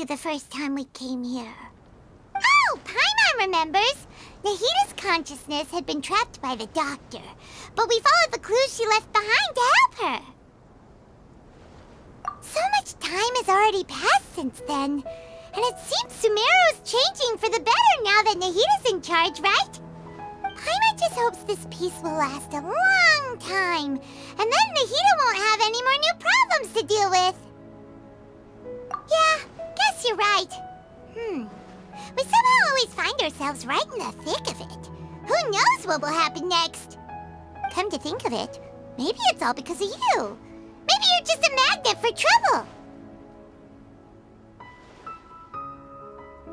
The first time we came here. Oh, Paimon remembers! Nahita's consciousness had been trapped by the doctor, but we followed the clues she left behind to help her. So much time has already passed since then, and it seems Sumeru's changing for the better now that Nahita's in charge, right? Paimon just hopes this peace will last a long time, and then Nahita won't have any more new problems to deal with. Yeah, guess you're right. We somehow always find ourselves right in the thick of it. Who knows what will happen next? Come to think of it, maybe it's all because of you. Maybe you're just a magnet for trouble.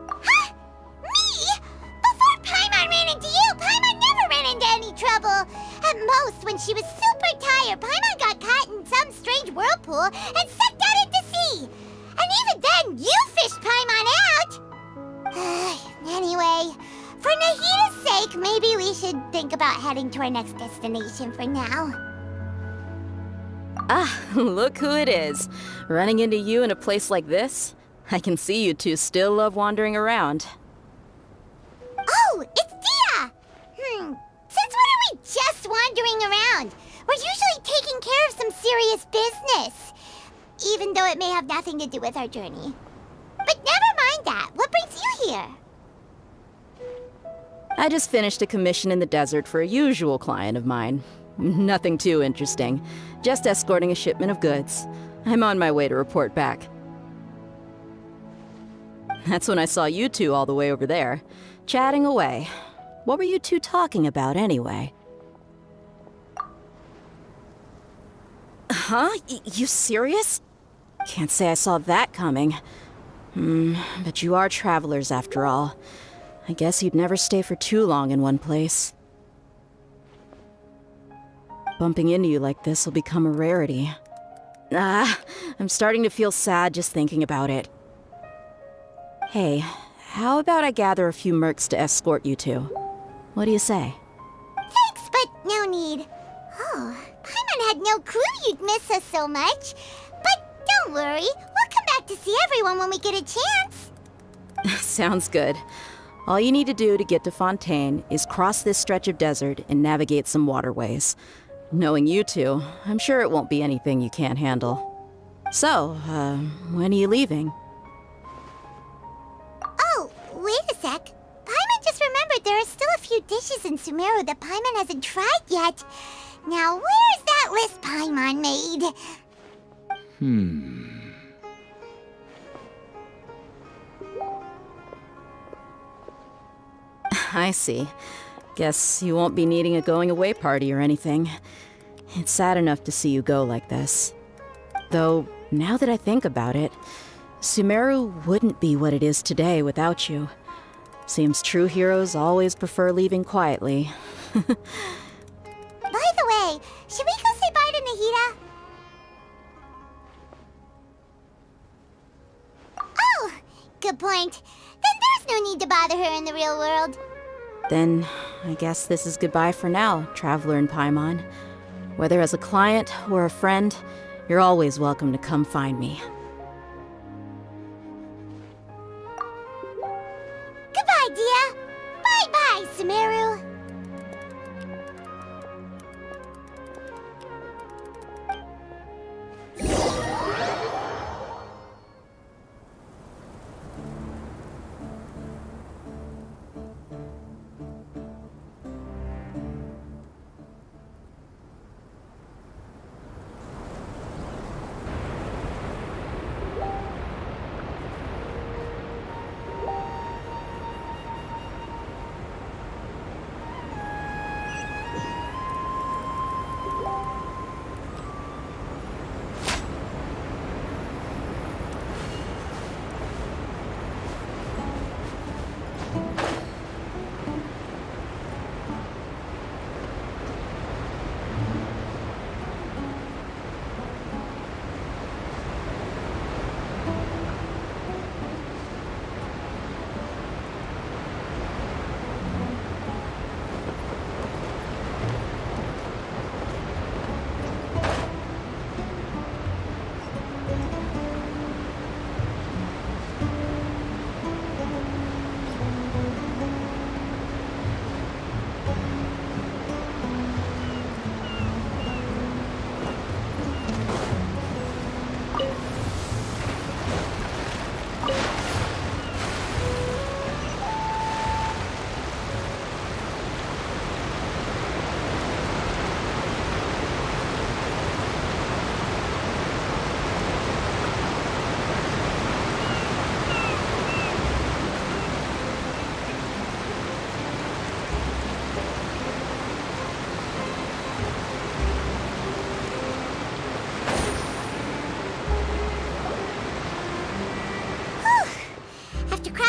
Huh? Me? Before Paimon ran into you, Paimon never ran into any trouble. At most, when she was super tired, Paimon got caught in some strange whirlpool and sucked out into sea. And even then, you fished Paimon out! Anyway, for Nahita's sake, maybe we should think about heading to our next destination for now. Ah, look who it is. Running into you in a place like this? I can see you two still love wandering around. Oh, it's Dia! Since when are we just wandering around? We're usually taking care of some serious business. Even though it may have nothing to do with our journey. But never mind that. What brings you here? I just finished a commission in the desert for a usual client of mine. Nothing too interesting. Just escorting a shipment of goods. I'm on my way to report back. That's when I saw you two all the way over there, chatting away. What were you two talking about anyway? Huh? You serious? Can't say I saw that coming. But you are travelers after all. I guess you'd never stay for too long in one place. Bumping into you like this will become a rarity. I'm starting to feel sad just thinking about it. Hey, how about I gather a few mercs to escort you two? What do you say? Thanks, but no need. Oh, Paimon had no clue you'd miss us so much. But don't worry, we'll come back to see everyone when we get a chance. Sounds good. All you need to do to get to Fontaine is cross this stretch of desert and navigate some waterways. Knowing you two, I'm sure it won't be anything you can't handle. So, when are you leaving? Oh, wait a sec. Paimon just remembered there are still a few dishes in Sumeru that Paimon hasn't tried yet. Now, where's that list Paimon made? I see. Guess you won't be needing a going-away party or anything. It's sad enough to see you go like this. Though, now that I think about it, Sumeru wouldn't be what it is today without you. Seems true heroes always prefer leaving quietly. By the way, should we go say bye to Nahita? Oh, good point. Then there's no need to bother her in the real world. Then, I guess this is goodbye for now, Traveler and Paimon. Whether as a client or a friend, you're always welcome to come find me. Goodbye, Dia. Bye-bye, Sumeru.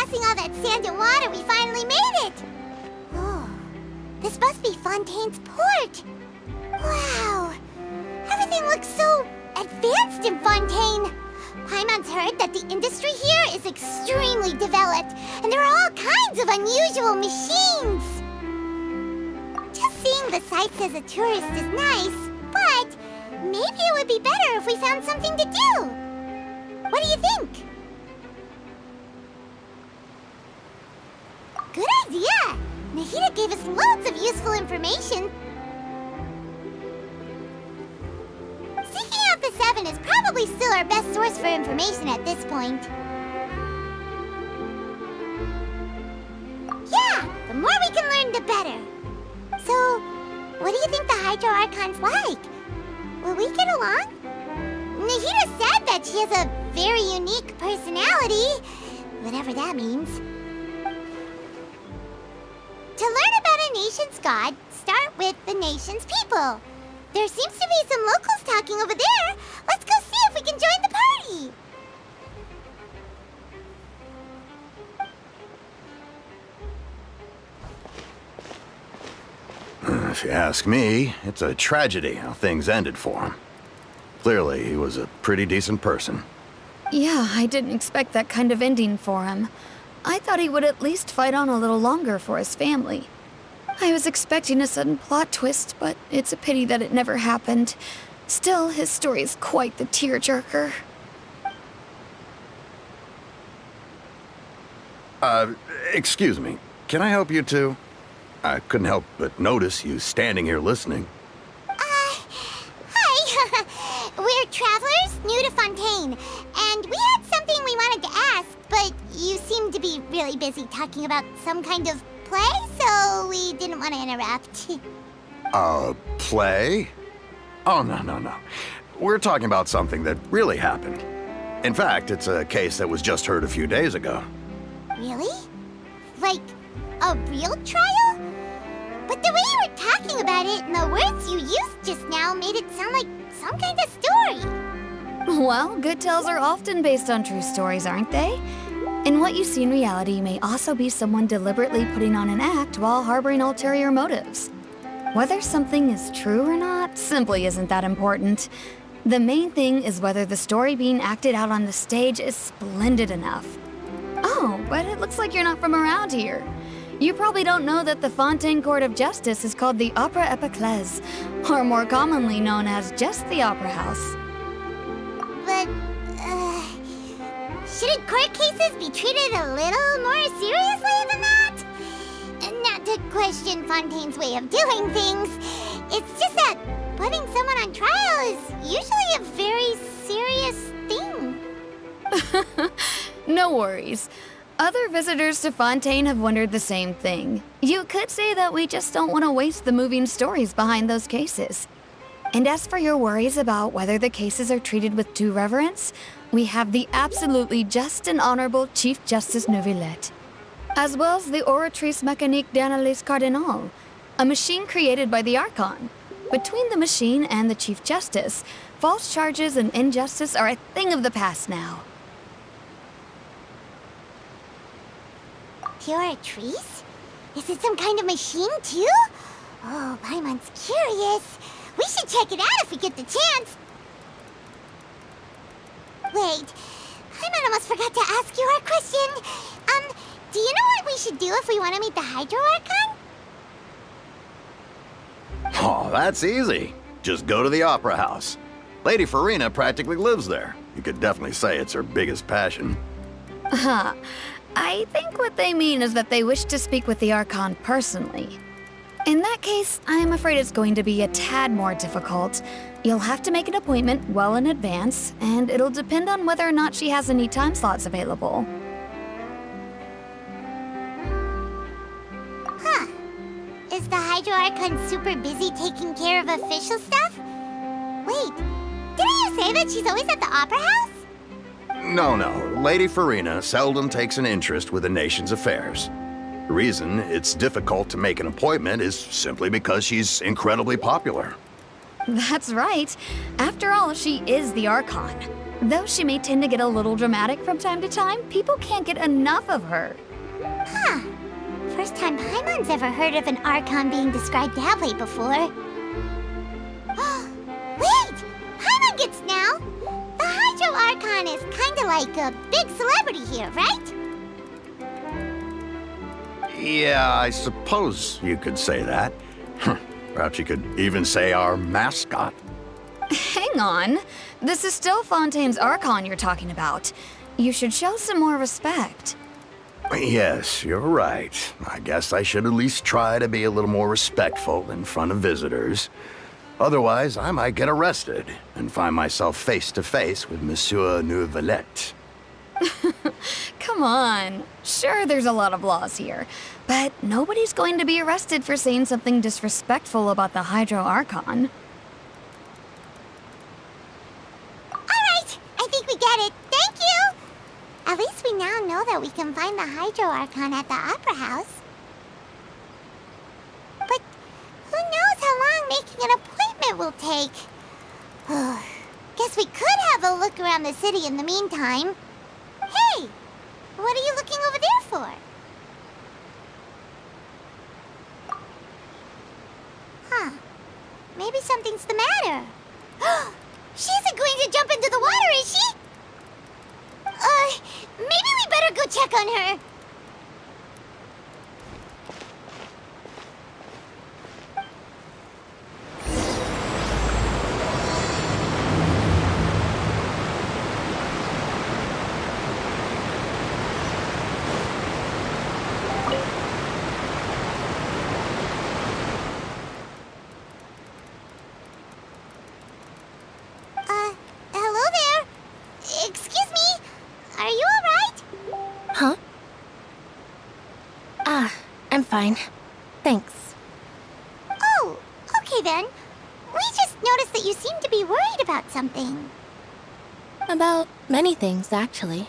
crossing all that sand and water, we finally made it! Oh, this must be Fontaine's port. Wow, everything looks so advanced in Fontaine. Paimon's heard that the industry here is extremely developed, and there are all kinds of unusual machines. Just seeing the sights as a tourist is nice, but maybe it would be better if we found something to do. What do you think? Good idea! Nahida gave us loads of useful information. Seeking out the Seven is probably still our best source for information at this point. Yeah, the more we can learn, the better. So, what do you think the Hydro Archon's like? Will we get along? Nahida said that she has a very unique personality, whatever that means. To learn about a nation's god, start with the nation's people. There seems to be some locals talking over there. Let's go see if we can join the party. If you ask me, it's a tragedy how things ended for him. Clearly, he was a pretty decent person. Yeah, I didn't expect that kind of ending for him. I thought he would at least fight on a little longer for his family. I was expecting a sudden plot twist, but it's a pity that it never happened. Still, his story is quite the tearjerker. Excuse me. Can I help you two? I couldn't help but notice you standing here listening. Hi. We're travelers new to Fontaine, and we had something we wanted to ask, but you seemed to be really busy talking about some kind of play, so we didn't want to interrupt. Play? Oh, no. We're talking about something that really happened. In fact, it's a case that was just heard a few days ago. Really? Like, a real trial? But the way you were talking about it and the words you used just now made it sound like some kind of story. Well, good tales are often based on true stories, aren't they? And what you see in reality may also be someone deliberately putting on an act while harboring ulterior motives. Whether something is true or not simply isn't that important. The main thing is whether the story being acted out on the stage is splendid enough. Oh, but it looks like you're not from around here. You probably don't know that the Fontaine Court of Justice is called the Opera Epiclese, or more commonly known as just the Opera House. But, shouldn't court cases be treated a little more seriously than that? Not to question Fontaine's way of doing things, it's just that putting someone on trial is usually a very serious thing. No worries. Other visitors to Fontaine have wondered the same thing. You could say that we just don't want to waste the moving stories behind those cases. And as for your worries about whether the cases are treated with due reverence, we have the absolutely just and honorable Chief Justice Neuvillette, as well as the Oratrice Mécanique d'Analyse Cardinal, a machine created by the Archon. Between the machine and the Chief Justice, false charges and injustice are a thing of the past now. Oratrice? Is it some kind of machine, too? Oh, Paimon's curious. We should check it out if we get the chance. Wait, Paimon almost forgot to ask you our question. Do you know what we should do if we want to meet the Hydro Archon? Oh, that's easy. Just go to the Opera House. Lady Farina practically lives there. You could definitely say it's her biggest passion. Huh. I think what they mean is that they wish to speak with the Archon personally. In that case, I'm afraid it's going to be a tad more difficult. You'll have to make an appointment well in advance, and it'll depend on whether or not she has any time slots available. Huh. Is the Hydro Archon super busy taking care of official stuff? Wait, didn't you say that she's always at the Opera House? No. Lady Farina seldom takes an interest with the nation's affairs. The reason it's difficult to make an appointment is simply because she's incredibly popular. That's right. After all, she is the Archon. Though she may tend to get a little dramatic from time to time, people can't get enough of her. Huh. First time Paimon's ever heard of an Archon being described that way before. Wait! Paimon gets now! The Hydro Archon is kinda like a big celebrity here, right? Yeah, I suppose you could say that. Perhaps you could even say our mascot. Hang on. This is still Fontaine's Archon you're talking about. You should show some more respect. Yes, you're right. I guess I should at least try to be a little more respectful in front of visitors. Otherwise, I might get arrested and find myself face to face with Monsieur Neuvillette. Come on. Sure, there's a lot of laws here, but nobody's going to be arrested for saying something disrespectful about the Hydro Archon. Alright, I think we get it. Thank you! At least we now know that we can find the Hydro Archon at the Opera House. But who knows how long making an appointment will take? Guess we could have a look around the city in the meantime. Hey! What are you looking over there for? Huh. Maybe something's the matter. She isn't going to jump into the water, is she? Maybe we better go check on her. Hello there. Excuse me. Are you alright? Huh? I'm fine. Thanks. Oh, okay then. We just noticed that you seem to be worried about something. About many things, actually.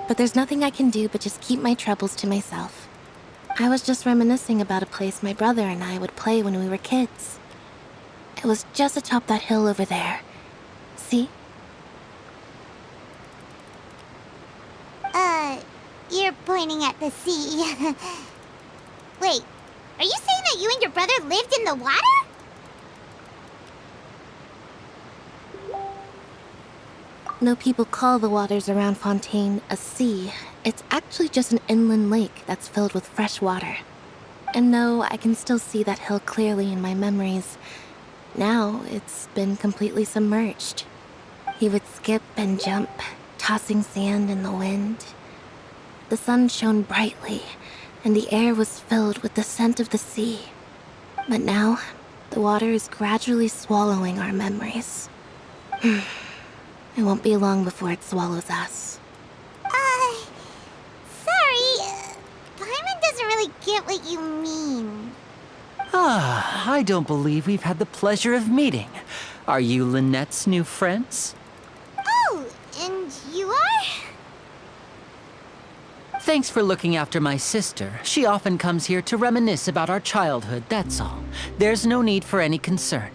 But there's nothing I can do but just keep my troubles to myself. I was just reminiscing about a place my brother and I would play when we were kids. It was just atop that hill over there. See? You're pointing at the sea. Wait, are you saying that you and your brother lived in the water? No, people call the waters around Fontaine a sea. It's actually just an inland lake that's filled with fresh water. And no, I can still see that hill clearly in my memories. Now, it's been completely submerged. He would skip and jump, tossing sand in the wind. The sun shone brightly, and the air was filled with the scent of the sea. But now, the water is gradually swallowing our memories. It won't be long before it swallows us. Sorry. Paimon doesn't really get what you mean. I don't believe we've had the pleasure of meeting. Are you Lynette's new friends? Oh, and you are? Thanks for looking after my sister. She often comes here to reminisce about our childhood, that's all. There's no need for any concern.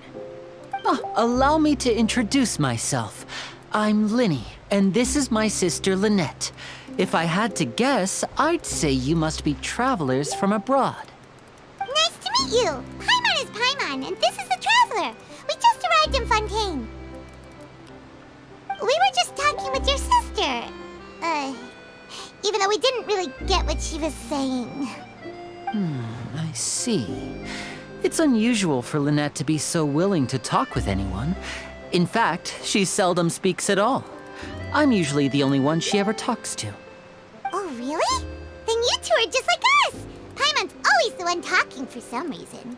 Allow me to introduce myself. I'm Linny, and this is my sister Lynette. If I had to guess, I'd say you must be travelers from abroad. Nice to meet you. Paimon is Paimon, and this is the Traveler. We just arrived in Fontaine. We were just talking with your sister. Even though we didn't really get what she was saying. I see. It's unusual for Lynette to be so willing to talk with anyone. In fact, she seldom speaks at all. I'm usually the only one she ever talks to. Oh, really? Then you two are just like us. Paimon's always the one talking for some reason.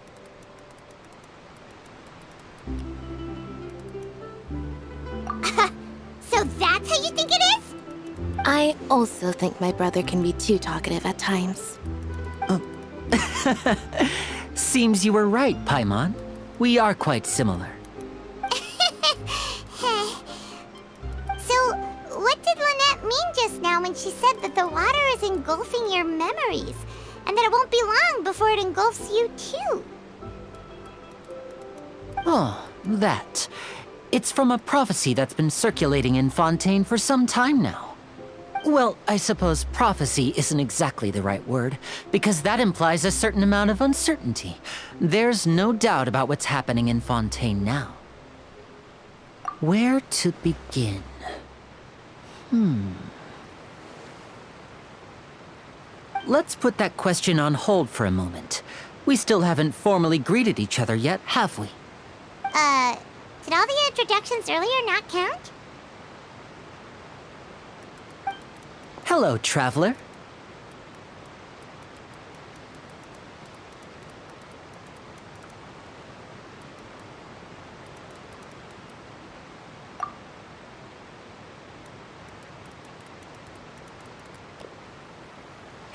So that's how you think it is? I also think my brother can be too talkative at times. Seems you were right, Paimon. We are quite similar. So, what did Lynette mean just now when she said that the water is engulfing your memories, and that it won't be long before it engulfs you too? Oh, that. It's from a prophecy that's been circulating in Fontaine for some time now. Well, I suppose prophecy isn't exactly the right word, because that implies a certain amount of uncertainty. There's no doubt about what's happening in Fontaine now. Where to begin? Let's put that question on hold for a moment. We still haven't formally greeted each other yet, have we? Did all the introductions earlier not count? Hello, traveler.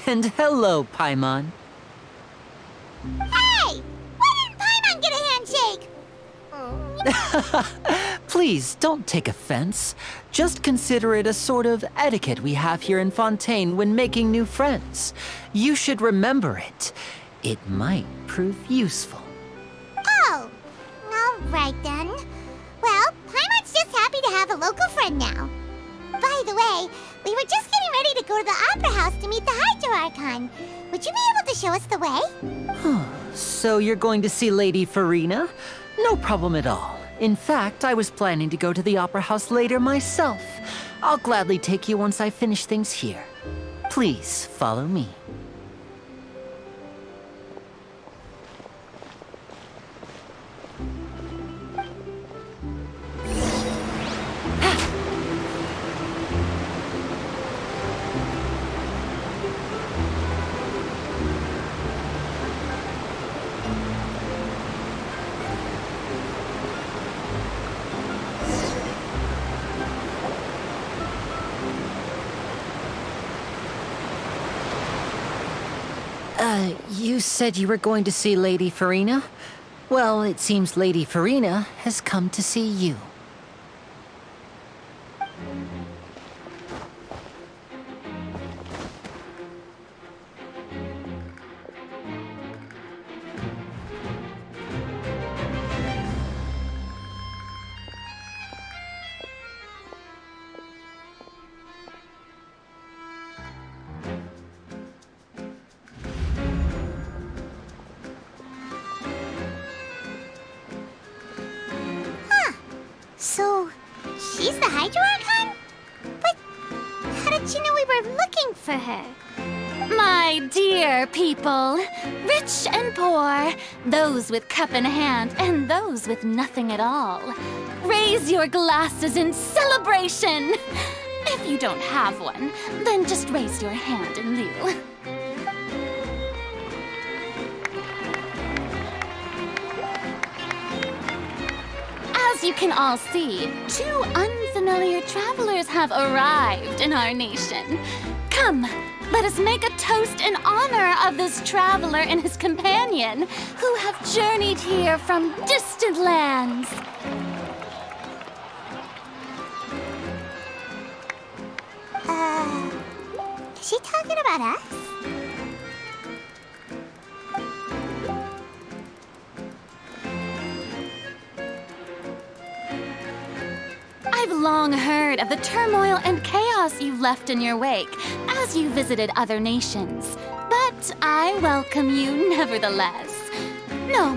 And hello, Paimon. Hey! Why didn't Paimon get a handshake? Please, don't take offense. Just consider it a sort of etiquette we have here in Fontaine when making new friends. You should remember it. It might prove useful. Oh, all right then. Well, Paimon's just happy to have a local friend now. By the way, we were just getting ready to go to the Opera House to meet the Hydro Archon. Would you be able to show us the way? So you're going to see Lady Farina? No problem at all. In fact, I was planning to go to the Opera House later myself. I'll gladly take you once I finish things here. Please follow me. You said you were going to see Lady Farina? Well, it seems Lady Farina has come to see you. So, she's the Hydro Archon? But how did she know we were looking for her? My dear people, rich and poor, those with cup in hand and those with nothing at all, raise your glasses in celebration! If you don't have one, then just raise your hand in lieu. As you can all see, two unfamiliar travelers have arrived in our nation. Come, let us make a toast in honor of this traveler and his companion, who have journeyed here from distant lands. Is she talking about us? I've long heard of the turmoil and chaos you've left in your wake as you visited other nations, but I welcome you nevertheless. No,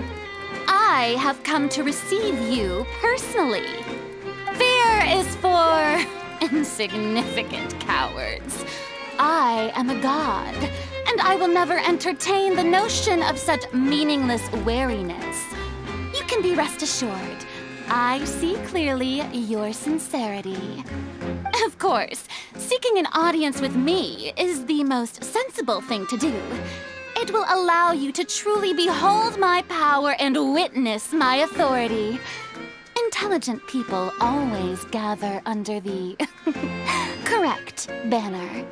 I have come to receive you personally. Fear is for insignificant cowards. I am a god, and I will never entertain the notion of such meaningless wariness. You can be rest assured, I see clearly your sincerity. Of course, seeking an audience with me is the most sensible thing to do. It will allow you to truly behold my power and witness my authority. Intelligent people always gather under the correct banner.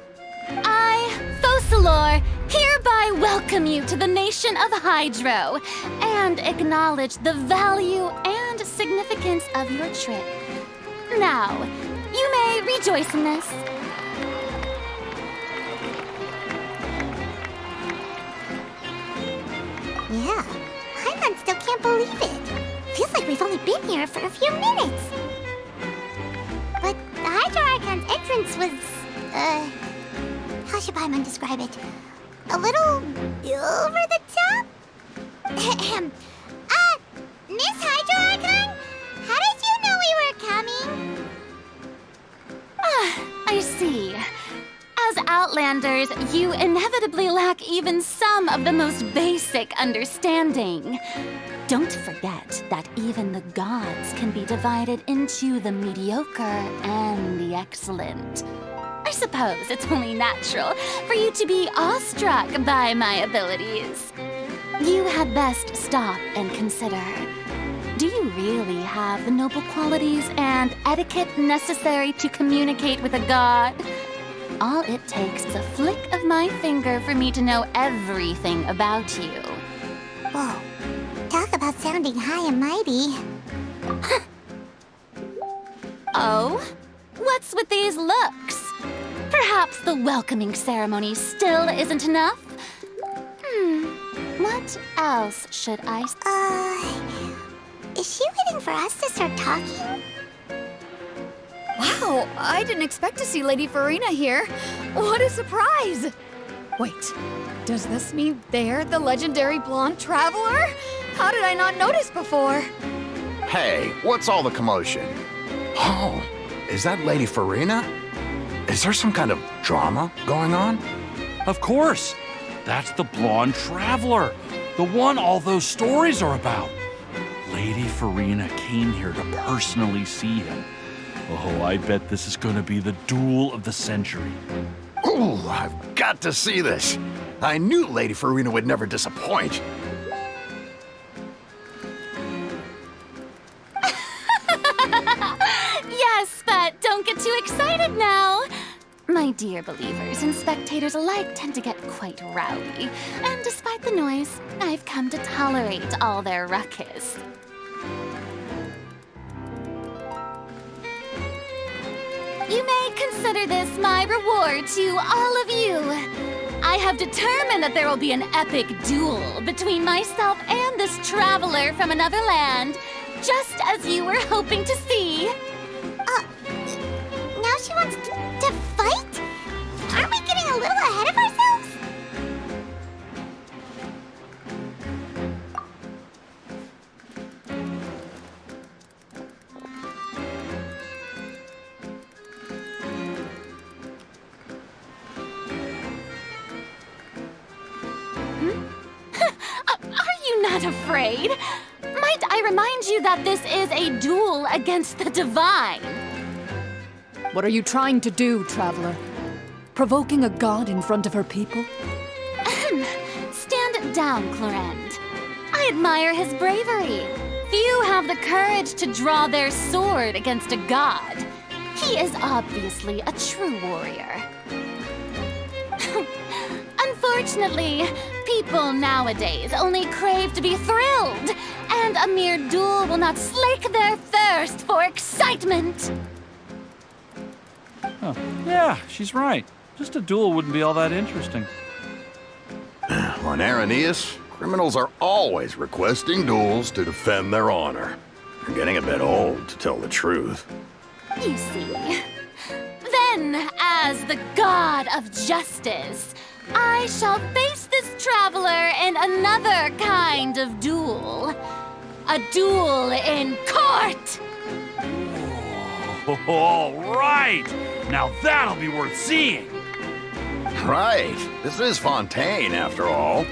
I, Focalor, hereby welcome you to the nation of Hydro and acknowledge the value and significance of your trip. Now, you may rejoice in this. Yeah, Paimon still can't believe it. Feels like like we've only been here for a few minutes. But the Hydro Archon's entrance was, how should Paimon describe it? A little over the top? Miss Hydro Archon? How did you know we were coming? I see. As Outlanders, you inevitably lack even some of the most basic understanding. Don't forget that even the gods can be divided into the mediocre and the excellent. I suppose it's only natural for you to be awestruck by my abilities. You had best stop and consider. Do you really have the noble qualities and etiquette necessary to communicate with a god? All it takes is a flick of my finger for me to know everything about you. Whoa. Talk about sounding high and mighty. Oh? What's with these looks? Perhaps the welcoming ceremony still isn't enough? What else should I... Is she waiting for us to start talking? Wow, I didn't expect to see Lady Farina here. What a surprise! Wait, does this mean they're the legendary blonde traveler? How did I not notice before? Hey, what's all the commotion? Oh, is that Lady Farina? Is there some kind of drama going on? Of course! That's the blonde traveler, the one all those stories are about. Lady Farina came here to personally see him. Oh, I bet this is going to be the duel of the century. Ooh, I've got to see this. I knew Lady Farina would never disappoint. Yes, but don't get too excited now. My dear believers and spectators alike tend to get quite rowdy, and despite the noise, I've come to tolerate all their ruckus. You may consider this my reward to all of you. I have determined that there will be an epic duel between myself and this traveler from another land, just as you were hoping to see. Now she wants to fight? Aren't we getting a little ahead of ourselves? Are you not afraid? Might I remind you that this is a duel against the divine? What are you trying to do, traveler? Provoking a god in front of her people? Stand down, Clorend. I admire his bravery. Few have the courage to draw their sword against a god. He is obviously a true warrior. Unfortunately, people nowadays only crave to be thrilled, and a mere duel will not slake their thirst for excitement. Oh, yeah, she's right. Just a duel wouldn't be all that interesting. On Araneus, criminals are always requesting duels to defend their honor. You're getting a bit old, to tell the truth. You see. Then, as the god of justice, I shall face this traveler in another kind of duel. A duel in court! All right! Now that'll be worth seeing! Right. This is Fontaine, after all.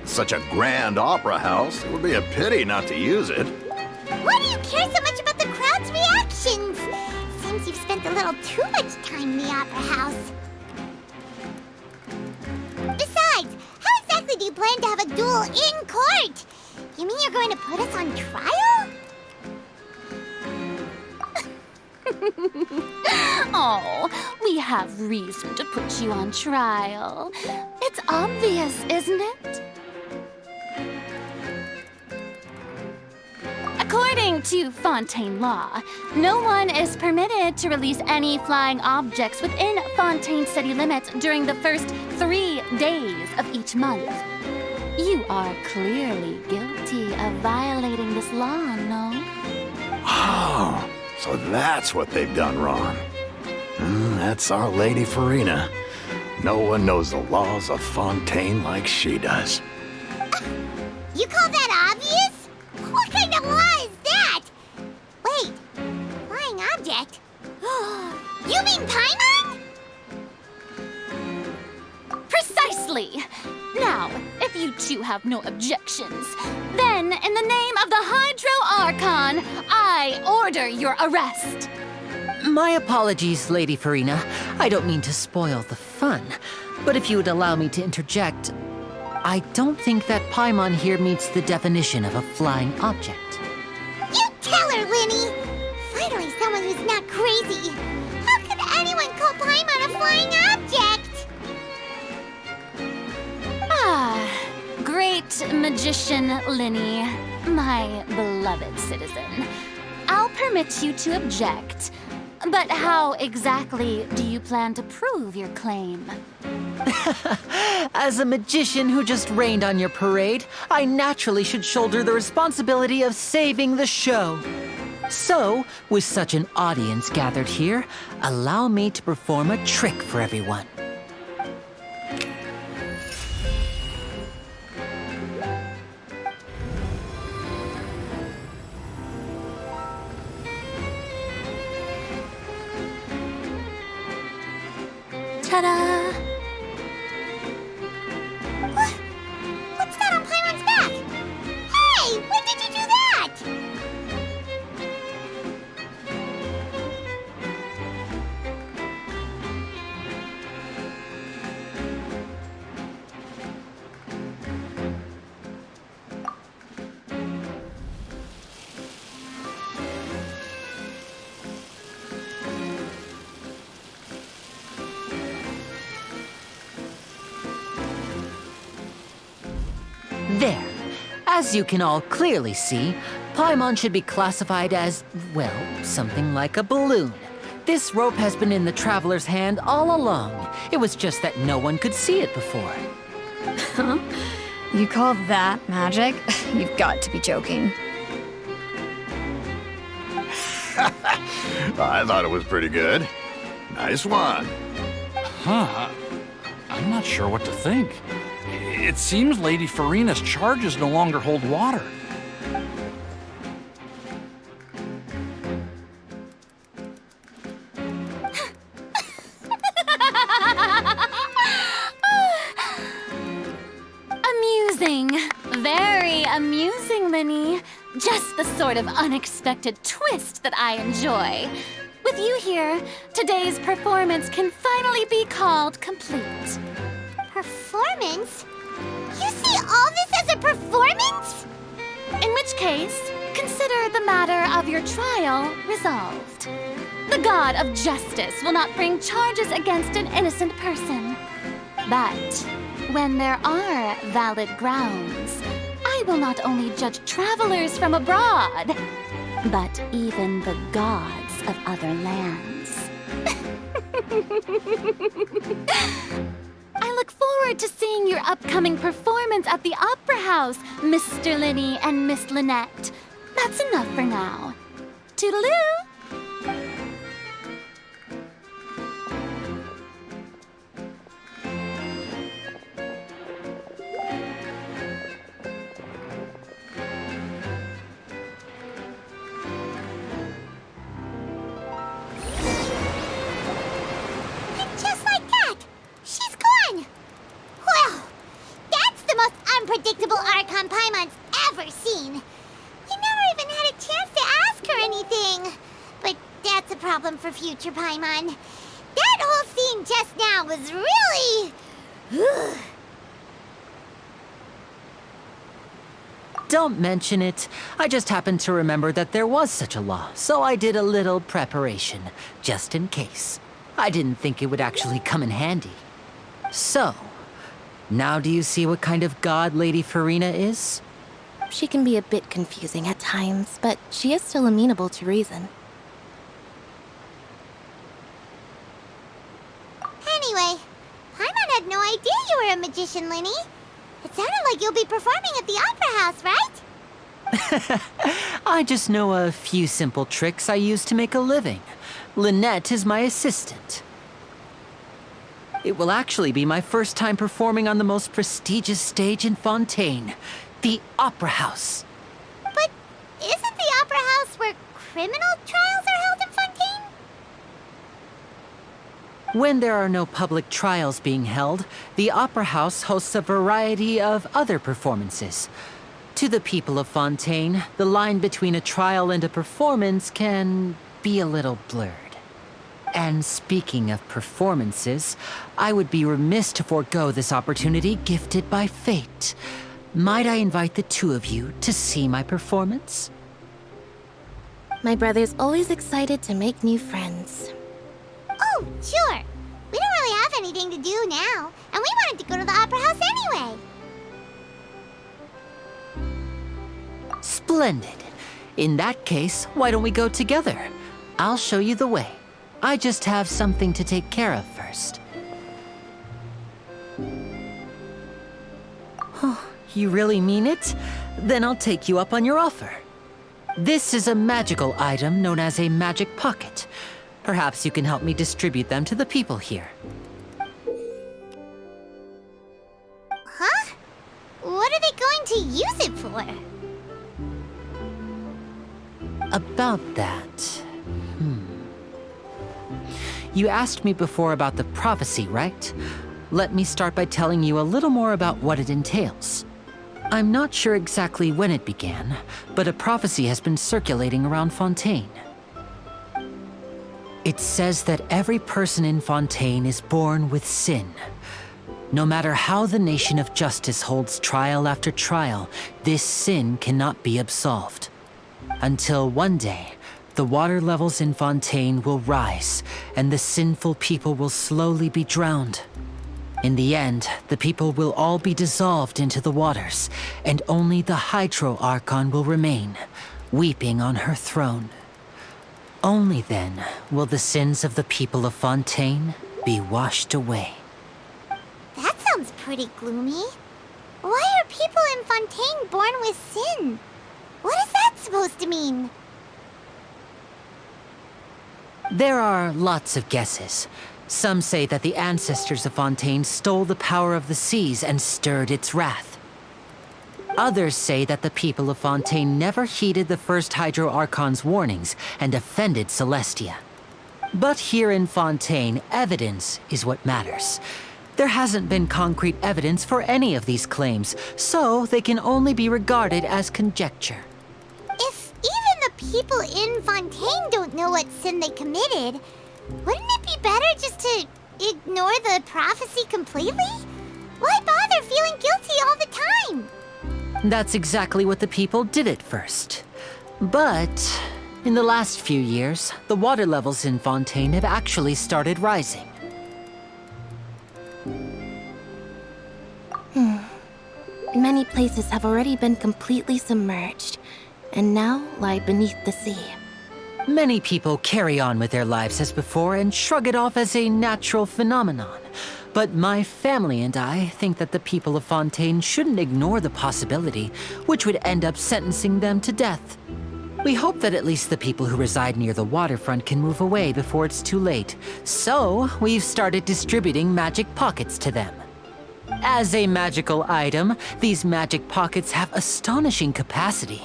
Such a grand opera house, it would be a pity not to use it. Why do you care so much about the crowd's reactions? Seems you've spent a little too much time in the opera house. Besides, how exactly do you plan to have a duel in court? You mean you're going to put us on trial? Oh, we have reason to put you on trial. It's obvious, isn't it? According to Fontaine law, no one is permitted to release any flying objects within Fontaine city limits during the first 3 days of each month. You are clearly guilty of violating this law, no? So that's what they've done wrong. That's our Lady Farina. No one knows the laws of Fontaine like she does. You call that obvious? What kind of law is that? Wait, flying object? You mean Paimon? Precisely! Now, if you two have no objections, then in the name of the Hydro Archon, I order your arrest. My apologies, Lady Farina. I don't mean to spoil the fun, but if you would allow me to interject, I don't think that Paimon here meets the definition of a flying object. You tell her, Linny! Finally someone who's not crazy. How could anyone call Paimon a flying object? Ah, great magician Linny, my beloved citizen. I'll permit you to object, but how exactly do you plan to prove your claim? As a magician who just rained on your parade, I naturally should shoulder the responsibility of saving the show. So, with such an audience gathered here, allow me to perform a trick for everyone. Ta-da! What's that on Paimon's back? Hey, when did you do that? There. As you can all clearly see, Paimon should be classified as, well, something like a balloon. This rope has been in the Traveler's hand all along. It was just that no one could see it before. Huh? You call that magic? You've got to be joking. I thought it was pretty good. Nice one. Huh. I'm not sure what to think. It seems Lady Farina's charges no longer hold water. Amusing. Very amusing, Linny. Just the sort of unexpected twist that I enjoy. With you here, today's performance can finally be called complete. Performance? You see all this as a performance? In which case, consider the matter of your trial resolved. The god of justice will not bring charges against an innocent person. But when there are valid grounds, I will not only judge travelers from abroad, but even the gods of other lands. I look forward to seeing your upcoming performance at the Opera House, Mr. Linny and Miss Lynette. That's enough for now. Toodaloo! Just like that, she's gone. Well, that's the most unpredictable Archon Paimon's ever seen. We never even had a chance to ask her anything. But that's a problem for future Paimon. That whole scene just now was really... Don't mention it. I just happened to remember that there was such a law, so I did a little preparation, just in case. I didn't think it would actually come in handy. So, now do you see what kind of god Lady Farina is? She can be a bit confusing at times, but she is still amenable to reason. Anyway, Paimon had no idea you were a magician, Linny. It sounded like you'll be performing at the Opera House, right? I just know a few simple tricks I use to make a living. Lynette is my assistant. It will actually be my first time performing on the most prestigious stage in Fontaine, the Opera House. But isn't the Opera House where criminal trials are held in Fontaine? When there are no public trials being held, the Opera House hosts a variety of other performances. To the people of Fontaine, the line between a trial and a performance can be a little blurred. And speaking of performances, I would be remiss to forego this opportunity gifted by fate. Might I invite the two of you to see my performance? My brother's always excited to make new friends. Oh, sure. We don't really have anything to do now, and we wanted to go to the Opera House anyway. Splendid. In that case, why don't we go together? I'll show you the way. I just have something to take care of first. Oh, you really mean it? Then I'll take you up on your offer. This is a magical item known as a magic pocket. Perhaps you can help me distribute them to the people here. Huh? What are they going to use it for? About that... You asked me before about the prophecy, right? Let me start by telling you a little more about what it entails. I'm not sure exactly when it began, but a prophecy has been circulating around Fontaine. It says that every person in Fontaine is born with sin. No matter how the nation of justice holds trial after trial, this sin cannot be absolved. Until one day, the water levels in Fontaine will rise, and the sinful people will slowly be drowned. In the end, the people will all be dissolved into the waters, and only the Hydro Archon will remain, weeping on her throne. Only then will the sins of the people of Fontaine be washed away. That sounds pretty gloomy. Why are people in Fontaine born with sin? What is that supposed to mean? There are lots of guesses. Some say that the ancestors of Fontaine stole the power of the seas and stirred its wrath. Others say that the people of Fontaine never heeded the first Hydro Archon's warnings and offended Celestia. But here in Fontaine, evidence is what matters. There hasn't been concrete evidence for any of these claims, so they can only be regarded as conjecture. If even the people in Fontaine don't know what sin they committed, wouldn't it be better just to ignore the prophecy completely? Why bother feeling guilty all the time? That's exactly what the people did at first. But in the last few years, the water levels in Fontaine have actually started rising. Many places have already been completely submerged, and now lie beneath the sea. Many people carry on with their lives as before and shrug it off as a natural phenomenon. But my family and I think that the people of Fontaine shouldn't ignore the possibility, which would end up sentencing them to death. We hope that at least the people who reside near the waterfront can move away before it's too late. So, we've started distributing magic pockets to them. As a magical item, these magic pockets have astonishing capacity.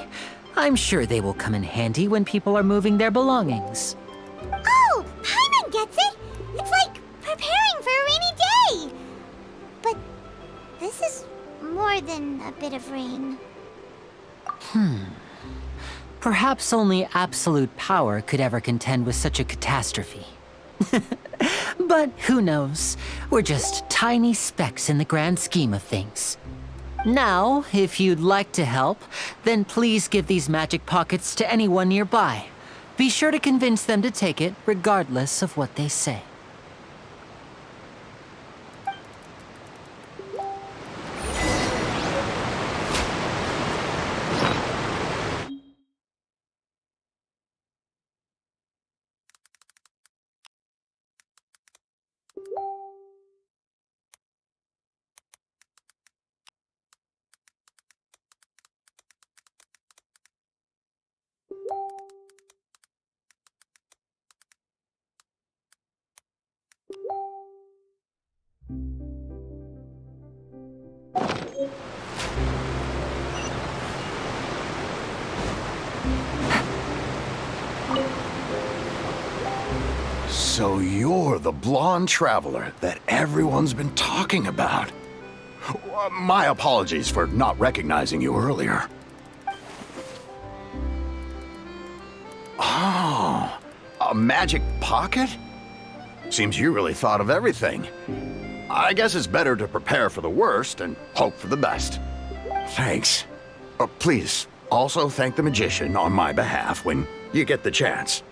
I'm sure they will come in handy when people are moving their belongings. Oh, Paimon gets it! It's like preparing for a rainy day! But this is more than a bit of rain. Perhaps only absolute power could ever contend with such a catastrophe. But who knows? We're just tiny specks in the grand scheme of things. Now, if you'd like to help, then please give these magic pockets to anyone nearby. Be sure to convince them to take it, regardless of what they say. So you're the blonde traveler that everyone's been talking about. My apologies for not recognizing you earlier. Oh, a magic pocket? Seems you really thought of everything. I guess it's better to prepare for the worst and hope for the best. Thanks. Please, also thank the magician on my behalf when you get the chance.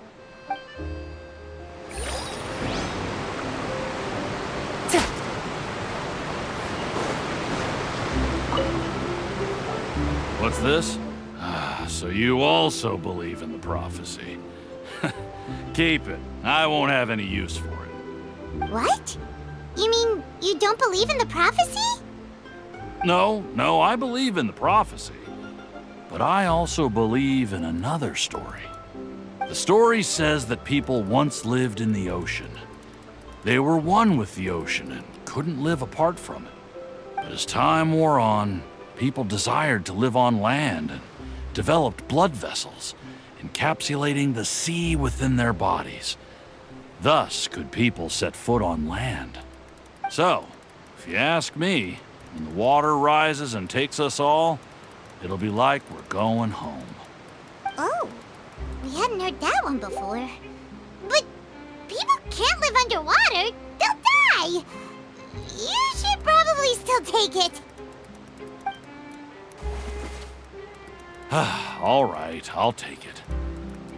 What's this? So you also believe in the prophecy. Keep it. I won't have any use for it. What? You mean you don't believe in the prophecy? No, I believe in the prophecy. But I also believe in another story. The story says that people once lived in the ocean. They were one with the ocean and couldn't live apart from it. But as time wore on, people desired to live on land and developed blood vessels, encapsulating the sea within their bodies. Thus could people set foot on land. So, if you ask me, when the water rises and takes us all, it'll be like we're going home. Oh, we hadn't heard that one before. But people can't live underwater. They'll die. You should probably still take it. All right, I'll take it.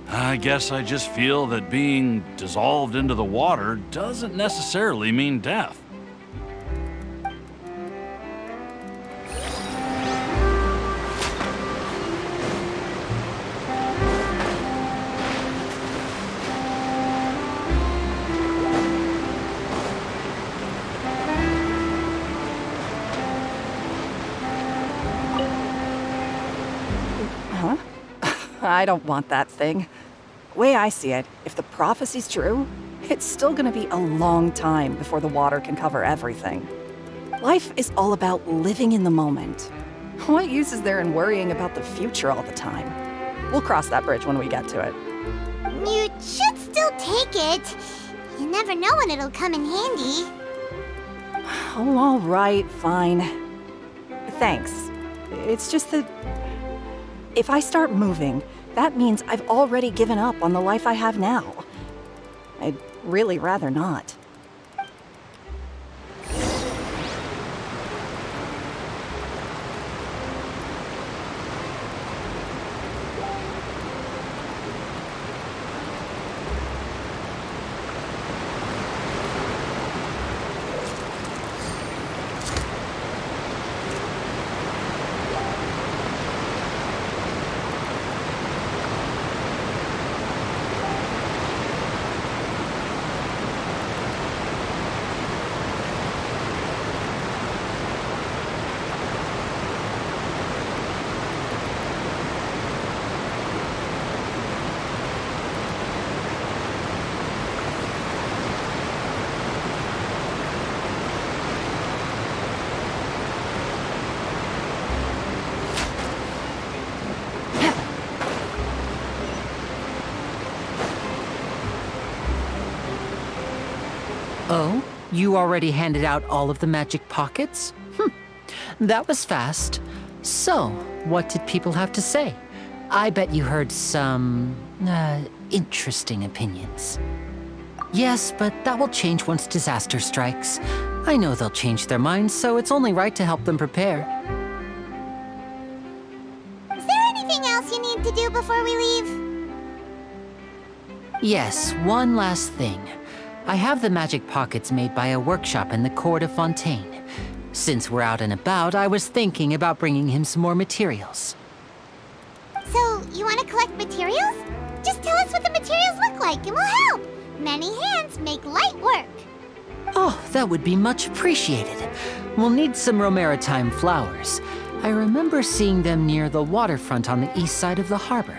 I guess I just feel that being dissolved into the water doesn't necessarily mean death. I don't want that thing. Way I see it, if the prophecy's true, it's still gonna be a long time before the water can cover everything. Life is all about living in the moment. What use is there in worrying about the future all the time? We'll cross that bridge when we get to it. You should still take it. You never know when it'll come in handy. Oh, all right, fine. Thanks. It's just that if I start moving, that means I've already given up on the life I have now. I'd really rather not. Oh, you already handed out all of the magic pockets? That was fast. So, what did people have to say? I bet you heard some, interesting opinions. Yes, but that will change once disaster strikes. I know they'll change their minds, so it's only right to help them prepare. Is there anything else you need to do before we leave? Yes, one last thing. I have the magic pockets made by a workshop in the court of Fontaine. Since we're out and about, I was thinking about bringing him some more materials. So, you want to collect materials? Just tell us what the materials look like and we'll help. Many hands make light work. Oh, that would be much appreciated. We'll need some Romaritime flowers. I remember seeing them near the waterfront on the east side of the harbor.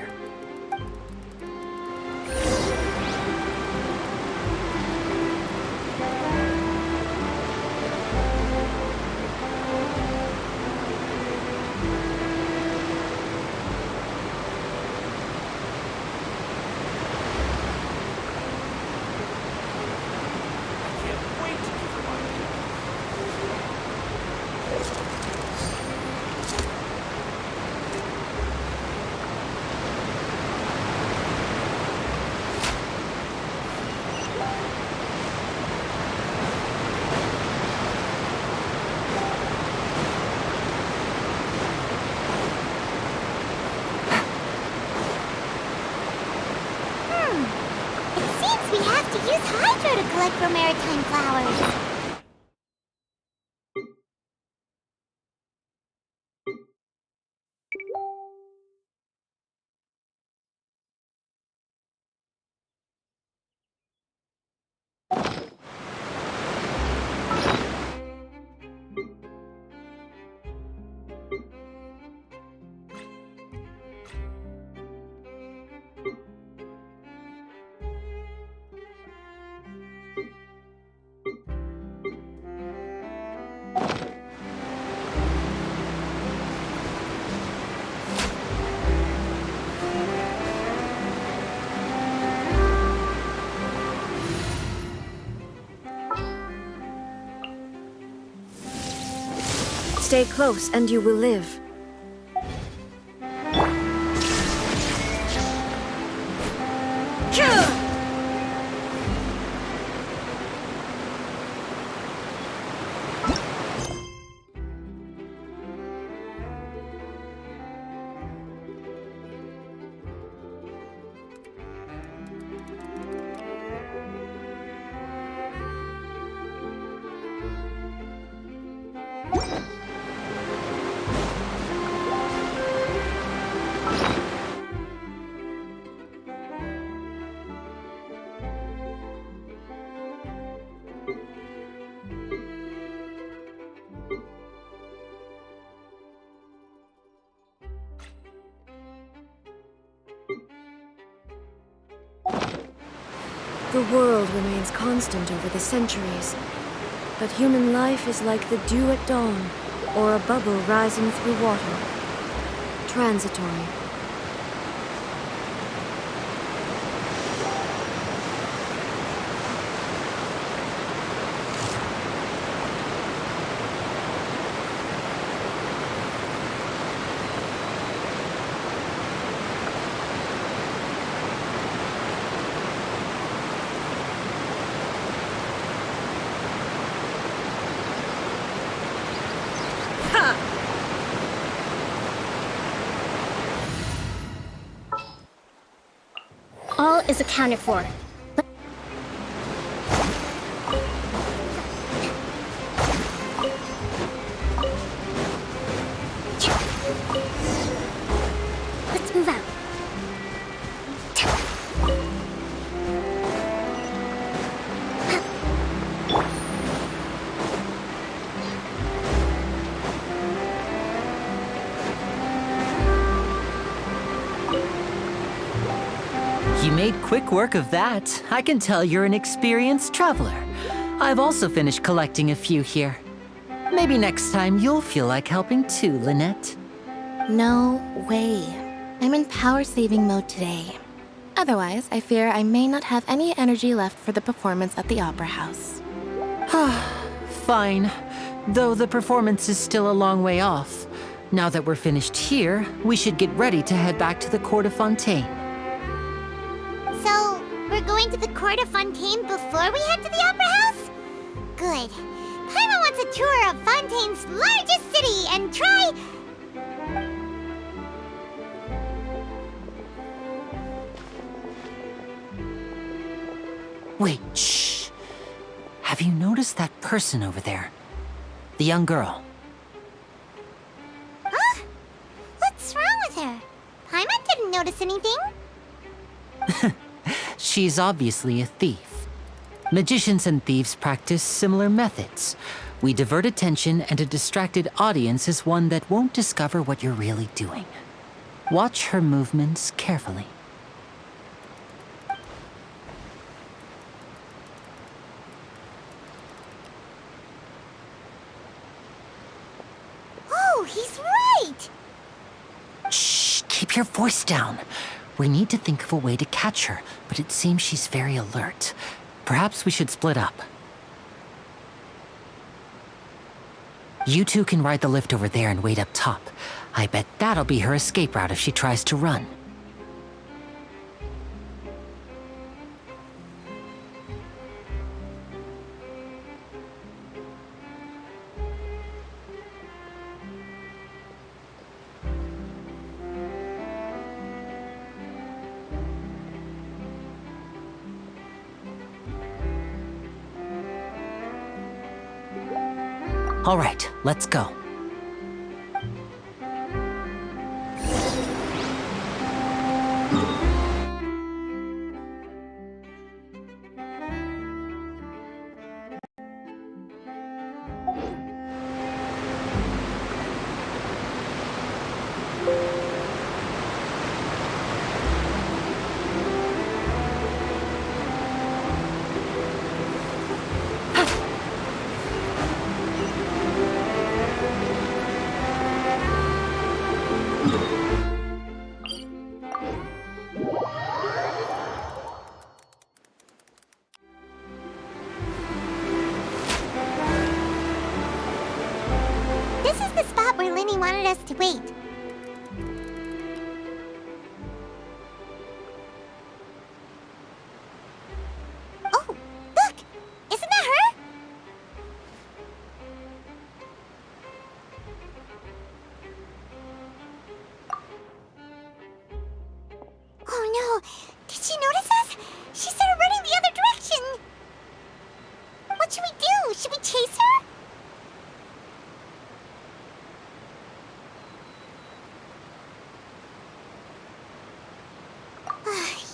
It seems we have to use Hydro to collect for maritime flowers. Stay close and you will live. The world remains constant over the centuries, but human life is like the dew at dawn, or a bubble rising through water. Transitory. All is accounted for. Let's move out. You made quick work of that. I can tell you're an experienced traveler. I've also finished collecting a few here. Maybe next time you'll feel like helping too, Lynette. No way. I'm in power-saving mode today. Otherwise, I fear I may not have any energy left for the performance at the Opera House. Fine. Though the performance is still a long way off. Now that we're finished here, we should get ready to head back to the Court of Fontaine. So, we're going to the Court of Fontaine before we head to the Opera House? Good. Paimon wants a tour of Fontaine's largest city and try... Wait, shh. Have you noticed that person over there? The young girl. Huh? What's wrong with her? Paimon didn't notice anything. She's obviously a thief. Magicians and thieves practice similar methods. We divert attention, and a distracted audience is one that won't discover what you're really doing. Watch her movements carefully. Oh, he's right! Shh, keep your voice down. We need to think of a way to catch her, but it seems she's very alert. Perhaps we should split up. You two can ride the lift over there and wait up top. I bet that'll be her escape route if she tries to run. All right, let's go. This is the spot where Linny wanted us to wait. Oh, look! Isn't that her? Oh no! Did she notice us? She started running the other direction! What should we do? Should we chase her?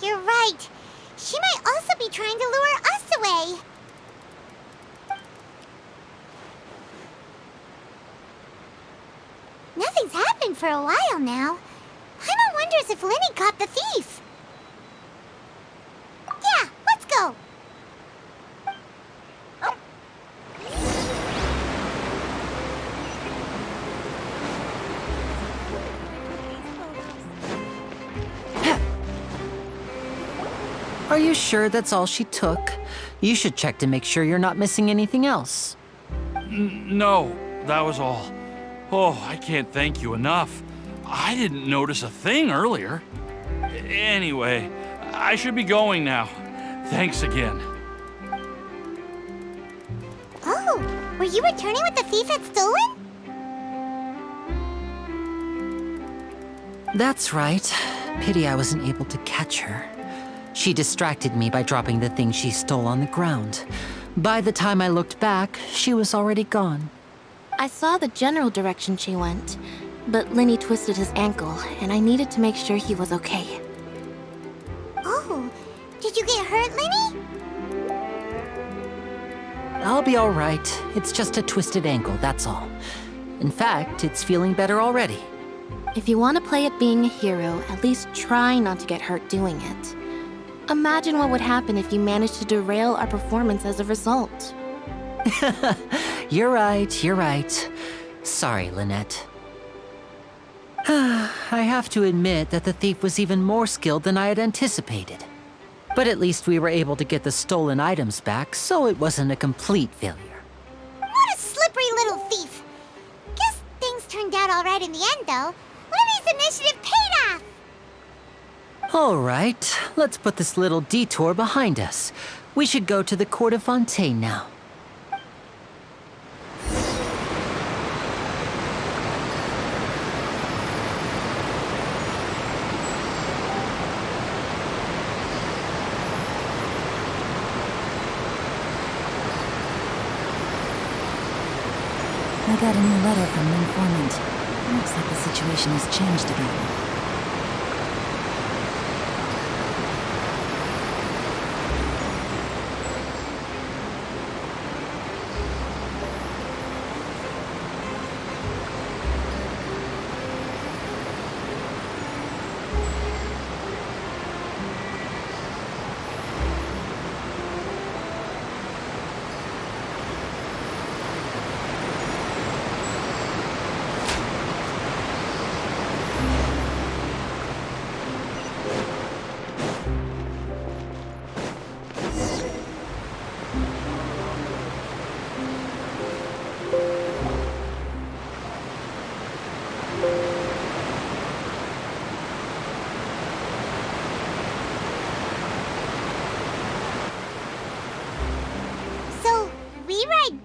You're right. She might also be trying to lure us away. Nothing's happened for a while now. Paimon wonders if Linny caught the thief. Yeah, let's go. Are you sure that's all she took? You should check to make sure you're not missing anything else. No, that was all. Oh, I can't thank you enough. I didn't notice a thing earlier. Anyway, I should be going now. Thanks again. Oh, were you returning what the thief had stolen? That's right. Pity I wasn't able to catch her. She distracted me by dropping the thing she stole on the ground. By the time I looked back, she was already gone. I saw the general direction she went, but Linny twisted his ankle, and I needed to make sure he was okay. Oh, did you get hurt, Linny? I'll be all right. It's just a twisted ankle, that's all. In fact, it's feeling better already. If you want to play at being a hero, at least try not to get hurt doing it. Imagine what would happen if you managed to derail our performance as a result. You're right. Sorry, Lynette. I have to admit that the thief was even more skilled than I had anticipated. But at least we were able to get the stolen items back, so it wasn't a complete failure. What a slippery little thief. Guess things turned out all right in the end, though. Linny's initiative paid off. All right, let's put this little detour behind us. We should go to the Court of Fontaine now. I got a new letter from an informant. Looks like the situation has changed again.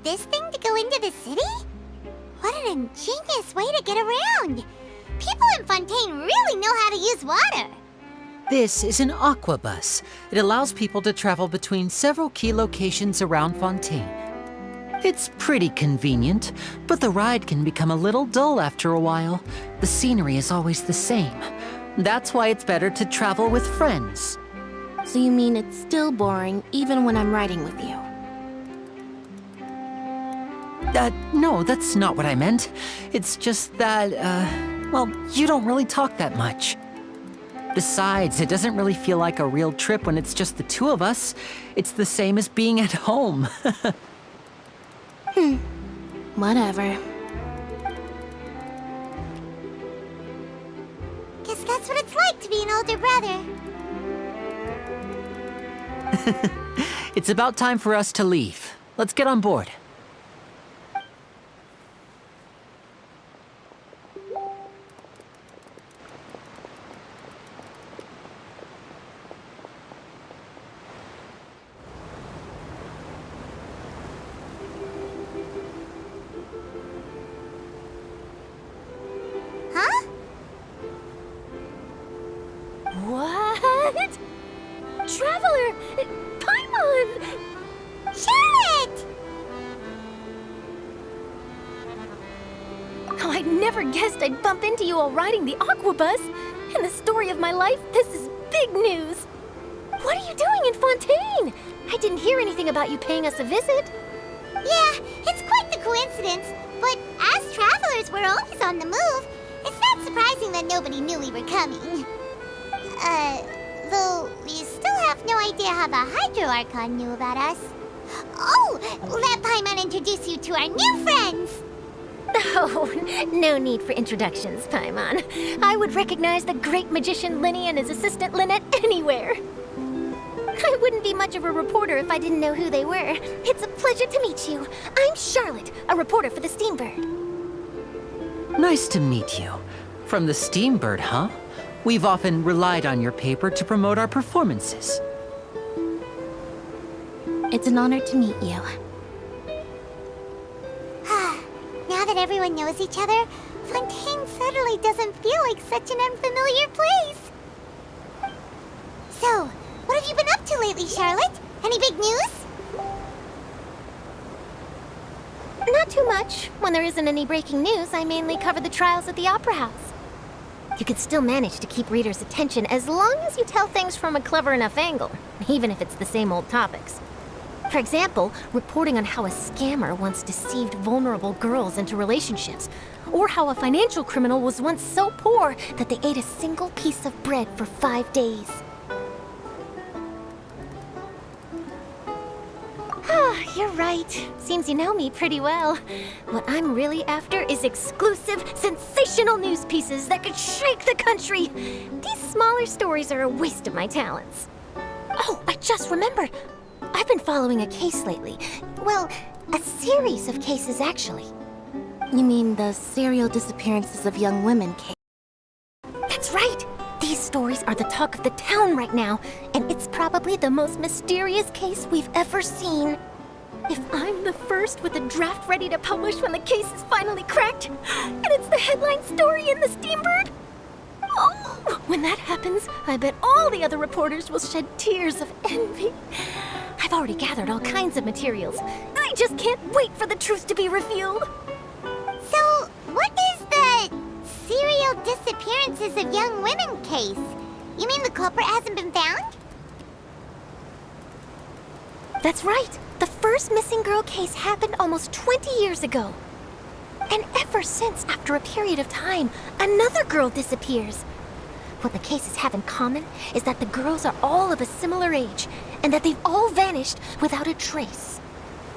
This thing to go into the city? What an ingenious way to get around! People in Fontaine really know how to use water! This is an aqua bus. It allows people to travel between several key locations around Fontaine. It's pretty convenient, but the ride can become a little dull after a while. The scenery is always the same. That's why it's better to travel with friends. So you mean it's still boring even when I'm riding with you? No, that's not what I meant. It's just that, well, you don't really talk that much. Besides, it doesn't really feel like a real trip when it's just the two of us. It's the same as being at home. Whatever. Guess that's what it's like to be an older brother. It's about time for us to leave. Let's get on board. Huh? What? Traveler! Paimon! Charlotte! Oh, I never guessed I'd bump into you while riding the Aquabus. In the story of my life, this is big news. What are you doing in Fontaine? I didn't hear anything about you paying us a visit. Yeah, it's quite the coincidence. But as travelers, we're always on the move. It's not surprising that nobody knew we were coming. Though we still have no idea how the Hydro Archon knew about us. Oh, let Paimon introduce you to our new friends. Oh, no need for introductions, Paimon. I would recognize the great magician Linny and his assistant Lynette anywhere. I wouldn't be much of a reporter if I didn't know who they were. It's a pleasure to meet you. I'm Charlotte, a reporter for the Steambird. Nice to meet you. From the Steambird, huh? We've often relied on your paper to promote our performances. It's an honor to meet you. Now that everyone knows each other, Fontaine suddenly doesn't feel like such an unfamiliar place. So, what have you been up to lately, Charlotte? Any big news? Not too much. When there isn't any breaking news, I mainly cover the trials at the Opera House. You could still manage to keep readers' attention as long as you tell things from a clever enough angle, even if it's the same old topics. For example, reporting on how a scammer once deceived vulnerable girls into relationships, or how a financial criminal was once so poor that they ate a single piece of bread for 5 days. You're right. Seems you know me pretty well. What I'm really after is exclusive, sensational news pieces that could shake the country. These smaller stories are a waste of my talents. Oh, I just remembered. I've been following a case lately. Well, a series of cases, actually. You mean the serial disappearances of young women case? That's right! These stories are the talk of the town right now, and it's probably the most mysterious case we've ever seen. If I'm the first with a draft ready to publish when the case is finally cracked, and it's the headline story in the Steambird, oh, when that happens, I bet all the other reporters will shed tears of envy. I've already gathered all kinds of materials. I just can't wait for the truth to be revealed. So, what is the serial disappearances of young women case? You mean the culprit hasn't been found? That's right. The first missing girl case happened almost 20 years ago. And ever since, after a period of time, another girl disappears. What the cases have in common is that the girls are all of a similar age, and that they've all vanished without a trace.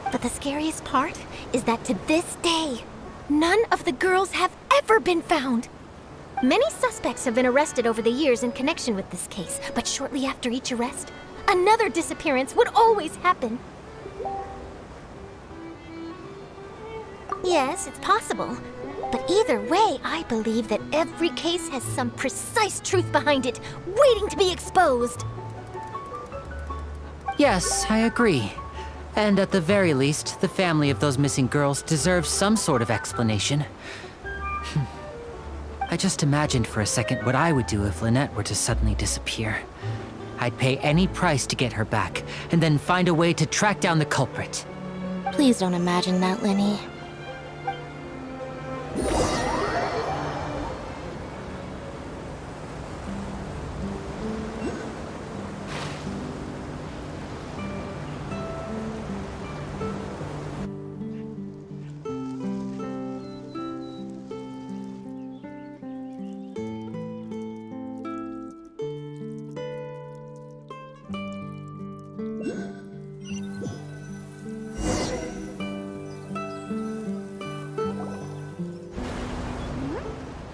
But the scariest part is that to this day, none of the girls have ever been found. Many suspects have been arrested over the years in connection with this case, but shortly after each arrest, another disappearance would always happen. Yes, it's possible. But either way, I believe that every case has some precise truth behind it, waiting to be exposed. Yes, I agree. And at the very least, the family of those missing girls deserves some sort of explanation. I just imagined for a second what I would do if Lynette were to suddenly disappear. I'd pay any price to get her back, and then find a way to track down the culprit. Please don't imagine that, Lenny.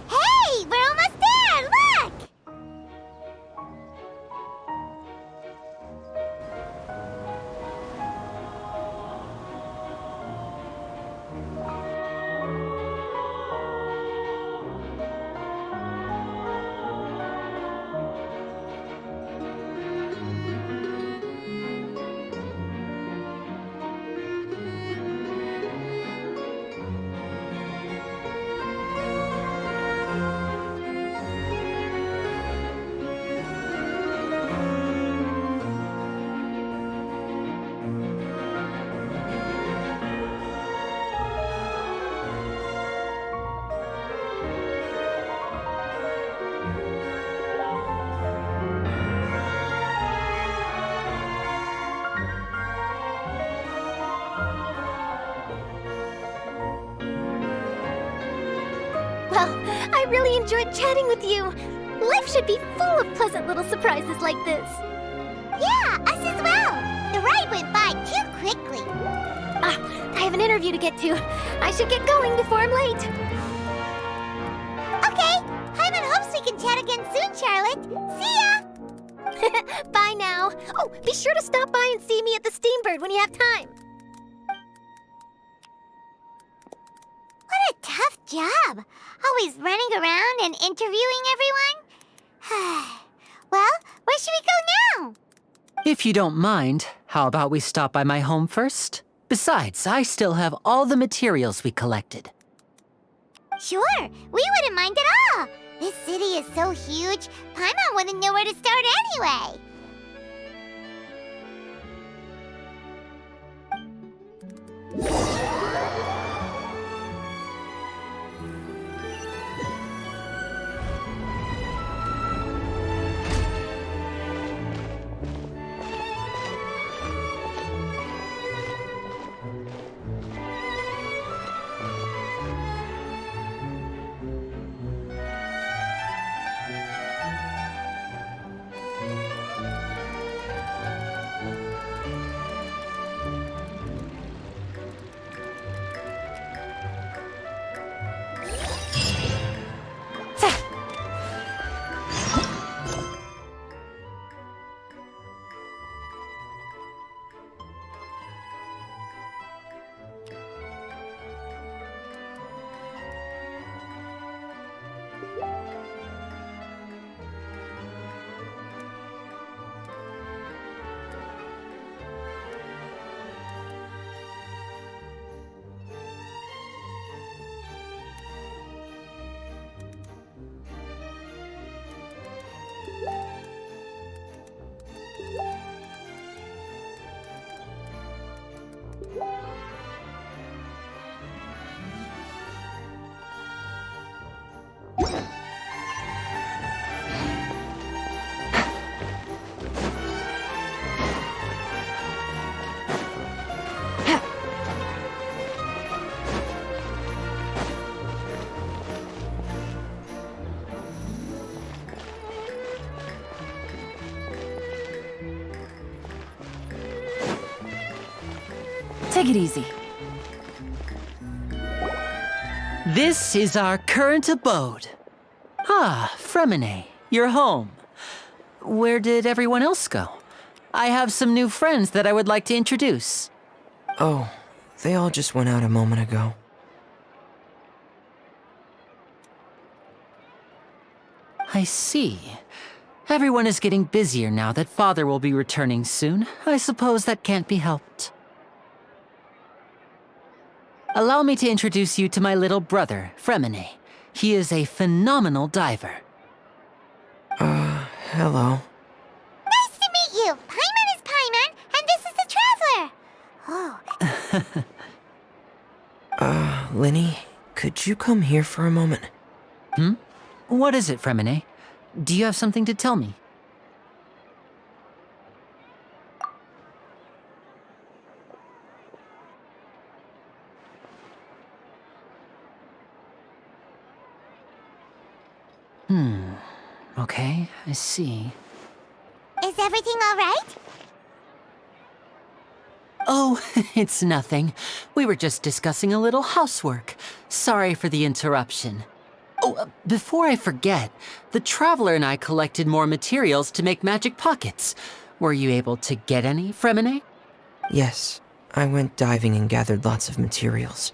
Hey, we're almost there! Look! Well, I really enjoyed chatting with you. Life should be full of pleasant little surprises like this. Yeah, us as well. The ride went by too quickly. I have an interview to get to. I should get going before I'm late. Okay, Hyman hopes we can chat again soon, Charlotte. See ya! Bye now. Oh, be sure to stop by and see me at the Steambird when you have time. What a tough job. Always running around and interviewing everyone. Well, where should we go now? If you don't mind, how about we stop by my home first? Besides, I still have all the materials we collected. Sure, we wouldn't mind at all. This city is so huge, Paimon wouldn't know where to start anyway. Take it easy. This is our current abode. Ah, Fremine, you're home. Where did everyone else go? I have some new friends that I would like to introduce. Oh, they all just went out a moment ago. I see. Everyone is getting busier now that Father will be returning soon. I suppose that can't be helped. Allow me to introduce you to my little brother, Fremine. He is a phenomenal diver. Hello. Nice to meet you. Paimon is Paimon, and this is the Traveler. Oh, Linny, could you come here for a moment? What is it, Fremine? Do you have something to tell me? Okay, I see. Is everything all right? Oh, it's nothing. We were just discussing a little housework. Sorry for the interruption. Oh, before I forget, the Traveler and I collected more materials to make magic pockets. Were you able to get any, Fremine? Yes, I went diving and gathered lots of materials.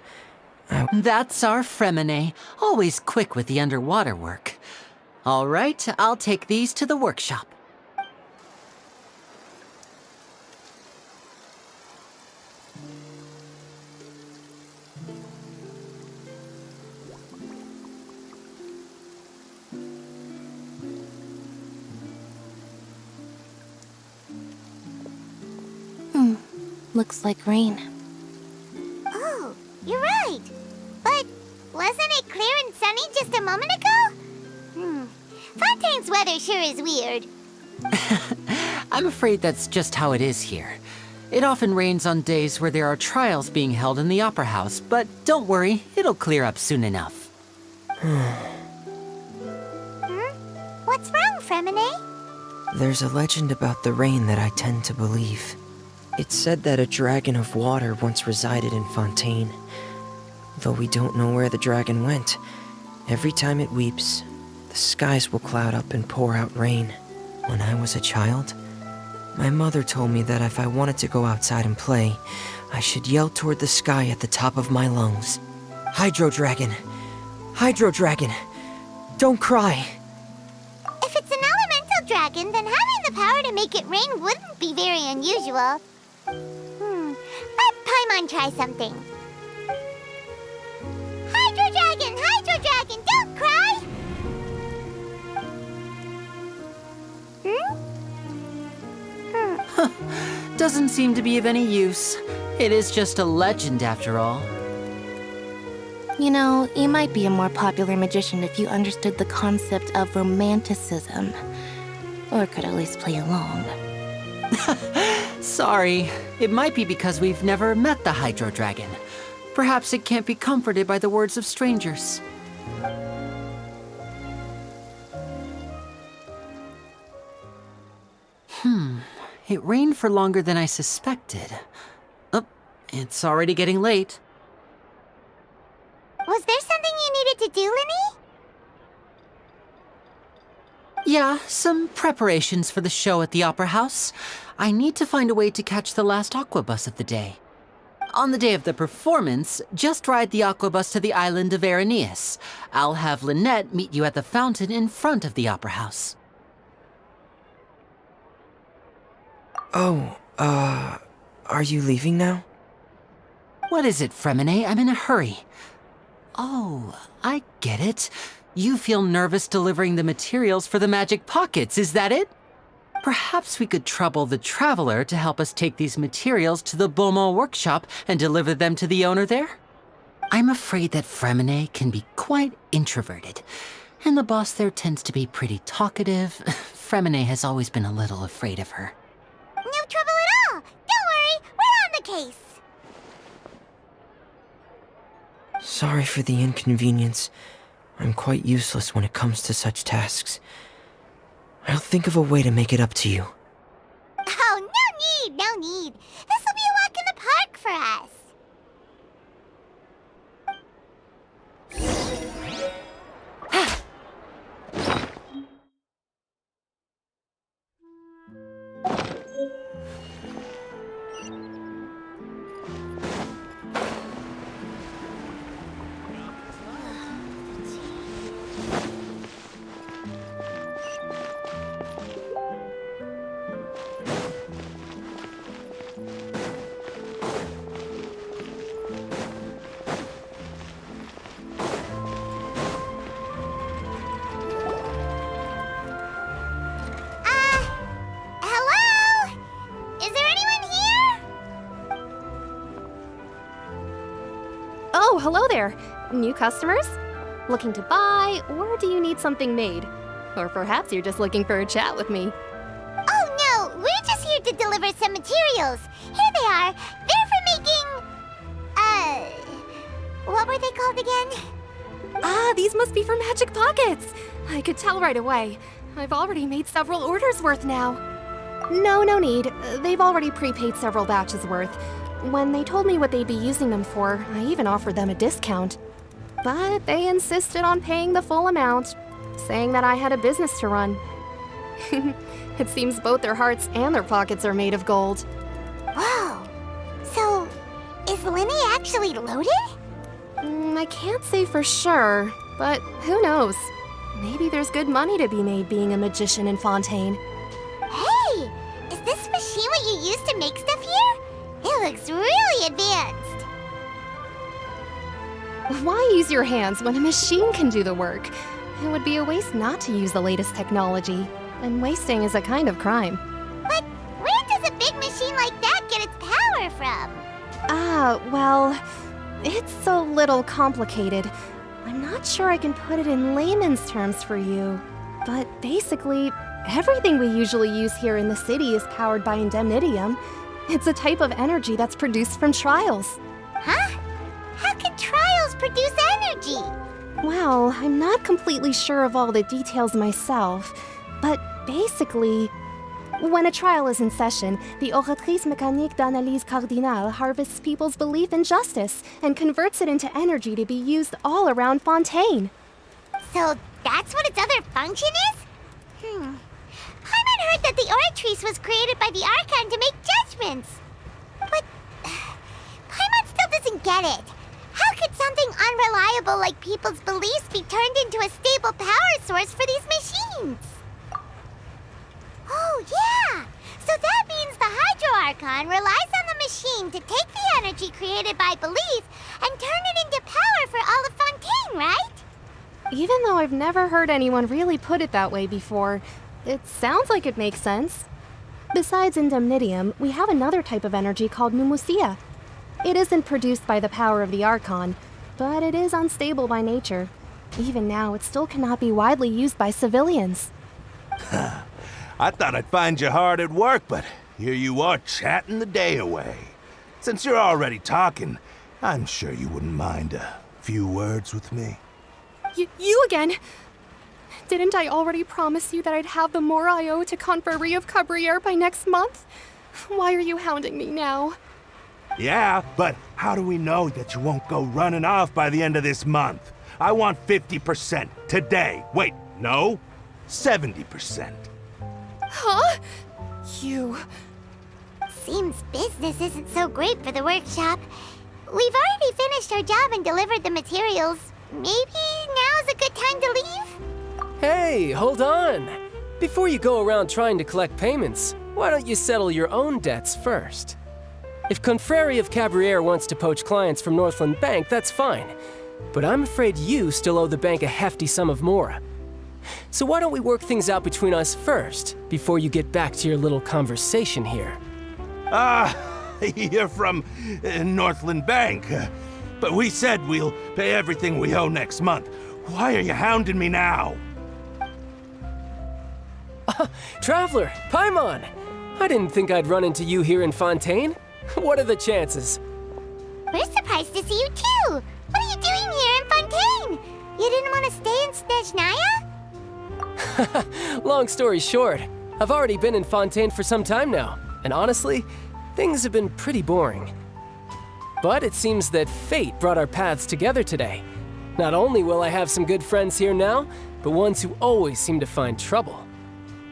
That's our Fremine, always quick with the underwater work. All right, I'll take these to the workshop. Looks like rain. Oh, you're right. But wasn't it clear and sunny just a moment ago? Fontaine's weather sure is weird. I'm afraid that's just how it is here. It often rains on days where there are trials being held in the Opera House, but don't worry, it'll clear up soon enough. What's wrong, Fremine? There's a legend about the rain that I tend to believe. It's said that a dragon of water once resided in Fontaine. Though we don't know where the dragon went, every time it weeps, the skies will cloud up and pour out rain. When I was a child, my mother told me that if I wanted to go outside and play, I should yell toward the sky at the top of my lungs. Hydro Dragon! Hydro Dragon! Don't cry! If it's an elemental dragon, then having the power to make it rain wouldn't be very unusual. Let Paimon try something. Hydro Dragon, don't cry! Doesn't seem to be of any use. It is just a legend after all. You know, you might be a more popular magician if you understood the concept of romanticism. Or could at least play along. Sorry, it might be because we've never met the Hydro Dragon. Perhaps it can't be comforted by the words of strangers. It rained for longer than I suspected. Oh, it's already getting late. Was there something you needed to do, Linny? Yeah, some preparations for the show at the Opera House. I need to find a way to catch the last aqua bus of the day. On the day of the performance, just ride the aqua bus to the island of Araneus. I'll have Lynette meet you at the fountain in front of the Opera House. Oh, are you leaving now? What is it, Fremine? I'm in a hurry. Oh, I get it. You feel nervous delivering the materials for the magic pockets, is that it? Perhaps we could trouble the Traveler to help us take these materials to the Beaumont workshop and deliver them to the owner there? I'm afraid that Fremine can be quite introverted, and the boss there tends to be pretty talkative. Fremine has always been a little afraid of her. No trouble at all. Don't worry, we're on the case. Sorry for the inconvenience. I'm quite useless when it comes to such tasks. I'll think of a way to make it up to you. Oh, no need. This'll be a walk in the park for us. Oh, hello there. New customers? Looking to buy, or do you need something made? Or perhaps you're just looking for a chat with me. Oh no, we're just here to deliver some materials. Here they are. They're for making... what were they called again? Ah, these must be for magic pockets. I could tell right away. I've already made several orders worth now. No need. They've already prepaid several batches worth. When they told me what they'd be using them for, I even offered them a discount. But they insisted on paying the full amount, saying that I had a business to run. It seems both their hearts and their pockets are made of gold. Whoa. So, is Linny actually loaded? I can't say for sure, but who knows? Maybe there's good money to be made being a magician in Fontaine. Hey! Is this machine what you use to make stuff here? It looks really advanced. Why use your hands when a machine can do the work? It would be a waste not to use the latest technology, and wasting is a kind of crime. But where does a big machine like that get its power from? Well, it's a little complicated. I'm not sure I can put it in layman's terms for you, but basically, everything we usually use here in the city is powered by indemnitium. It's a type of energy that's produced from trials. Huh? How can trials produce energy? Well, I'm not completely sure of all the details myself, but basically, when a trial is in session, the Oratrice Mécanique d'Analyse Cardinale harvests people's belief in justice and converts it into energy to be used all around Fontaine. So that's what its other function is? Paimon heard that the Oratrice was created by the Archon to make judgments. But Paimon still doesn't get it. How could something unreliable like people's beliefs be turned into a stable power source for these machines? Oh, yeah! So that means the Hydro Archon relies on the machine to take the energy created by belief and turn it into power for all of Fontaine, right? Even though I've never heard anyone really put it that way before, it sounds like it makes sense. Besides indemnitium, we have another type of energy called pneumosia. It isn't produced by the power of the Archon, but it is unstable by nature. Even now, it still cannot be widely used by civilians. I thought I'd find you hard at work, but here you are chatting the day away. Since you're already talking, I'm sure you wouldn't mind a few words with me. You again? Didn't I already promise you that I'd have the more I owe to Confrérie of Cabriere by next month? Why are you hounding me now? Yeah, but how do we know that you won't go running off by the end of this month? I want 50% today. Wait, no, 70%. Huh? You... Seems business isn't so great for the workshop. We've already finished our job and delivered the materials. Maybe now's a good time to leave? Hey, hold on! Before you go around trying to collect payments, why don't you settle your own debts first? If Confrérie of Cabriere wants to poach clients from Northland Bank, that's fine. But I'm afraid you still owe the bank a hefty sum of mora. So why don't we work things out between us first, before you get back to your little conversation here? You're from Northland Bank. But we said we'll pay everything we owe next month. Why are you hounding me now? Traveler, Paimon! I didn't think I'd run into you here in Fontaine. What are the chances? We're surprised to see you too! What are you doing here in Fontaine? You didn't want to stay in Snezhnaya? Long story short, I've already been in Fontaine for some time now, and honestly, things have been pretty boring. But it seems that fate brought our paths together today. Not only will I have some good friends here now, but ones who always seem to find trouble.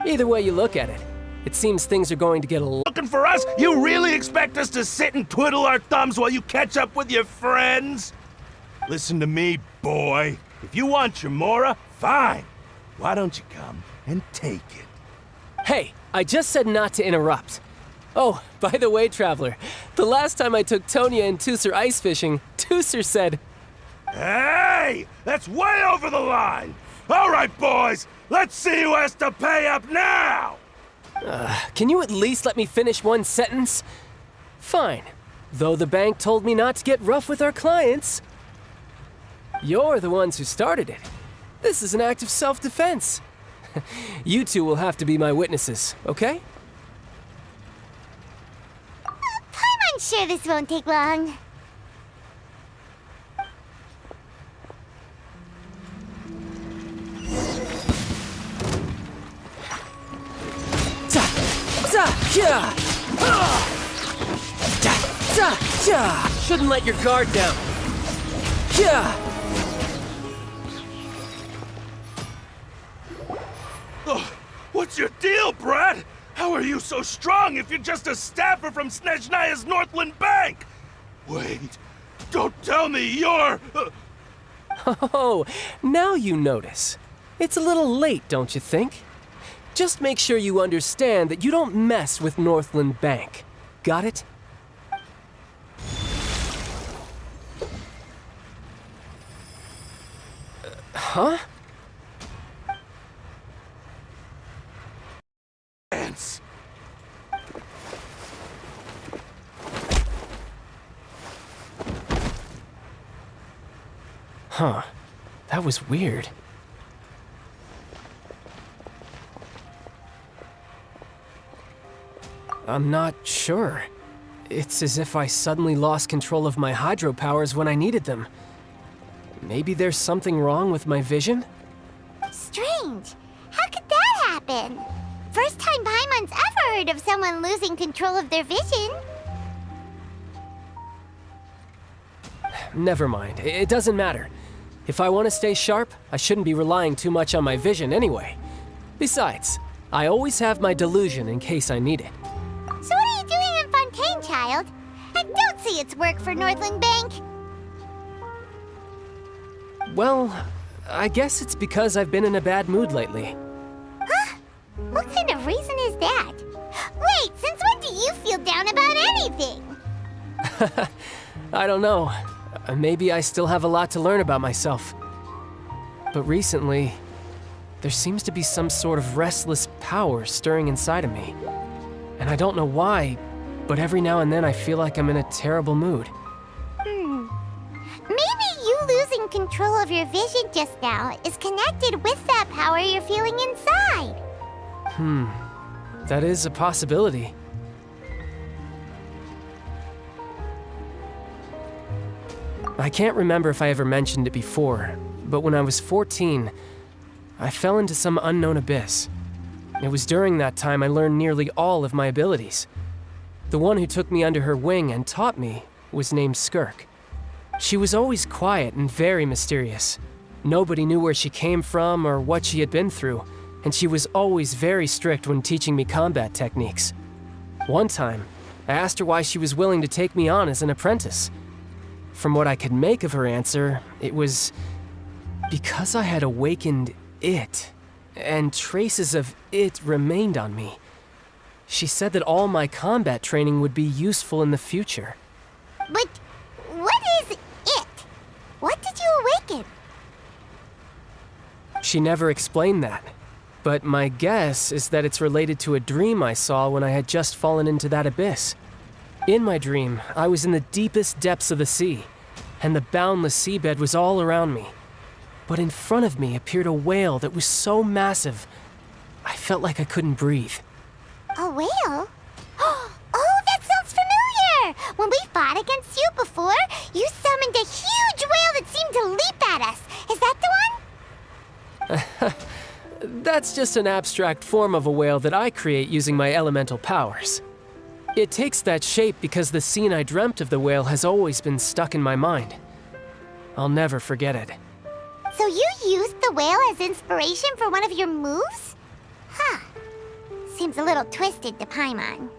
Either way you look at it, it seems things are going to get a lot. Looking for us? You really expect us to sit and twiddle our thumbs while you catch up with your friends? Listen to me, boy. If you want your mora, fine. Why don't you come and take it? Hey, I just said not to interrupt. Oh, by the way, Traveler, the last time I took Tonya and Tusser ice fishing, Tusser said, "Hey! That's way over the line! All right, boys, let's see who has to pay up now!" Can you at least let me finish one sentence? Fine. Though the bank told me not to get rough with our clients, You're the ones who started it. This is an act of self-defense. You two will have to be my witnesses, okay? I'm sure this won't take long. Shouldn't let your guard down. Oh, what's your deal, Brad? How are you so strong if you're just a staffer from Snezhnaya's Northland Bank? Wait, don't tell me you're... Oh, now you notice. It's a little late, don't you think? Just make sure you understand that you don't mess with Northland Bank. Got it? Huh? Ants. Huh. That was weird. I'm not sure. It's as if I suddenly lost control of my hydro powers when I needed them. Maybe there's something wrong with my vision? Strange. How could that happen? First time Paimon's ever heard of someone losing control of their vision. Never mind. It doesn't matter. If I want to stay sharp, I shouldn't be relying too much on my vision anyway. Besides, I always have my delusion in case I need it. So what are you doing in Fontaine, child? And don't say it's work for Northland Bank. Well, I guess it's because I've been in a bad mood lately. Huh? What kind of reason is that? Wait, since when do you feel down about anything? I don't know. Maybe I still have a lot to learn about myself. But recently, there seems to be some sort of restless power stirring inside of me. And I don't know why, but every now and then I feel like I'm in a terrible mood. Maybe you losing control of your vision just now is connected with that power you're feeling inside. That is a possibility. I can't remember if I ever mentioned it before, but when I was 14, I fell into some unknown abyss. It was during that time I learned nearly all of my abilities. The one who took me under her wing and taught me was named Skirk. She was always quiet and very mysterious. Nobody knew where she came from or what she had been through, and she was always very strict when teaching me combat techniques. One time, I asked her why she was willing to take me on as an apprentice. From what I could make of her answer, it was because I had awakened it, and traces of it remained on me. She said that all my combat training would be useful in the future. But what is it? What did you awaken? She never explained that, but my guess is that it's related to a dream I saw when I had just fallen into that abyss. In my dream, I was in the deepest depths of the sea, and the boundless seabed was all around me. But in front of me appeared a whale that was so massive, I felt like I couldn't breathe. A whale? Oh, that sounds familiar! When we fought against you before, you summoned a huge whale that seemed to leap at us. Is that the one? That's just an abstract form of a whale that I create using my elemental powers. It takes that shape because the scene I dreamt of the whale has always been stuck in my mind. I'll never forget it. So you used the whale as inspiration for one of your moves? Huh. Seems a little twisted to Paimon.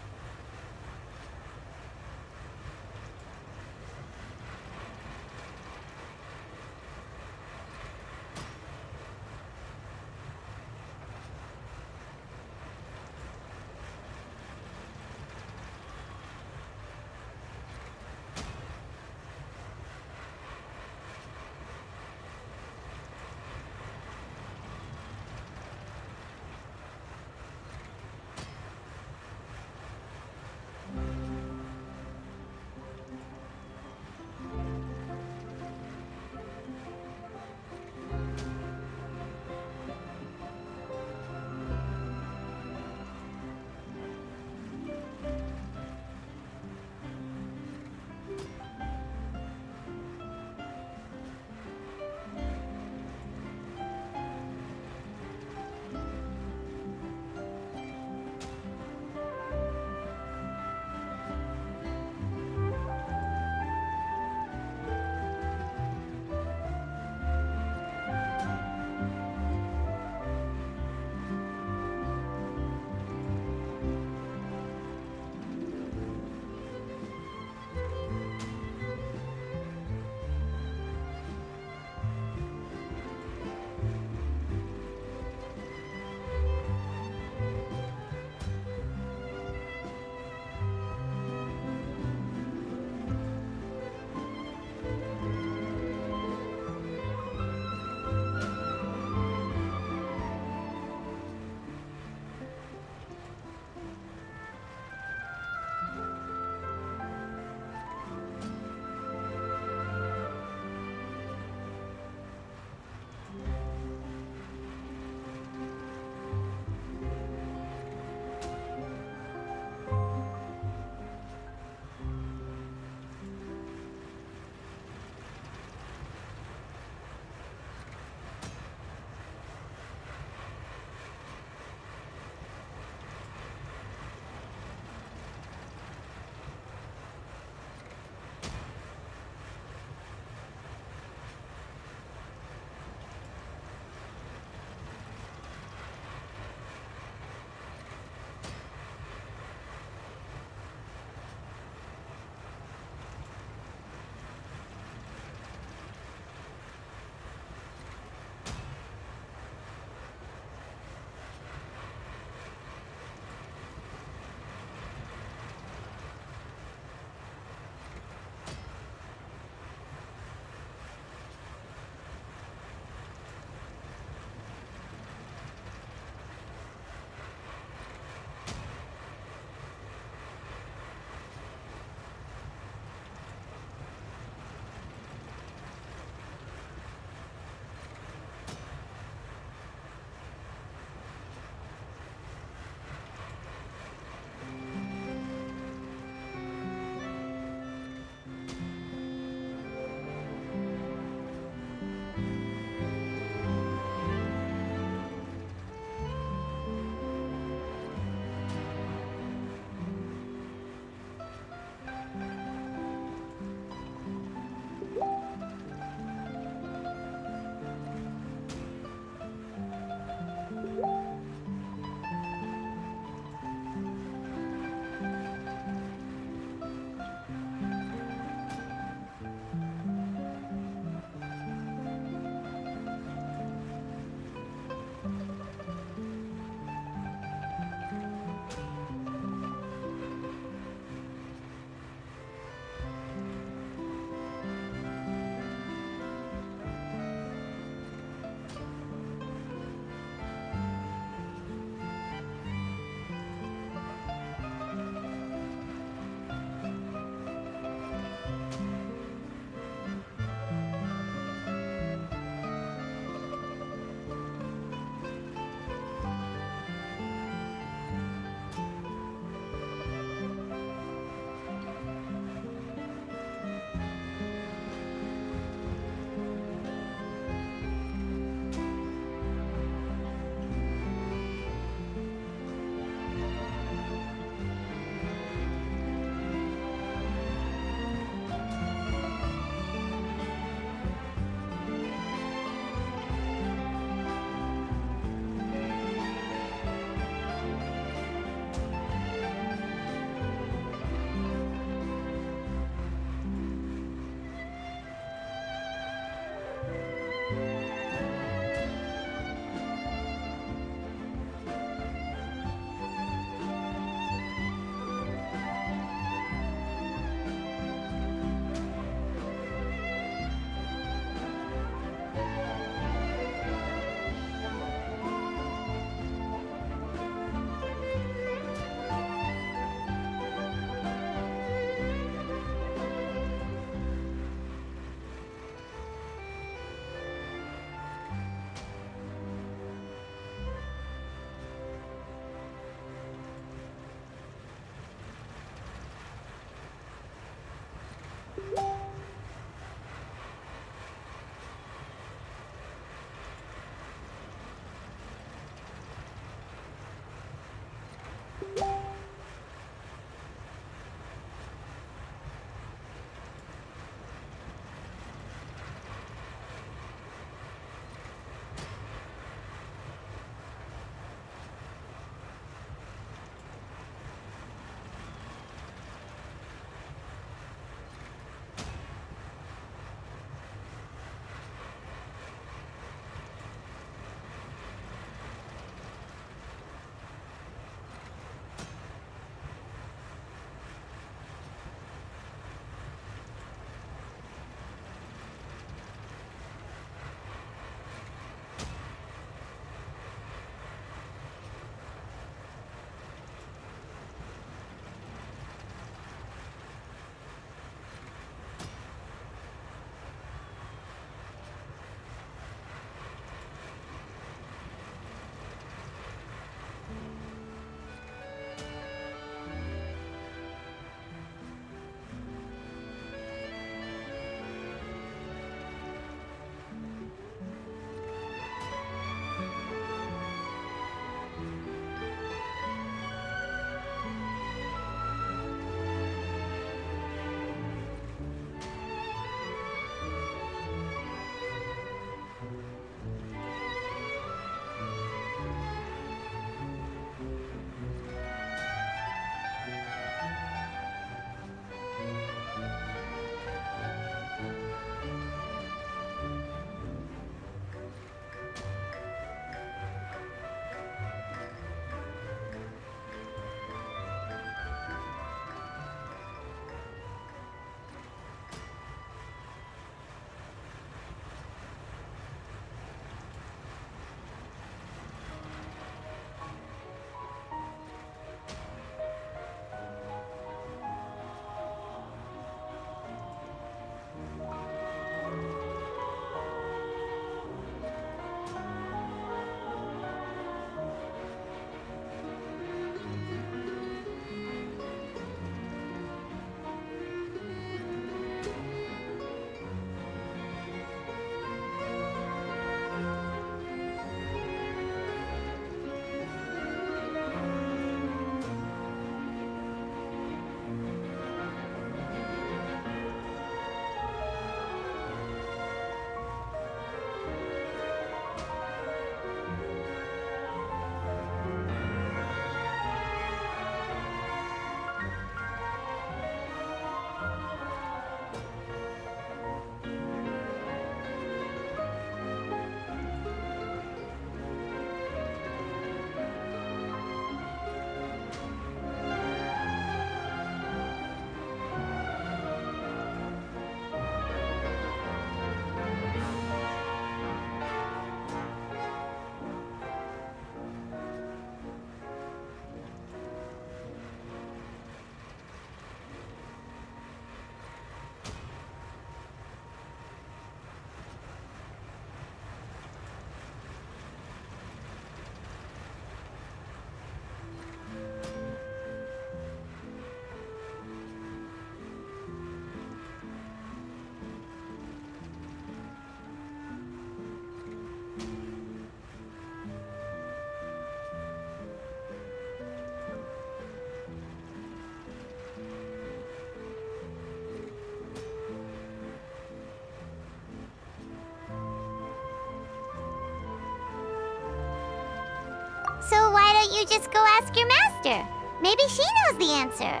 don't you just go ask your master? Maybe she knows the answer.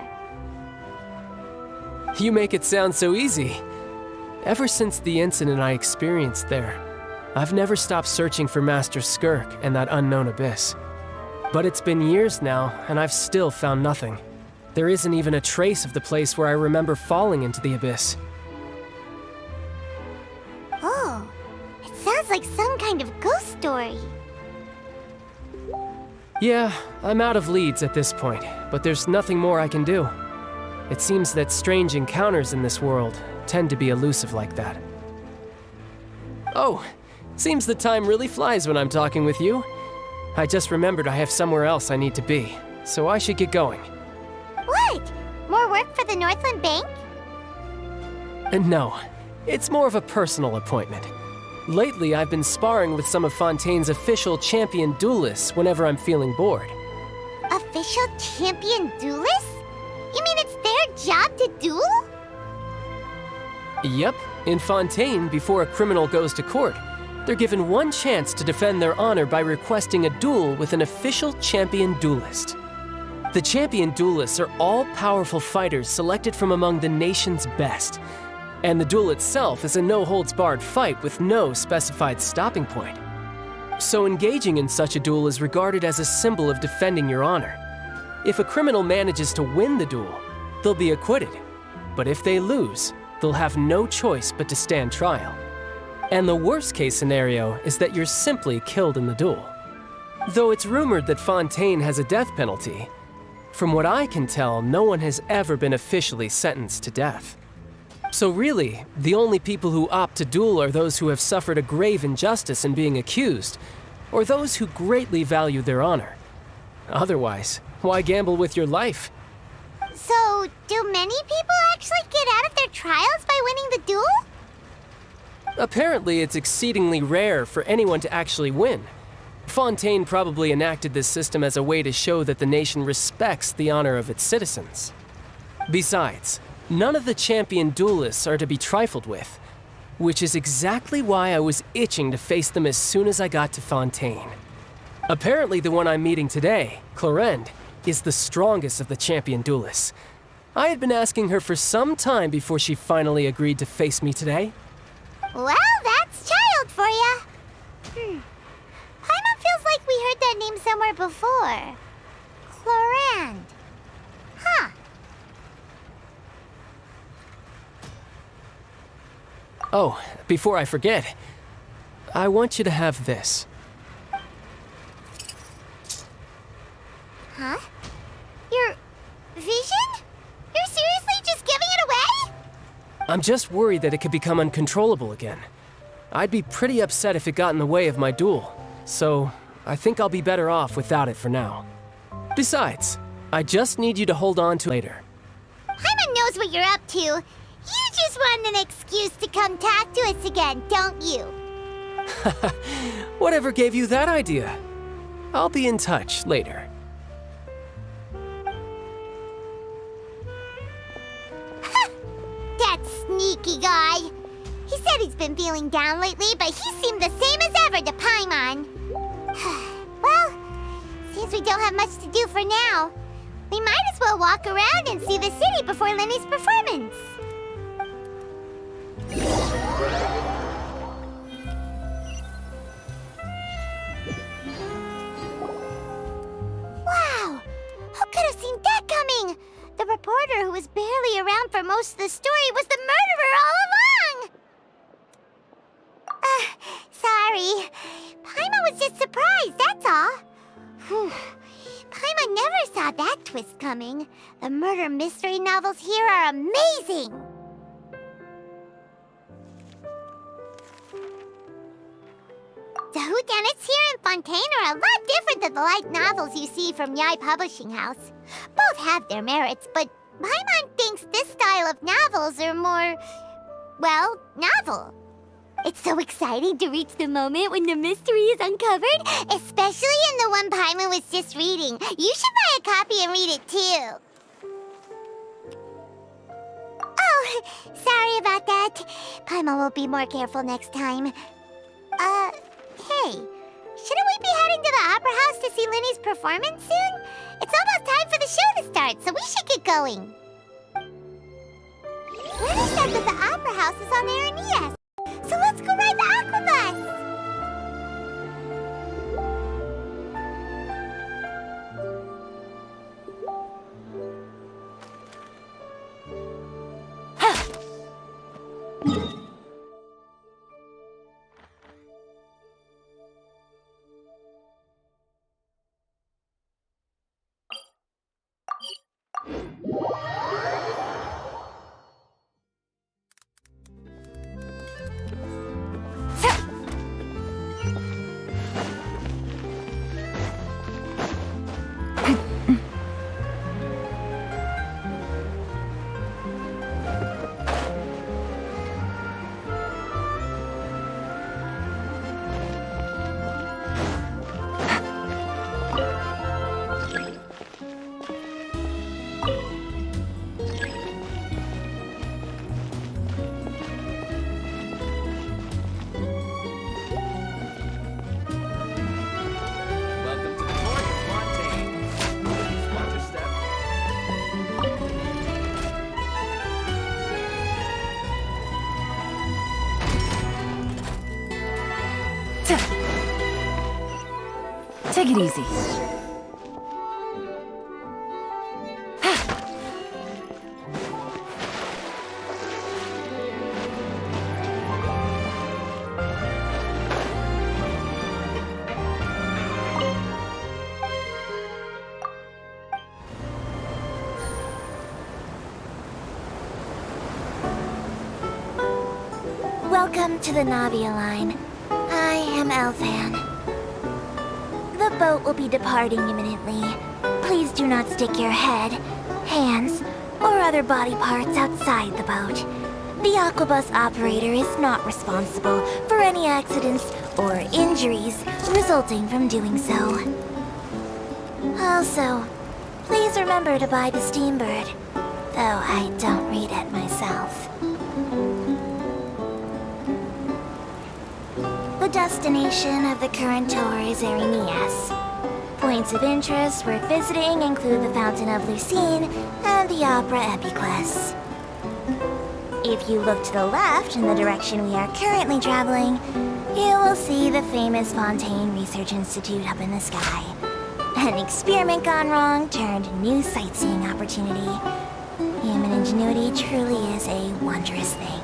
You make it sound so easy. Ever since the incident I experienced there, I've never stopped searching for Master Skirk and that unknown abyss. But it's been years now, and I've still found nothing. There isn't even a trace of the place where I remember falling into the abyss. Oh, it sounds like some kind of ghost story. Yeah, I'm out of leads at this point, but there's nothing more I can do. It seems that strange encounters in this world tend to be elusive like that. Oh, seems the time really flies when I'm talking with you. I just remembered I have somewhere else I need to be, so I should get going. What? More work for the Northland Bank? No, it's more of a personal appointment. Lately, I've been sparring with some of Fontaine's official champion duelists whenever I'm feeling bored. Official champion duelists? You mean it's their job to duel? Yep, in Fontaine, before a criminal goes to court, they're given one chance to defend their honor by requesting a duel with an official champion duelist. The champion duelists are all-powerful fighters selected from among the nation's best, and the duel itself is a no-holds-barred fight with no specified stopping point. So engaging in such a duel is regarded as a symbol of defending your honor. If a criminal manages to win the duel, they'll be acquitted. But if they lose, they'll have no choice but to stand trial. And the worst-case scenario is that you're simply killed in the duel. Though it's rumored that Fontaine has a death penalty, from what I can tell, no one has ever been officially sentenced to death. So really, the only people who opt to duel are those who have suffered a grave injustice in being accused, or those who greatly value their honor. Otherwise, why gamble with your life? So, do many people actually get out of their trials by winning the duel? Apparently, it's exceedingly rare for anyone to actually win. Fontaine probably enacted this system as a way to show that the nation respects the honor of its citizens. Besides, none of the champion duelists are to be trifled with, which is exactly why I was itching to face them as soon as I got to Fontaine. Apparently, the one I'm meeting today, Clorinde, is the strongest of the champion duelists. I had been asking her for some time before she finally agreed to face me today. Well, that's child for ya. Paimon feels like we heard that name somewhere before. Clorinde. Huh. Oh, before I forget, I want you to have this. Huh? Your vision? You're seriously just giving it away? I'm just worried that it could become uncontrollable again. I'd be pretty upset if it got in the way of my duel, so I think I'll be better off without it for now. Besides, I just need you to hold on to it later. Paimon knows what you're up to. You just want an excuse to come talk to us again, don't you? Whatever gave you that idea? I'll be in touch later. That sneaky guy. He said he's been feeling down lately, but he seemed the same as ever to Paimon. Well, since we don't have much to do for now, we might as well walk around and see the city before Lenny's performance. Wow! Who could have seen that coming? The reporter who was barely around for most of the story was the murderer all along! Sorry. Paimon was just surprised, that's all. Whew. Paimon never saw that twist coming. The murder mystery novels here are amazing! The whodunits here in Fontaine are a lot different than the light novels you see from Yai Publishing House. Both have their merits, but Paimon thinks this style of novels are more, well, novel. It's so exciting to reach the moment when the mystery is uncovered, especially in the one Paimon was just reading. You should buy a copy and read it too. Oh, sorry about that. Paimon will be more careful next time. Hey, shouldn't we be heading to the Opera House to see Linny's performance soon? It's almost time for the show to start, so we should get going. Linny said that the Opera House is on Aranias, so let's go ride the Aquabus! Take it easy. Welcome to the Navia line. I am Elthan. The boat will be departing imminently. Please do not stick your head, hands, or other body parts outside the boat. The Aquabus operator is not responsible for any accidents or injuries resulting from doing so. Also, please remember to buy the Steambird, though I don't read it myself. The destination of the current tour is Aranias. Points of interest worth visiting include the Fountain of Lucine and the Opera Epiclese. If you look to the left in the direction we are currently traveling, you will see the famous Fontaine Research Institute up in the sky. An experiment gone wrong turned new sightseeing opportunity. Human ingenuity truly is a wondrous thing.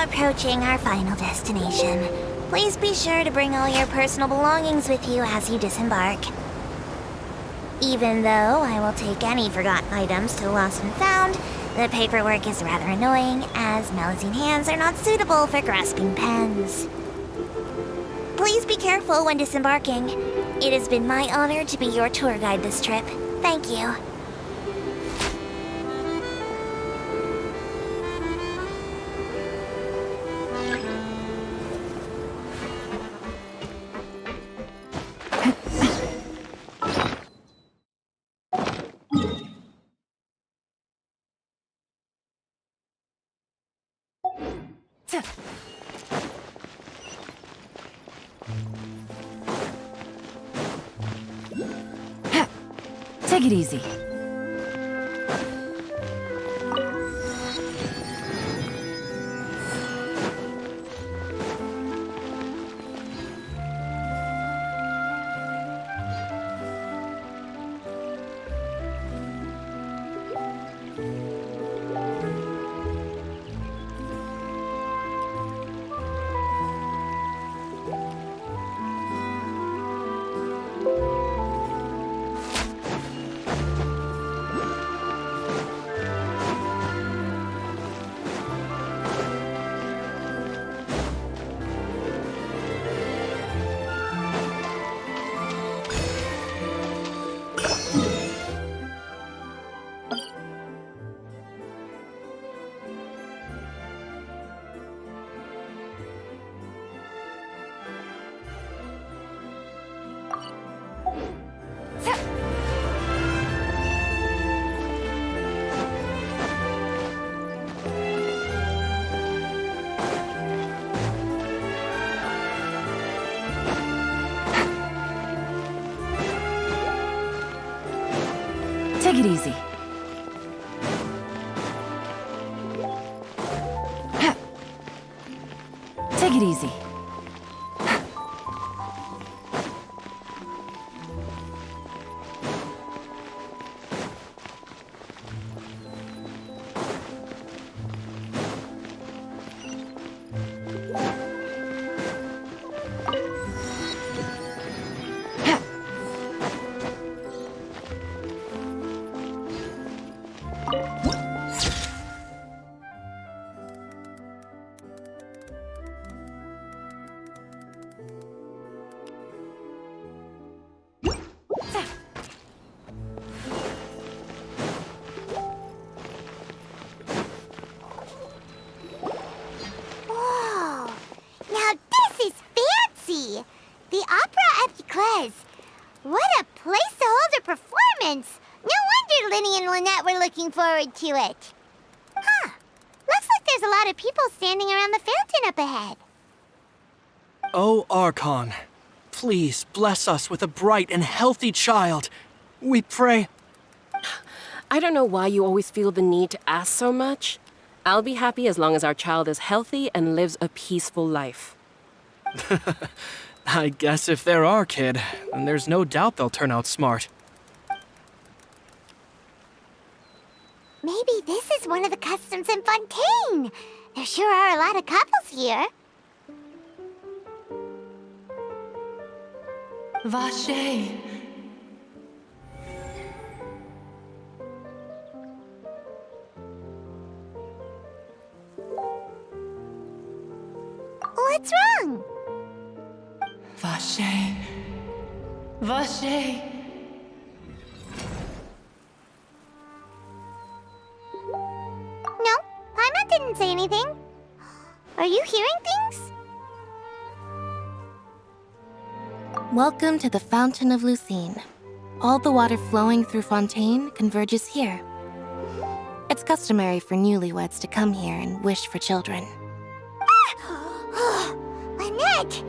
Approaching our final destination. Please be sure to bring all your personal belongings with you as you disembark. Even though I will take any forgotten items to Lost and Found, the paperwork is rather annoying, as Melusine hands are not suitable for grasping pens. Please be careful when disembarking. It has been my honor to be your tour guide this trip. Thank you. Take it easy. Take it easy. Take it easy. Whoa! Now this is fancy! The Opera Epiclese. What a place to hold a performance! No wonder Linny and Lynette were looking forward to it. Huh. Looks like there's a lot of people standing around the fountain up ahead. Oh, Archon, please bless us with a bright and healthy child. We pray. I don't know why you always feel the need to ask so much. I'll be happy as long as our child is healthy and lives a peaceful life. I guess if they're our kid, then there's no doubt they'll turn out smart. Maybe this is one of the customs in Fontaine. There sure are a lot of couples here. Vache. What's wrong? Vache. Vache. No, Paimon didn't say anything. Are you hearing things? Welcome to the Fountain of Lucine. All the water flowing through Fontaine converges here. It's customary for newlyweds to come here and wish for children. Lynette!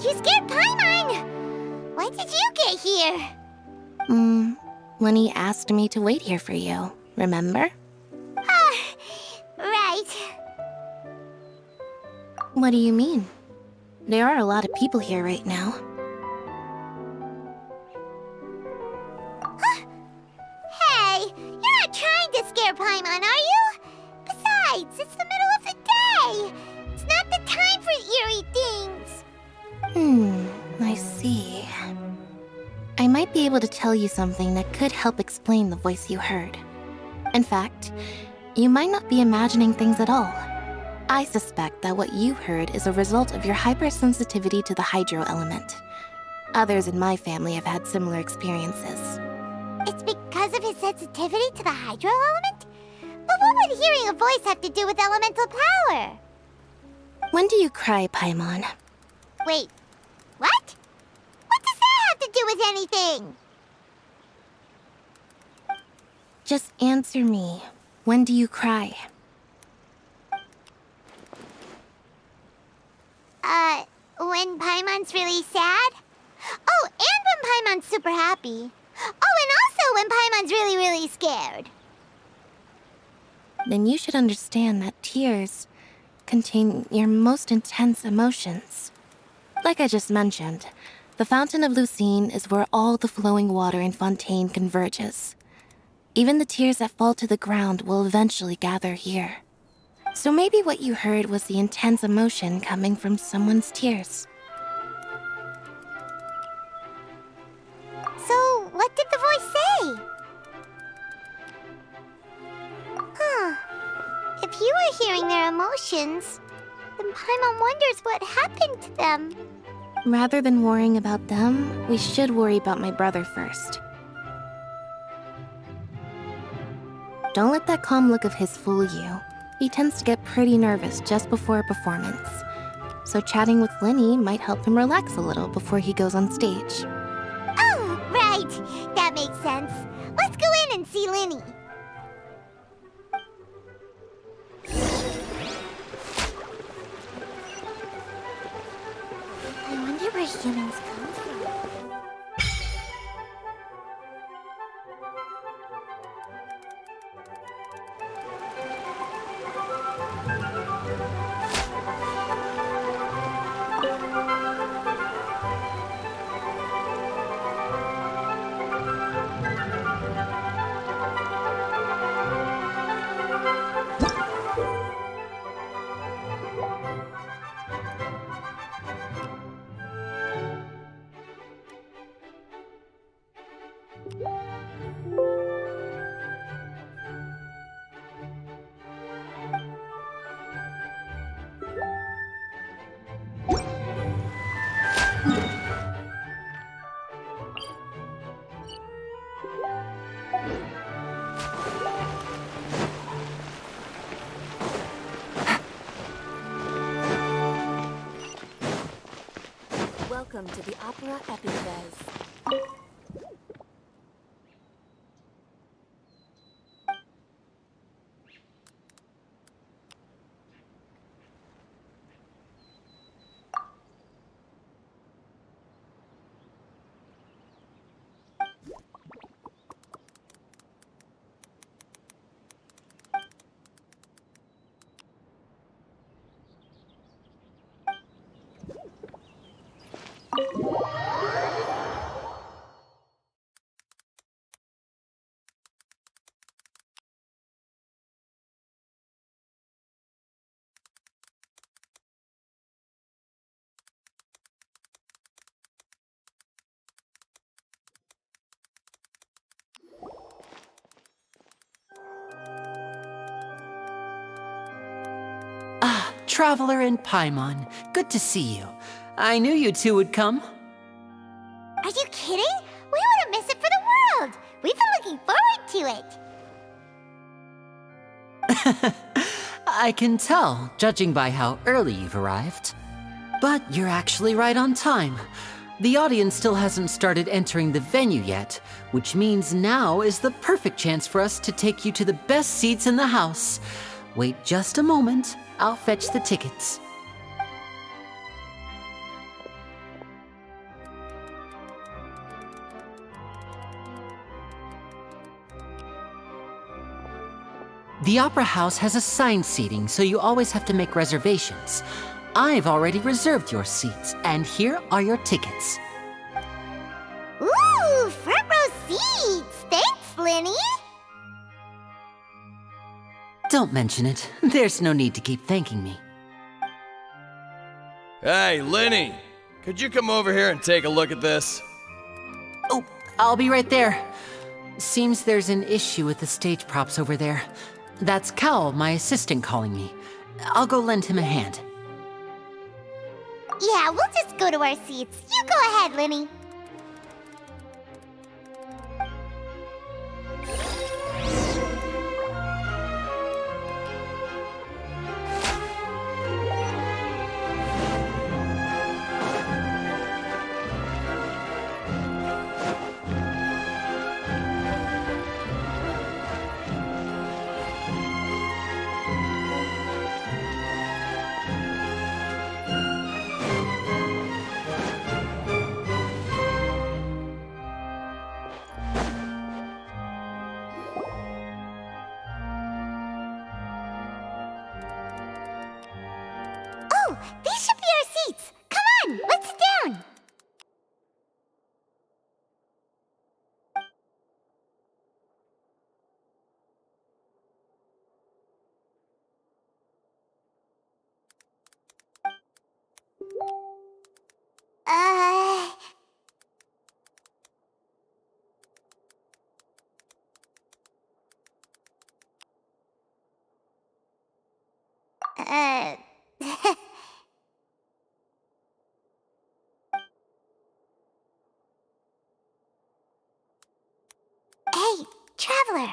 You scared Paimon! When did you get here? Lenny asked me to wait here for you, remember? Right. What do you mean? There are a lot of people here right now. Hey, you're not trying to scare Paimon, are you? Besides, it's the middle of the day. It's not the time for eerie things. I see. I might be able to tell you something that could help explain the voice you heard. In fact, you might not be imagining things at all. I suspect that what you heard is a result of your hypersensitivity to the hydro element. Others in my family have had similar experiences. It's because of his sensitivity to the hydro element? But what would hearing a voice have to do with elemental power? When do you cry, Paimon? Wait, what? What does that have to do with anything? Just answer me. When do you cry? When Paimon's really sad? Oh, and when Paimon's super happy. Oh, and also when Paimon's really, really scared. Then you should understand that tears contain your most intense emotions. Like I just mentioned, the Fountain of Lucine is where all the flowing water in Fontaine converges. Even the tears that fall to the ground will eventually gather here. So maybe what you heard was the intense emotion coming from someone's tears. So, what did the voice say? If you were hearing their emotions, then Paimon wonders what happened to them. Rather than worrying about them, we should worry about my brother first. Don't let that calm look of his fool you. He tends to get pretty nervous just before a performance. So chatting with Linny might help him relax a little before he goes on stage. Oh, right. That makes sense. Let's go in and see Linny. I wonder where humans come from. Welcome to the Opera Epicles. Ah, Traveler and Paimon. Good to see you. I knew you two would come. Are you kidding? We wouldn't miss it for the world. We've been looking forward to it. I can tell, judging by how early you've arrived. But you're actually right on time. The audience still hasn't started entering the venue yet, which means now is the perfect chance for us to take you to the best seats in the house. Wait just a moment. I'll fetch the tickets. The Opera House has assigned seating, so you always have to make reservations. I've already reserved your seats, and here are your tickets. Ooh, front row seats! Thanks, Linny! Don't mention it. There's no need to keep thanking me. Hey, Linny! Could you come over here and take a look at this? Oh, I'll be right there. Seems there's an issue with the stage props over there. That's Cal, my assistant, calling me. I'll go lend him a hand. Yeah, we'll just go to our seats. You go ahead, Linny. These should be our seats. Come on, let's sit down. Hey, Traveler.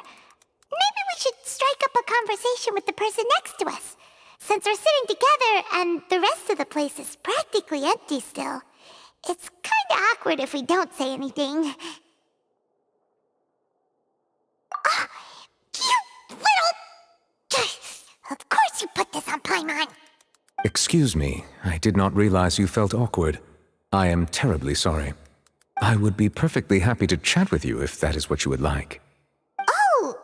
Maybe we should strike up a conversation with the person next to us. Since we're sitting together and the rest of the place is practically empty still, it's kinda awkward if we don't say anything. Ah, you little... Of course you put this on Paimon. Excuse me, I did not realize you felt awkward. I am terribly sorry. I would be perfectly happy to chat with you if that is what you would like. Oh,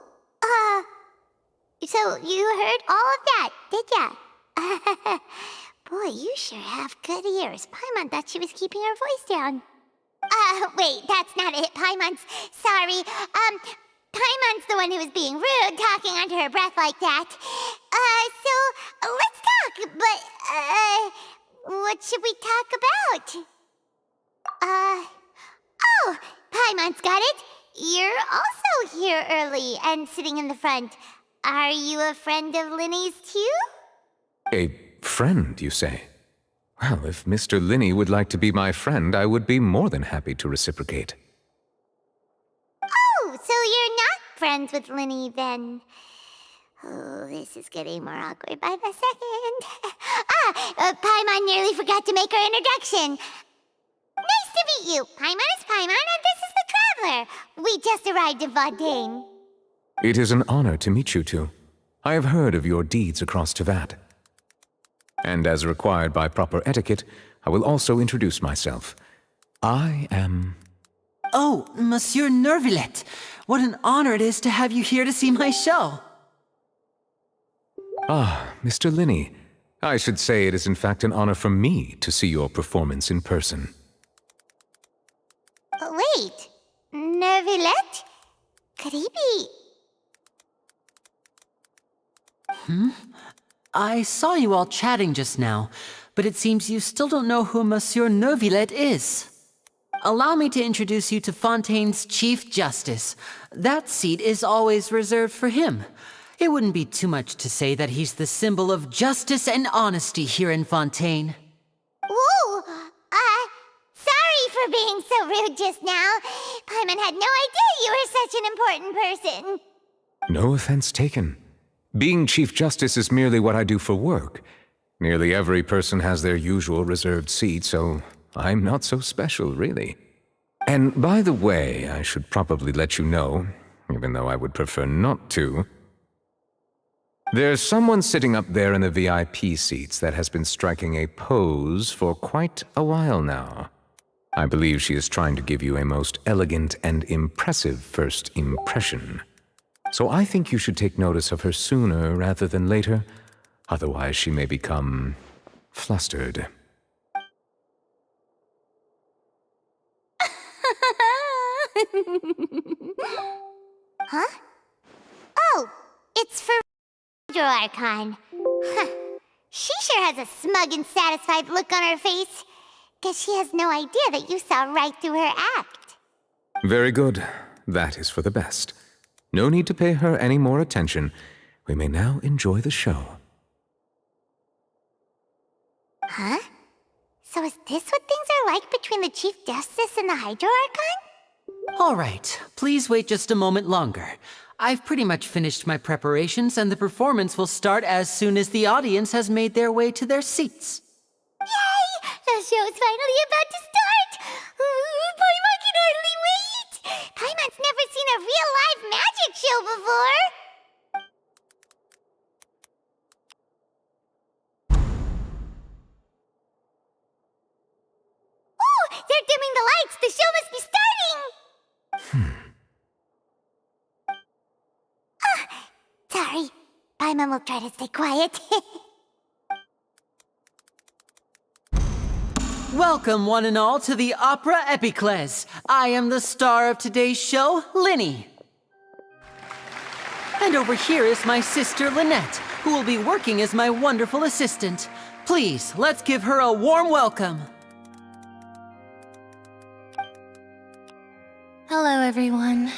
so you heard all of that, did ya? Boy, you sure have good ears. Paimon thought she was keeping her voice down. Wait, that's not it, Paimon's... Sorry, Paimon's the one who was being rude, talking under her breath like that. So, let's talk, but, what should we talk about? Oh, Paimon's got it. You're also here early and sitting in the front. Are you a friend of Linny's too? A friend, you say? Well, if Mr. Linny would like to be my friend, I would be more than happy to reciprocate. Oh, so you're not friends with Linny then? Oh, this is getting more awkward by the second. Paimon nearly forgot to make her introduction. to meet you. Paimon is Paimon, and this is the Traveler. We just arrived in Fontaine. It is an honor to meet you two. I have heard of your deeds across Tevat. And as required by proper etiquette, I will also introduce myself. I am... Oh, Monsieur Nervillet. What an honor it is to have you here to see my show. Ah, Mr. Linney. I should say it is in fact an honor for me to see your performance in person. Wait, Nervillet? Could he be... I saw you all chatting just now, but it seems you still don't know who Monsieur Nervillet is. Allow me to introduce you to Fontaine's Chief Justice. That seat is always reserved for him. It wouldn't be too much to say that he's the symbol of justice and honesty here in Fontaine. Whoa! Sorry for being so rude just now. Paimon had no idea you were such an important person. No offense taken. Being Chief Justice is merely what I do for work. Nearly every person has their usual reserved seat, so I'm not so special, really. And by the way, I should probably let you know, even though I would prefer not to, there's someone sitting up there in the VIP seats that has been striking a pose for quite a while now. I believe she is trying to give you a most elegant and impressive first impression. So I think you should take notice of her sooner rather than later, otherwise she may become flustered. Huh? Oh, it's for Archon. Huh. She sure has a smug and satisfied look on her face. Guess she has no idea that you saw right through her act. Very good. That is for the best. No need to pay her any more attention. We may now enjoy the show. Huh? So is this what things are like between the Chief Justice and the Hydro Archon? All right, please wait just a moment longer. I've pretty much finished my preparations, and the performance will start as soon as the audience has made their way to their seats. Yay! The show's finally about to start! Paimon can hardly wait! Paimon's never seen a real live magic show before! Ooh! They're dimming the lights! The show must be starting! Sorry. Paimon will try to stay quiet. Welcome, one and all, to the Opera Epiclese. I am the star of today's show, Linny. And over here is my sister, Lynette, who will be working as my wonderful assistant. Please, let's give her a warm welcome. Hello, everyone.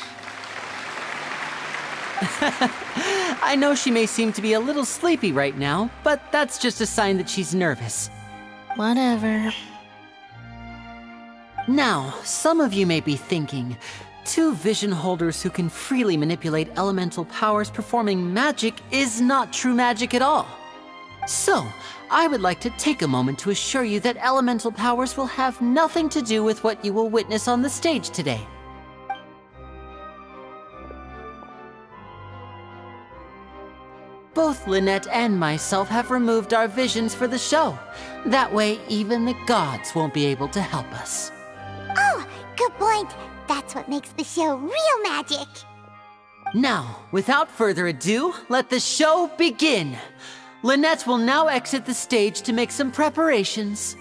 I know she may seem to be a little sleepy right now, but that's just a sign that she's nervous. Whatever. Now, some of you may be thinking, two vision holders who can freely manipulate elemental powers performing magic is not true magic at all. So, I would like to take a moment to assure you that elemental powers will have nothing to do with what you will witness on the stage today. Both Lynette and myself have removed our visions for the show. That way, even the gods won't be able to help us. Oh, good point. That's what makes the show real magic. Now, without further ado, let the show begin. Lynette will now exit the stage to make some preparations.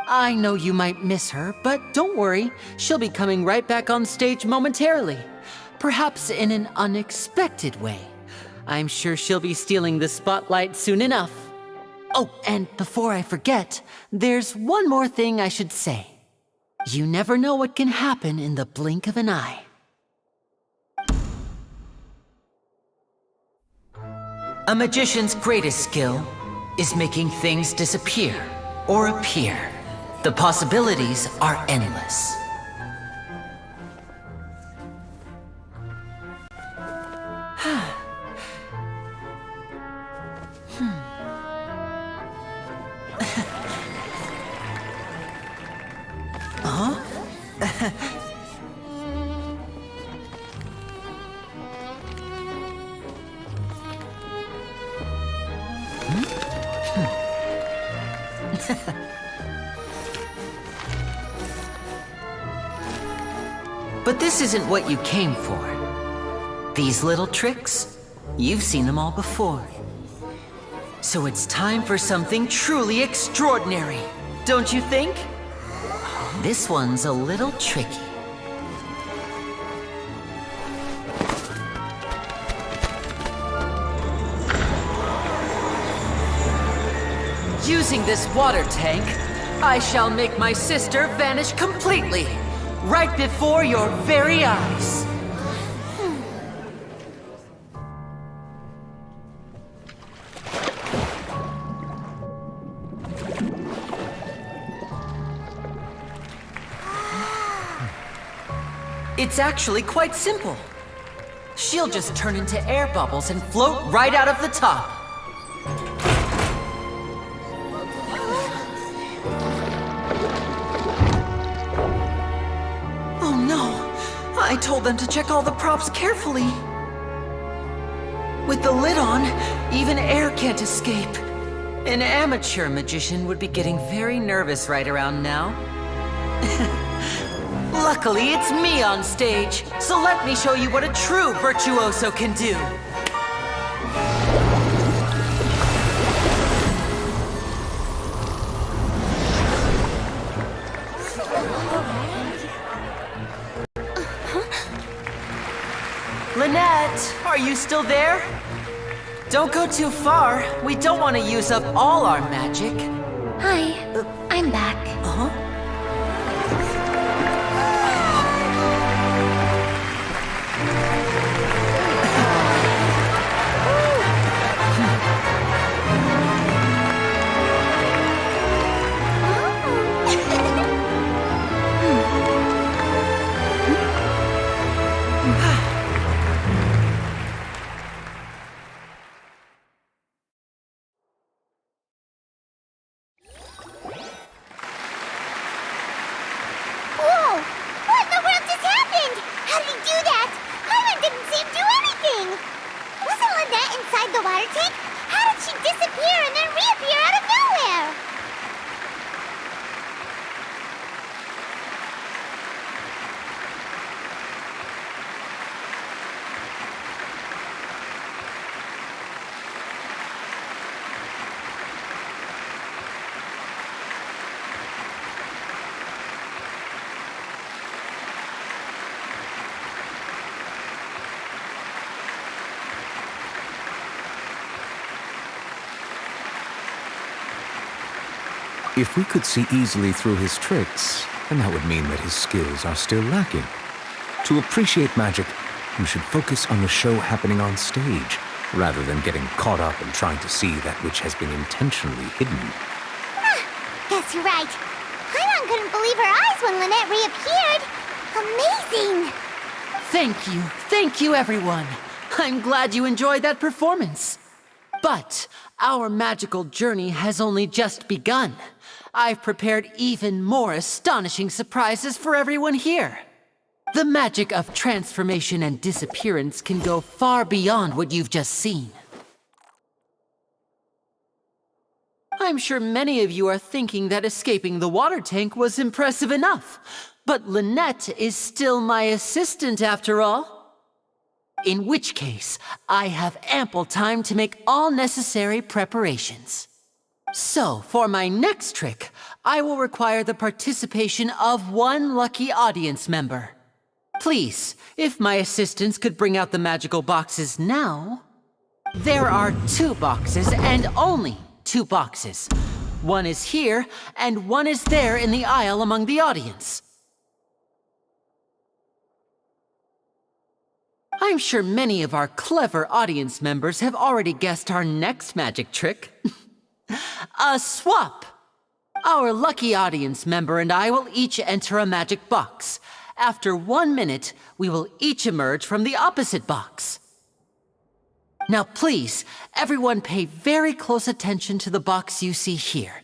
I know you might miss her, but don't worry. She'll be coming right back on stage momentarily. Perhaps in an unexpected way. I'm sure she'll be stealing the spotlight soon enough. Oh, and before I forget, there's one more thing I should say. You never know what can happen in the blink of an eye. A magician's greatest skill is making things disappear or appear. The possibilities are endless. Huh? But this isn't what you came for. These little tricks, you've seen them all before. So it's time for something truly extraordinary, don't you think? This one's a little tricky. Using this water tank, I shall make my sister vanish completely, right before your very eyes. It's actually quite simple. She'll just turn into air bubbles and float right out of the top. Oh no! I told them to check all the props carefully. With the lid on, even air can't escape. An amateur magician would be getting very nervous right around now. Luckily, it's me on stage, so let me show you what a true virtuoso can do. Lynette, are you still there? Don't go too far. We don't want to use up all our magic. Hi, I'm back. Uh-huh. If we could see easily through his tricks, then that would mean that his skills are still lacking. To appreciate magic, you should focus on the show happening on stage, rather than getting caught up in trying to see that which has been intentionally hidden. Guess you're right. Paimon couldn't believe her eyes when Lynette reappeared. Amazing! Thank you everyone. I'm glad you enjoyed that performance. But our magical journey has only just begun. I've prepared even more astonishing surprises for everyone here. The magic of transformation and disappearance can go far beyond what you've just seen. I'm sure many of you are thinking that escaping the water tank was impressive enough, but Lynette is still my assistant after all. In which case, I have ample time to make all necessary preparations. So, for my next trick, I will require the participation of one lucky audience member. Please, if my assistants could bring out the magical boxes now. There are 2 boxes and only 2 boxes. One is here and one is there in the aisle among the audience. I'm sure many of our clever audience members have already guessed our next magic trick. A swap! Our lucky audience member and I will each enter a magic box. After 1 minute, we will each emerge from the opposite box. Now please, everyone pay very close attention to the box you see here.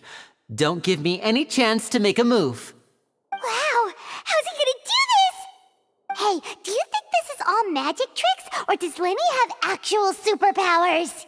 Don't give me any chance to make a move. Wow! How's he gonna do this? Hey, do you think this is all magic tricks, or does Lenny have actual superpowers?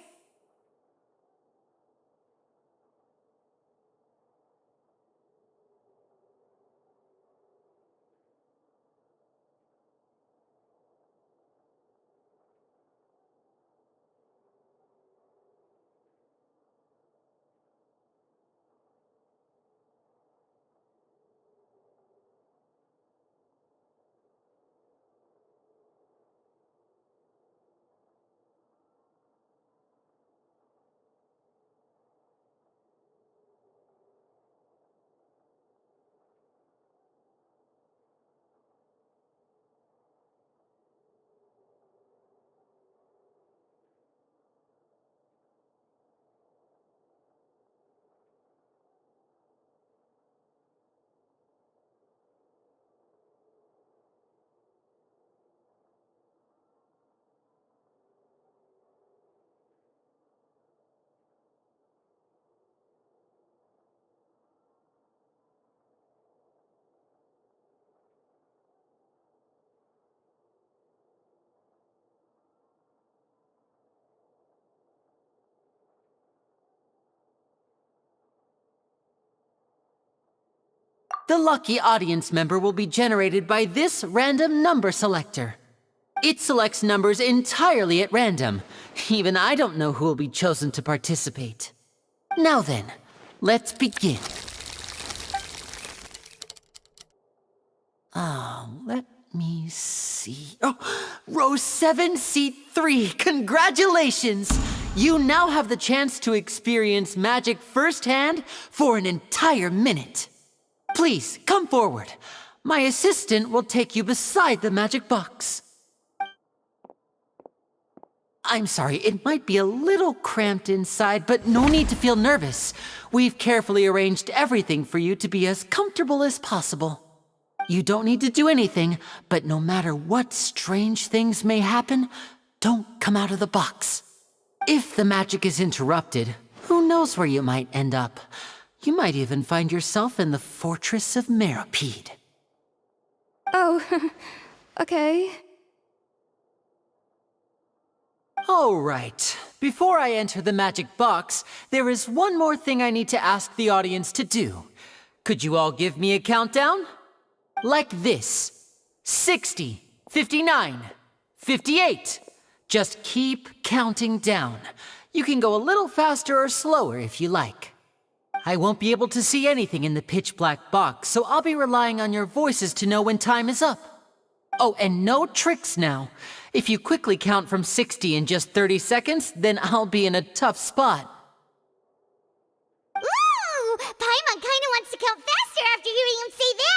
The lucky audience member will be generated by this random number selector. It selects numbers entirely at random. Even I don't know who will be chosen to participate. Now then, let's begin. Let me see. Oh, row 7, seat 3. Congratulations! You now have the chance to experience magic firsthand for an entire minute. Please, come forward. My assistant will take you beside the magic box. I'm sorry, it might be a little cramped inside, but no need to feel nervous. We've carefully arranged everything for you to be as comfortable as possible. You don't need to do anything, but no matter what strange things may happen, don't come out of the box. If the magic is interrupted, who knows where you might end up? You might even find yourself in the Fortress of Meropide. Oh, okay. All right. Before I enter the magic box, there is one more thing I need to ask the audience to do. Could you all give me a countdown? Like this. 60, 59, 58. Just keep counting down. You can go a little faster or slower if you like. I won't be able to see anything in the pitch black box, so I'll be relying on your voices to know when time is up. Oh, and no tricks now. If you quickly count from 60 in just 30 seconds, then I'll be in a tough spot. Ooh! Paimon kinda wants to count faster after hearing him say that!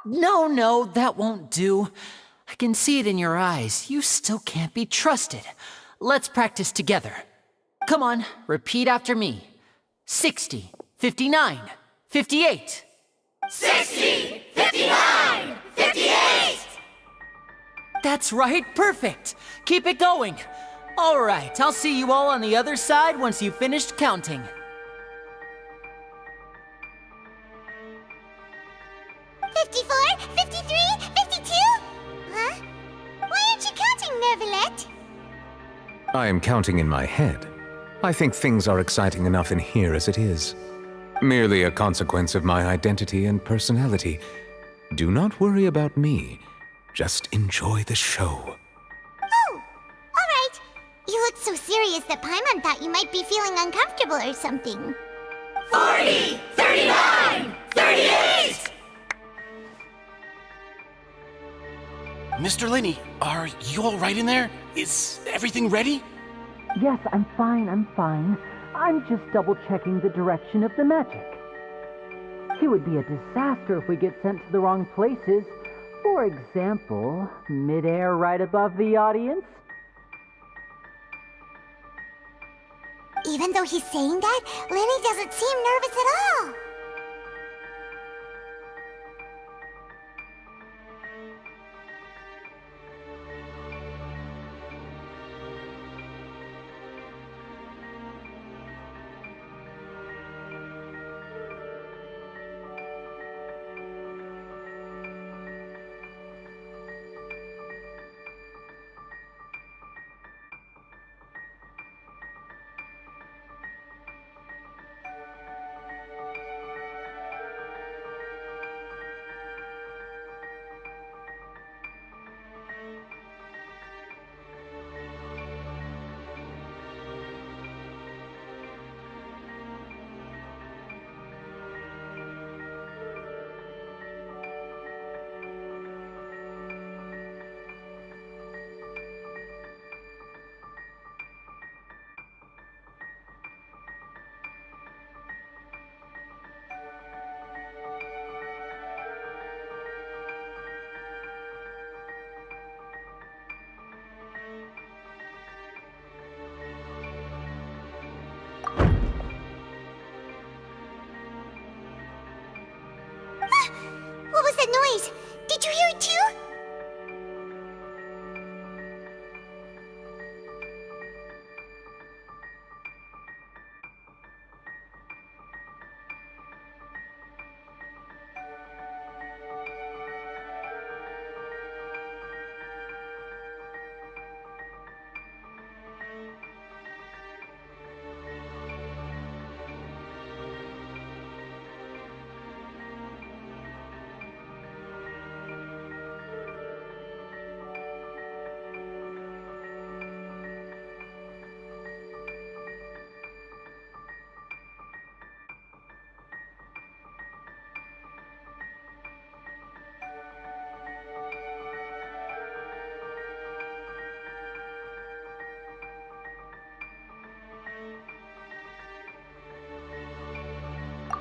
No, that won't do. I can see it in your eyes. You still can't be trusted. Let's practice together. Come on, repeat after me. 60, 59, 58. 60, 59, 58! That's right, perfect. Keep it going. All right, I'll see you all on the other side once you've finished counting. 54, 53, 52? Huh? Why aren't you counting, Nervalet? I am counting in my head. I think things are exciting enough in here as it is. Merely a consequence of my identity and personality. Do not worry about me. Just enjoy the show. Oh, alright. You look so serious that Paimon thought you might be feeling uncomfortable or something. 40, 39, 38! Mr. Linney, are you all right in there? Is everything ready? Yes, I'm fine. I'm just double-checking the direction of the magic. It would be a disaster if we get sent to the wrong places. For example, mid-air right above the audience. Even though he's saying that, Lenny doesn't seem nervous at all. that noise? Did you hear it too?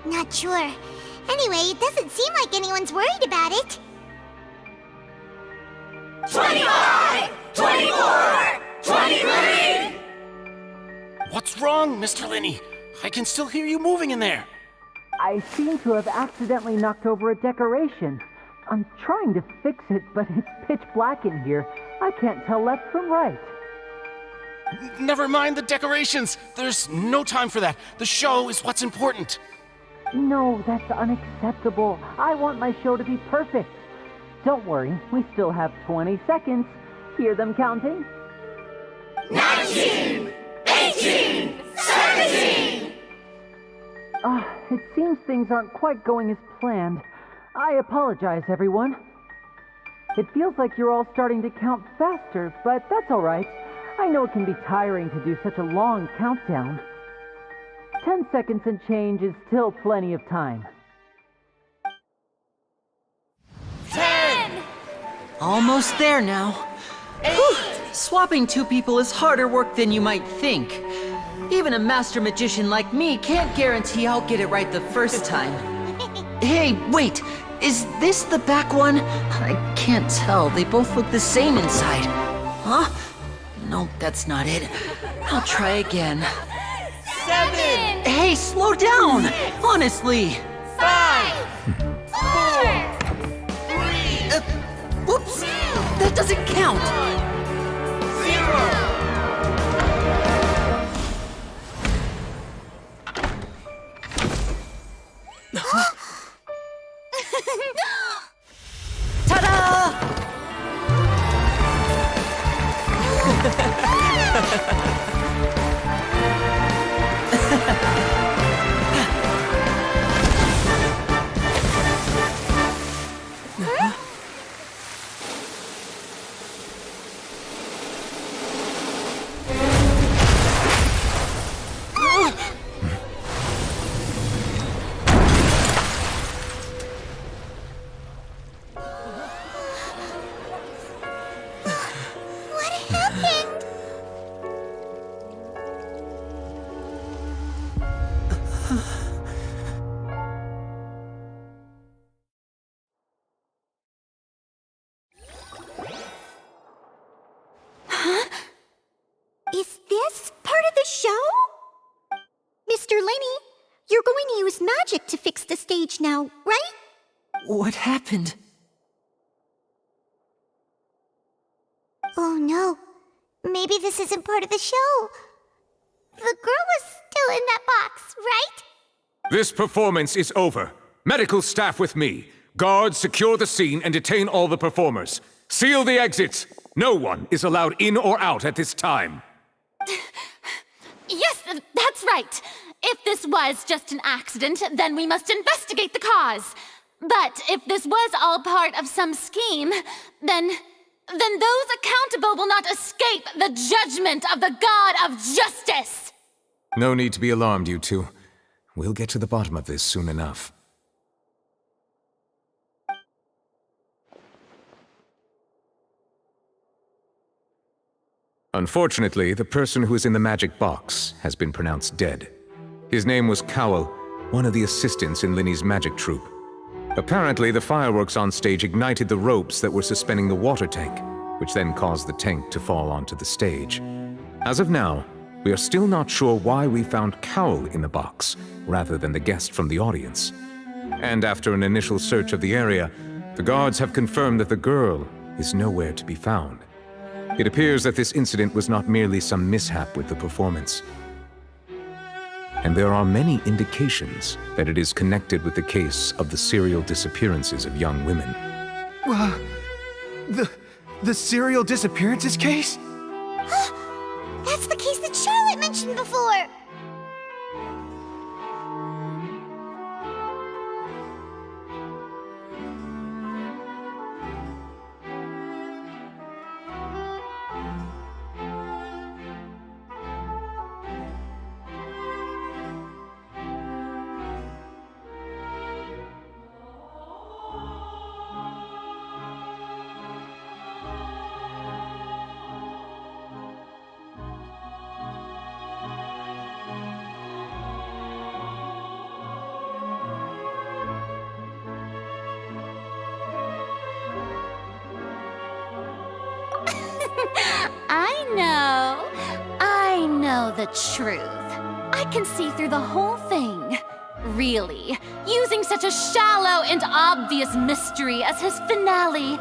Not sure. Anyway, it doesn't seem like anyone's worried about it. 25! 24! 23! What's wrong, Mr. Linney? I can still hear you moving in there. I seem to have accidentally knocked over a decoration. I'm trying to fix it, but it's pitch black in here. I can't tell left from right. Never mind the decorations. There's no time for that. The show is what's important. No, that's unacceptable. I want my show to be perfect. Don't worry, we still have 20 seconds. Hear them counting? 19! 18! 17! It seems things aren't quite going as planned. I apologize, everyone. It feels like you're all starting to count faster, but that's all right. I know it can be tiring to do such a long countdown. 10 seconds and change is still plenty of time. 10! Almost there now. Whew. Swapping two people is harder work than you might think. Even a master magician like me can't guarantee I'll get it right the first time. Hey, wait! Is this the back one? I can't tell. They both look the same inside. Huh? Nope, that's not it. I'll try again. 7! Hey, slow down! Honestly! 5! 4! 3! Whoops! That doesn't count! 0! Is this part of the show? Mr. Linney, you're going to use magic to fix the stage now, right? What happened? Oh no. Maybe this isn't part of the show. The girl was still in that box, right? This performance is over. Medical staff with me. Guards, secure the scene and detain all the performers. Seal the exits. No one is allowed in or out at this time. Yes, that's right. If this was just an accident, then we must investigate the cause. But if this was all part of some scheme, then those accountable will not escape the judgment of the God of Justice. No need to be alarmed, you two. We'll get to the bottom of this soon enough. Unfortunately, the person who is in the magic box has been pronounced dead. His name was Cowell, one of the assistants in Linney's magic troupe. Apparently, the fireworks on stage ignited the ropes that were suspending the water tank, which then caused the tank to fall onto the stage. As of now, we are still not sure why we found Cowell in the box, rather than the guest from the audience. And after an initial search of the area, The guards have confirmed that the girl is nowhere to be found. It appears that this incident was not merely some mishap with the performance. And there are many indications that it is connected with the case of the serial disappearances of young women. The serial disappearances case? That's the case that Charlotte mentioned before! I know the truth. I can see through the whole thing. Really, using such a shallow and obvious mystery as his finale.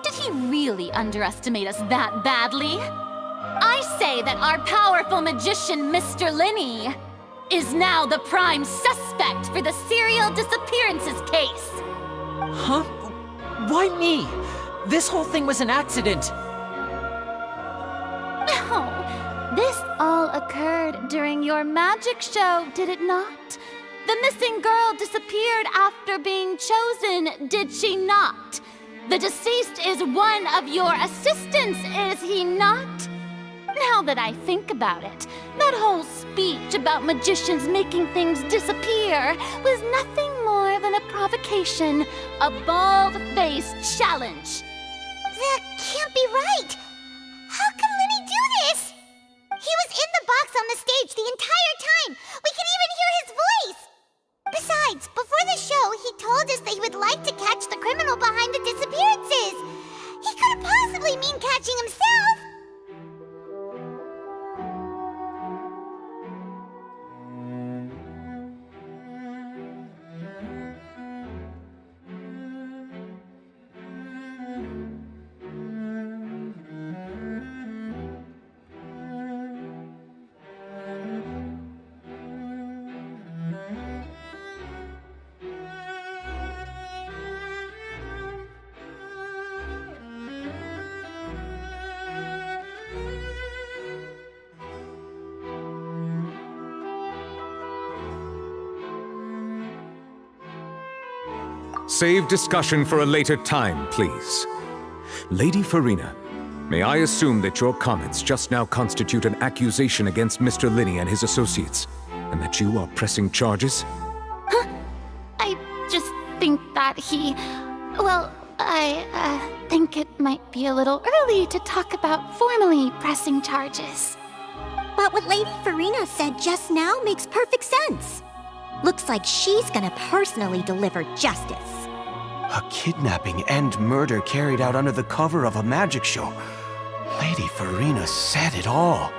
Did he really underestimate us that badly? I say that our powerful magician, Mr. Linney, is now the prime suspect for the serial disappearances case. Huh? Why me? This whole thing was an accident. No, this all occurred during your magic show, did it not? The missing girl disappeared after being chosen, did she not? The deceased is one of your assistants, is he not? Now that I think about it, that whole speech about magicians making things disappear was nothing more than a provocation, a bald-faced challenge. That can't be right! How can Linney do this? He was in the box on the stage the entire time! We could even hear his voice! Besides, before the show, he told us that he would like to catch the criminal behind the disappearances! He couldn't possibly mean catching himself! Save discussion for a later time, please. Lady Farina, may I assume that your comments just now constitute an accusation against Mr. Linney and his associates, and that you are pressing charges? I just think that I think it might be a little early to talk about formally pressing charges. But what Lady Farina said just now makes perfect sense. Looks like she's gonna personally deliver justice. A kidnapping and murder carried out under the cover of a magic show. Lady Farina said it all.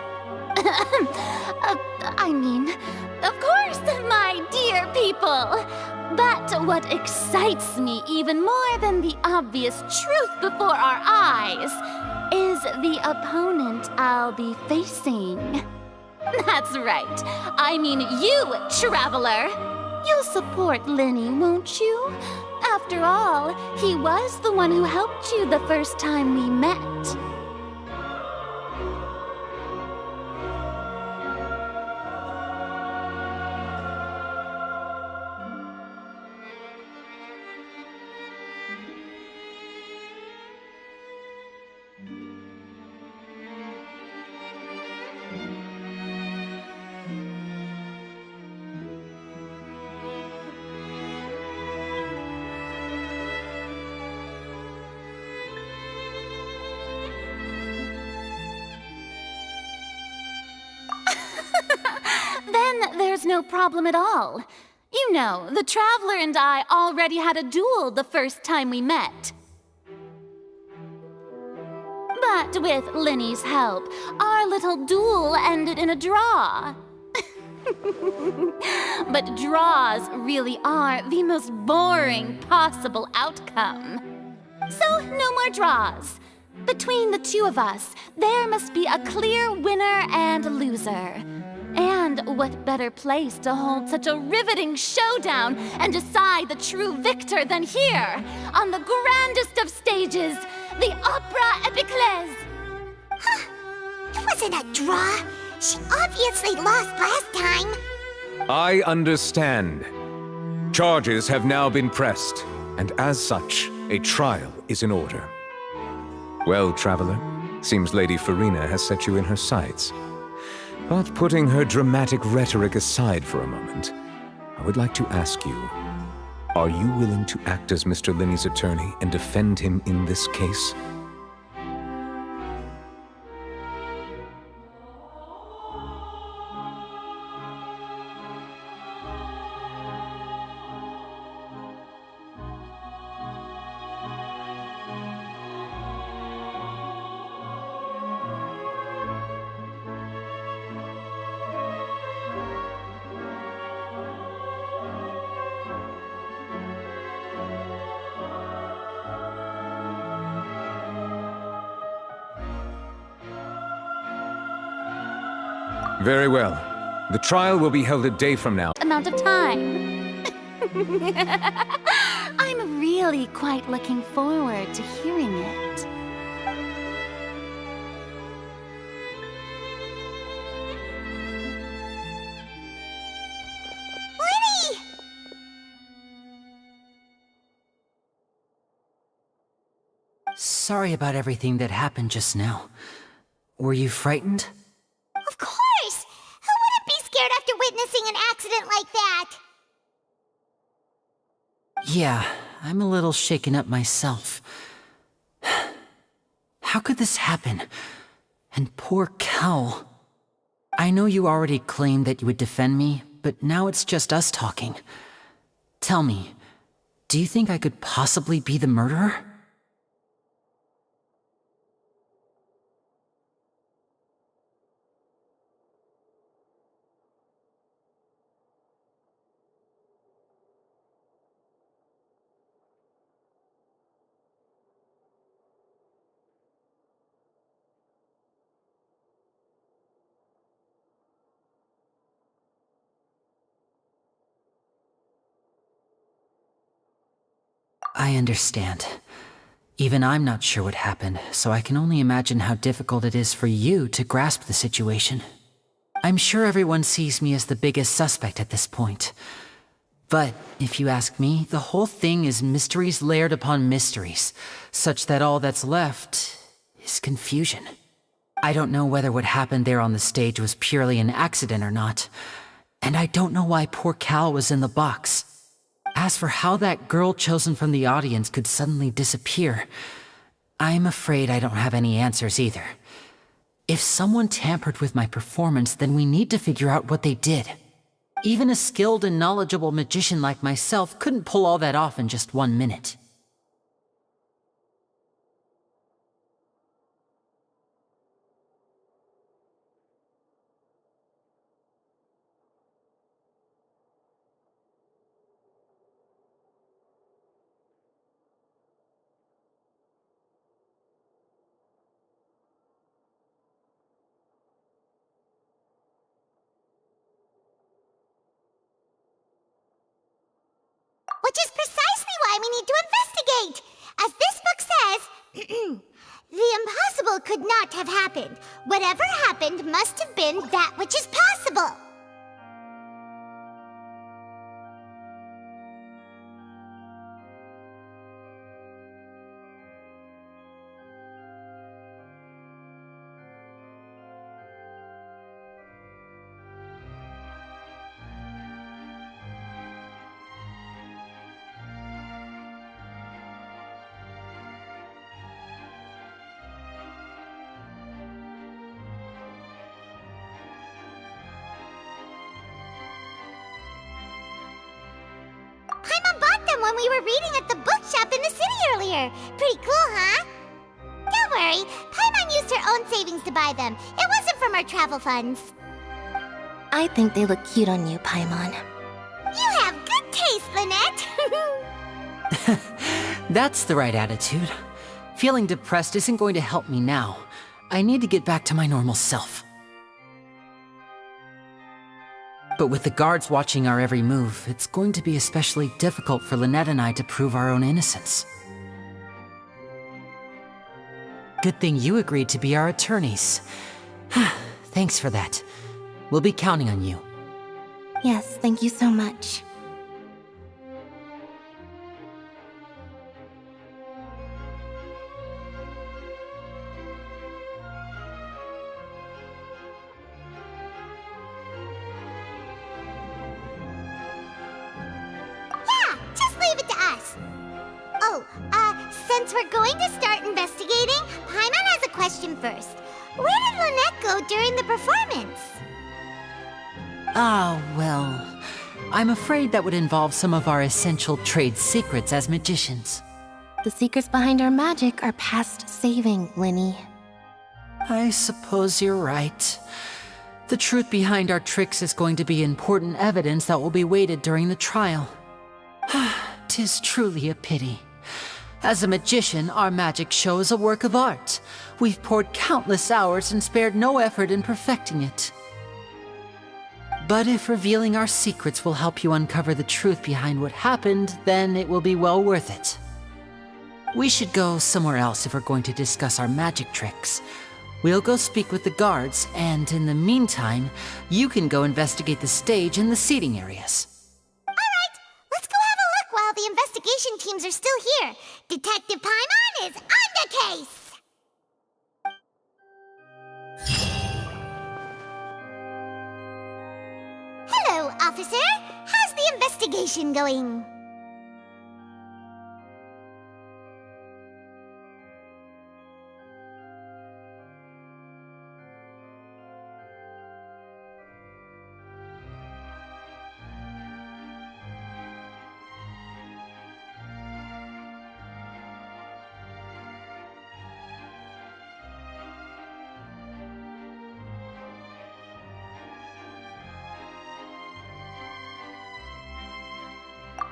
I mean, of course, my dear people. But what excites me even more than the obvious truth before our eyes is the opponent I'll be facing. That's right. I mean you, Traveler. You'll support Linney, won't you? After all, he was the one who helped you the first time we met. Then there's no problem at all. You know, the Traveler and I already had a duel the first time we met. But with Linney's help, our little duel ended in a draw. But draws really are the most boring possible outcome. So, no more draws. Between the two of us, there must be a clear winner and loser. And what better place to hold such a riveting showdown and decide the true victor than here, on the grandest of stages, the Opera Epiclese? Huh. It wasn't a draw. She obviously lost last time. I understand. Charges have now been pressed, and as such, a trial is in order. Well, Traveler, seems Lady Farina has set you in her sights. But putting her dramatic rhetoric aside for a moment, I would like to ask you, are you willing to act as Mr. Linney's attorney and defend him in this case? Very well. The trial will be held a day from now. Amount of time. I'm really quite looking forward to hearing it. Lenny! Sorry about everything that happened just now. Were you frightened? Of course! Who wouldn't be scared after witnessing an accident like that? Yeah, I'm a little shaken up myself. How could this happen? And poor Cal. I know you already claimed that you would defend me, but now it's just us talking. Tell me, do you think I could possibly be the murderer? I understand. Even I'm not sure what happened, so I can only imagine how difficult it is for you to grasp the situation. I'm sure everyone sees me as the biggest suspect at this point. But if you ask me, the whole thing is mysteries layered upon mysteries, such that all that's left is confusion. I don't know whether what happened there on the stage was purely an accident or not, and I don't know why poor Cal was in the box. As for how that girl chosen from the audience could suddenly disappear, I'm afraid I don't have any answers either. If someone tampered with my performance, then we need to figure out what they did. Even a skilled and knowledgeable magician like myself couldn't pull all that off in just 1 minute. Which is precisely why we need to investigate! As this book says, the impossible could not have happened. Whatever happened must have been that which is possible. Paimon bought them when we were reading at the bookshop in the city earlier. Pretty cool, huh? Don't worry, Paimon used her own savings to buy them. It wasn't from our travel funds. I think they look cute on you, Paimon. You have good taste, Lynette! That's the right attitude. Feeling depressed isn't going to help me now. I need to get back to my normal self. But with the guards watching our every move, it's going to be especially difficult for Lynette and I to prove our own innocence. Good thing you agreed to be our attorneys. Thanks for that. We'll be counting on you. Yes, thank you so much. Yeah, just leave it to us. Oh, since we're going to start investigating, Paimon has a question first. Where did Lynette go during the performance? Ah, well, I'm afraid that would involve some of our essential trade secrets as magicians. The secrets behind our magic are past saving, Linny. I suppose you're right. The truth behind our tricks is going to be important evidence that will be weighted during the trial. 'Tis truly a pity. As a magician, our magic show is a work of art. We've poured countless hours and spared no effort in perfecting it. But if revealing our secrets will help you uncover the truth behind what happened, then it will be well worth it. We should go somewhere else if we're going to discuss our magic tricks. We'll go speak with the guards, and in the meantime, you can go investigate the stage and the seating areas. Alright, let's go have a look while the investigation teams are still here. Detective Paimon is on the case! Hello, officer. How's the investigation going?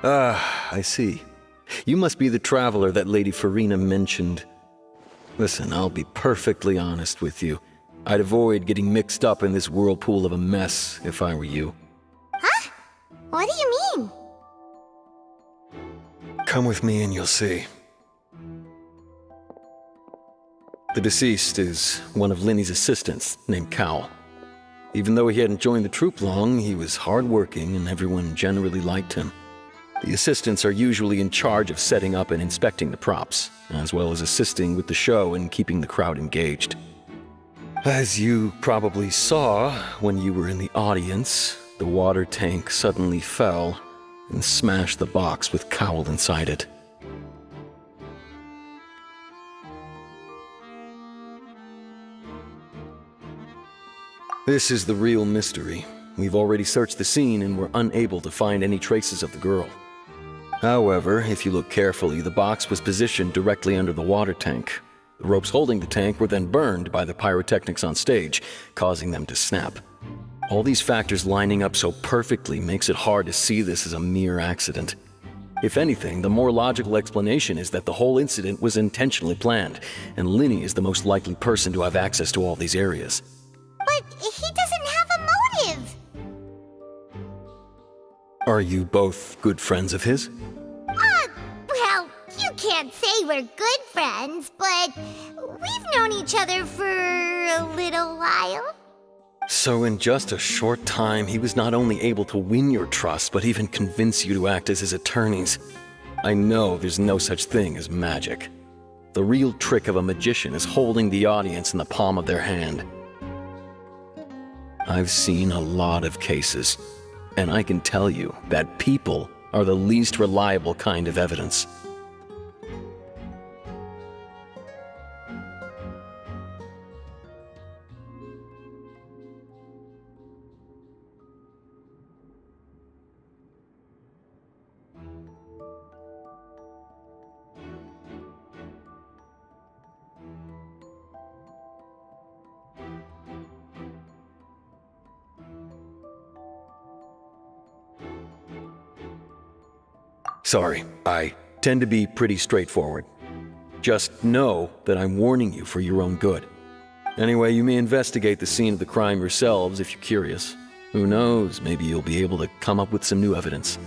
Ah, I see. You must be the traveler that Lady Farina mentioned. Listen, I'll be perfectly honest with you. I'd avoid getting mixed up in this whirlpool of a mess if I were you. Huh? What do you mean? Come with me and you'll see. The deceased is one of Linny's assistants named Cal. Even though he hadn't joined the troupe long, he was hardworking and everyone generally liked him. The assistants are usually in charge of setting up and inspecting the props, as well as assisting with the show and keeping the crowd engaged. As you probably saw when you were in the audience, the water tank suddenly fell and smashed the box with Cowl inside it. This is the real mystery. We've already searched the scene and were unable to find any traces of the girl. However, if you look carefully, the box was positioned directly under the water tank. The ropes holding the tank were then burned by the pyrotechnics on stage, causing them to snap. All these factors lining up so perfectly makes it hard to see this as a mere accident. If anything, the more logical explanation is that the whole incident was intentionally planned, and Linny is the most likely person to have access to all these areas. But he doesn't have a motive! Are you both good friends of his? Well, you can't say we're good friends, but we've known each other for a little while. So in just a short time, he was not only able to win your trust, but even convince you to act as his attorneys. I know there's no such thing as magic. The real trick of a magician is holding the audience in the palm of their hand. I've seen a lot of cases, and I can tell you that people are the least reliable kind of evidence. Sorry, I tend to be pretty straightforward. Just know that I'm warning you for your own good. Anyway, you may investigate the scene of the crime yourselves if you're curious. Who knows, maybe you'll be able to come up with some new evidence.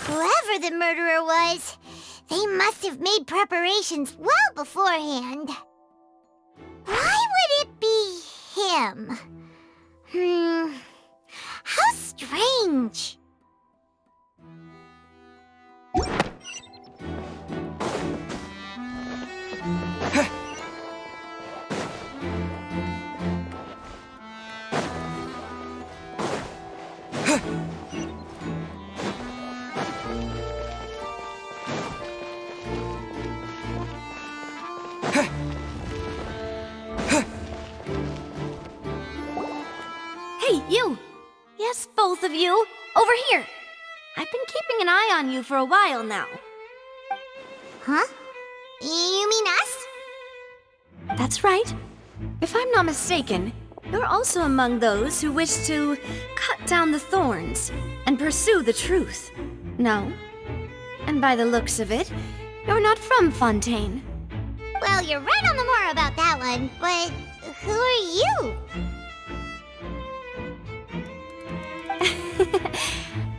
Whoever the murderer was, they must have made preparations well beforehand. Why would it be him? How strange. Hey, you! Yes, both of you! Over here! I've been keeping an eye on you for a while now. Huh? You mean us? That's right. If I'm not mistaken, you're also among those who wish to cut down the thorns and pursue the truth. No? And by the looks of it, you're not from Fontaine. Well, you're right on the moor about that one, but who are you?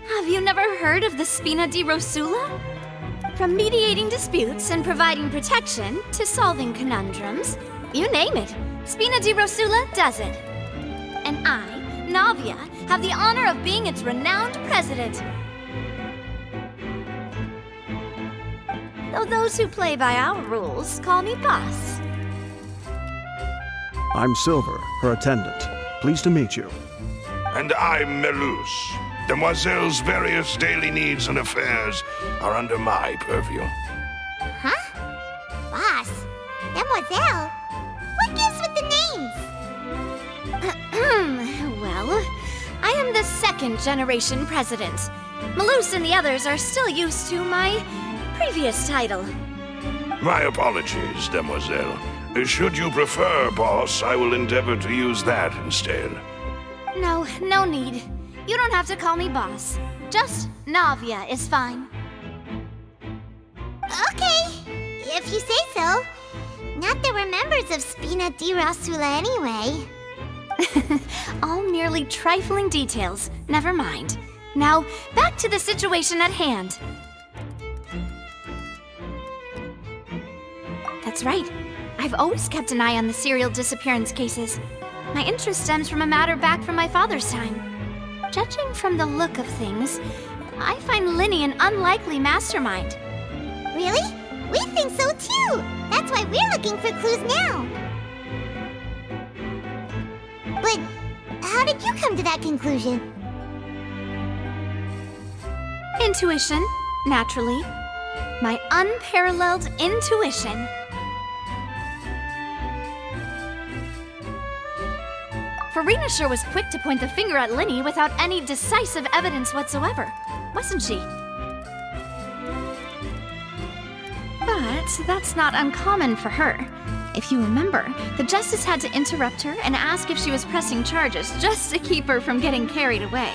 Have you never heard of the Spina di Rosula? From mediating disputes and providing protection to solving conundrums, you name it, Spina di Rosula does it. And I, Navia, have the honor of being its renowned president. Though those who play by our rules call me boss. I'm Silver, her attendant. Pleased to meet you. And I'm Melus. Demoiselle's various daily needs and affairs are under my purview. Huh? Boss? Demoiselle? What gives with the names? Well, I am the second generation president, Malus and the others are still used to my previous title. My apologies, Demoiselle. Should you prefer, boss, I will endeavor to use that instead. No, no need. You don't have to call me boss. Just Navia is fine. Okay, if you say so. Not that we're members of Spina di Rasula anyway. All merely trifling details. Never mind. Now, back to the situation at hand. That's right. I've always kept an eye on the serial disappearance cases. My interest stems from a matter back from my father's time. Judging from the look of things, I find Linny an unlikely mastermind. Really? We think so too! That's why we're looking for clues now. But how did you come to that conclusion? Intuition, naturally. My unparalleled intuition. Farina sure was quick to point the finger at Linny without any decisive evidence whatsoever, wasn't she? But that's not uncommon for her. If you remember, the Justice had to interrupt her and ask if she was pressing charges just to keep her from getting carried away.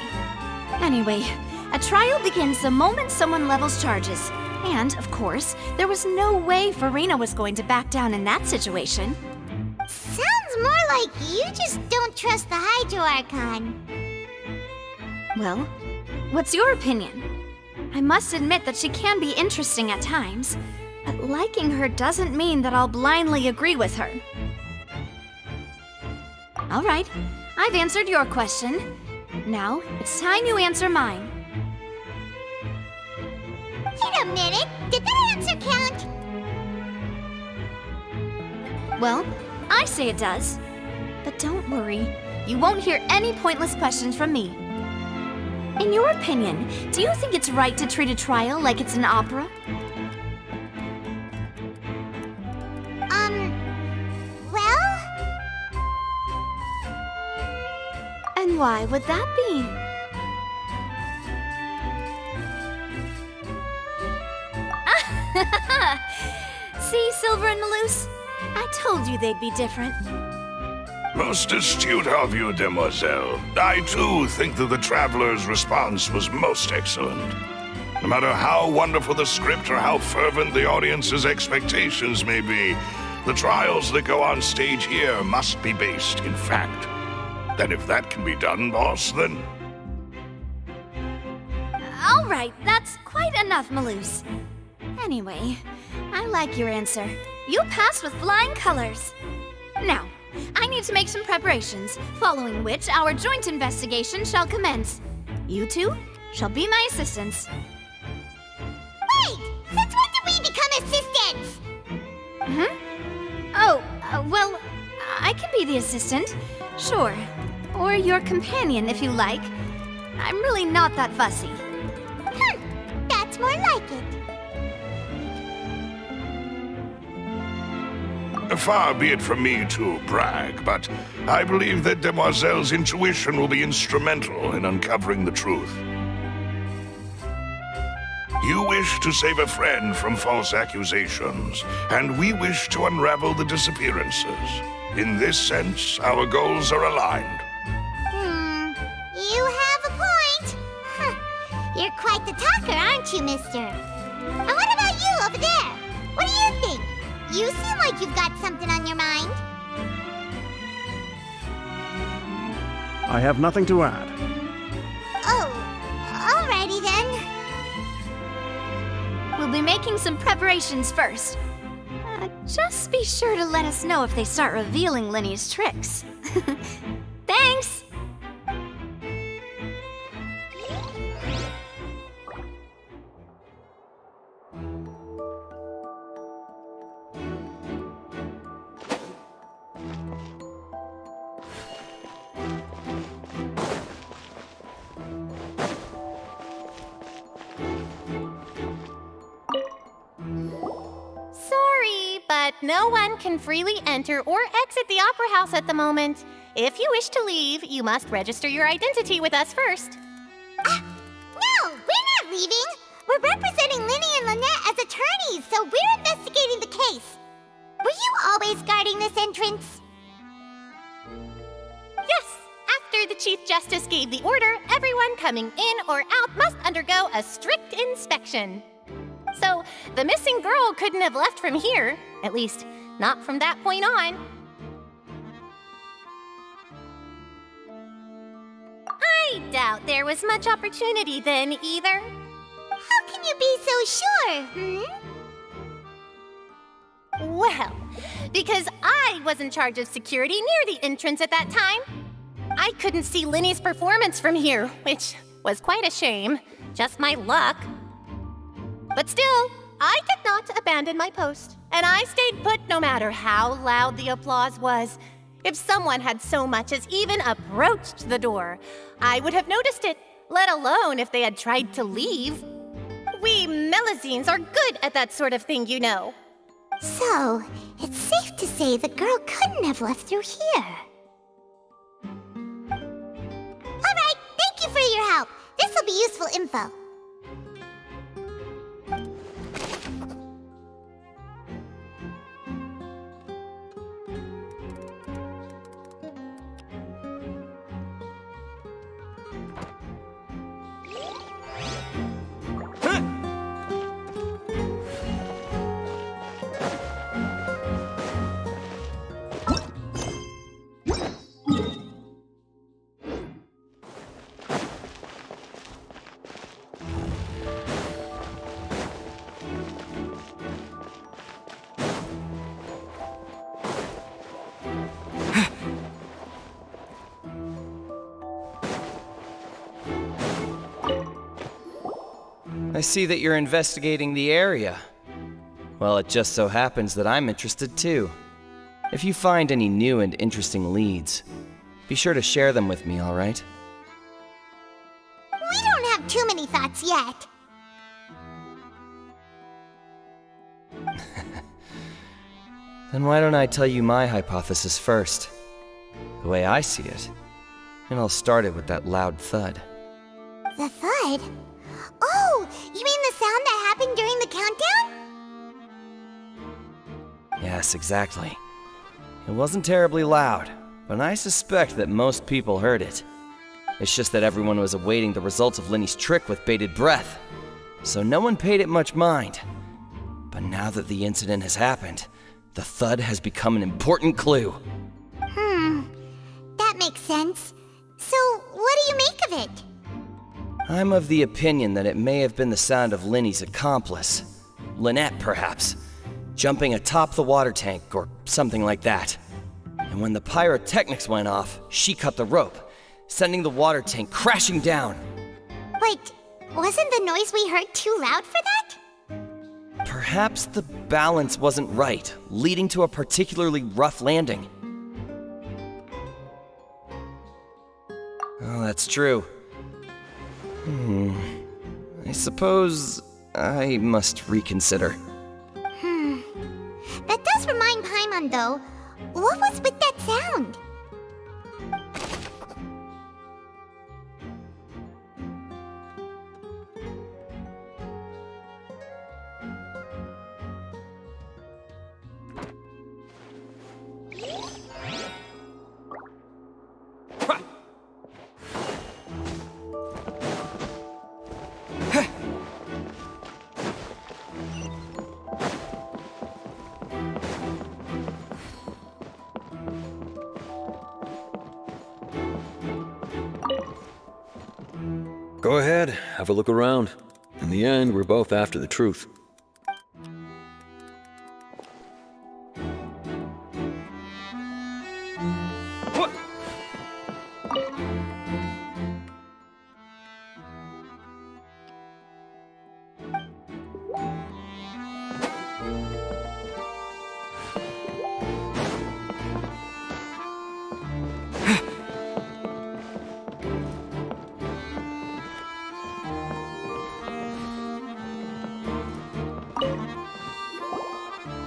Anyway, a trial begins the moment someone levels charges. And, of course, there was no way Farina was going to back down in that situation. Sounds more like you just don't trust the Hydro Archon. Well, what's your opinion? I must admit that she can be interesting at times, but liking her doesn't mean that I'll blindly agree with her. All right, I've answered your question. Now, it's time you answer mine. Wait a minute, did that answer count? Well, I say it does. But don't worry, you won't hear any pointless questions from me. In your opinion, do you think it's right to treat a trial like it's an opera? Well? And why would that be? See, Silver and Malus? I told you they'd be different. Most astute of you, Demoiselle. I too think that the Traveler's response was most excellent. No matter how wonderful the script or how fervent the audience's expectations may be, the trials that go on stage here must be based in fact. And if that can be done, boss, then... All right, that's quite enough, Malus. Anyway, I like your answer. You passed with flying colors. Now, I need to make some preparations, following which our joint investigation shall commence. You two shall be my assistants. Wait! Since when did we become assistants? Oh, well, I can be the assistant, sure. Or your companion, if you like. I'm really not that fussy. That's more like it. Far be it from me to brag, but I believe that Demoiselle's intuition will be instrumental in uncovering the truth. You wish to save a friend from false accusations, and we wish to unravel the disappearances. In this sense, our goals are aligned. You have a point. You're quite the talker, aren't you, mister? And what about you over there? What do you think? You seem like you've got something on your mind. I have nothing to add. Oh, alrighty then. We'll be making some preparations first. Just be sure to let us know if they start revealing Linny's tricks. Thanks! But no one can freely enter or exit the Opera House at the moment. If you wish to leave, you must register your identity with us first. No, we're leaving. We're representing Linny and Lynette as attorneys, so we're investigating the case. Were you always guarding this entrance? Yes! After the Chief Justice gave the order, everyone coming in or out must undergo a strict inspection. So, the missing girl couldn't have left from here. At least, not from that point on. I doubt there was much opportunity then, either. How can you be so sure, Well, because I was in charge of security near the entrance at that time. I couldn't see Linny's performance from here, which was quite a shame. Just my luck. But still, I did not abandon my post, and I stayed put no matter how loud the applause was. If someone had so much as even approached the door, I would have noticed it, let alone if they had tried to leave. We Melazines are good at that sort of thing, you know. So, it's safe to say the girl couldn't have left through here. Alright, thank you for your help. This will be useful info. I see that you're investigating the area. Well, it just so happens that I'm interested too. If you find any new and interesting leads, be sure to share them with me, all right? We don't have too many thoughts yet. Then why don't I tell you my hypothesis first? The way I see it. And I'll start it with that loud thud. The thud? Oh, you mean the sound that happened during the countdown? Yes, exactly. It wasn't terribly loud, but I suspect that most people heard it. It's just that everyone was awaiting the results of Linny's trick with bated breath, so no one paid it much mind. But now that the incident has happened, the thud has become an important clue. That makes sense. So, what do you make of it? I'm of the opinion that it may have been the sound of Linny's accomplice. Lynette, perhaps. Jumping atop the water tank or something like that. And when the pyrotechnics went off, she cut the rope, sending the water tank crashing down. Wait, wasn't the noise we heard too loud for that? Perhaps the balance wasn't right, leading to a particularly rough landing. Oh, that's true. I suppose I must reconsider. That does remind Paimon, though. What was with that sound? Go ahead, have a look around. In the end, we're both after the truth.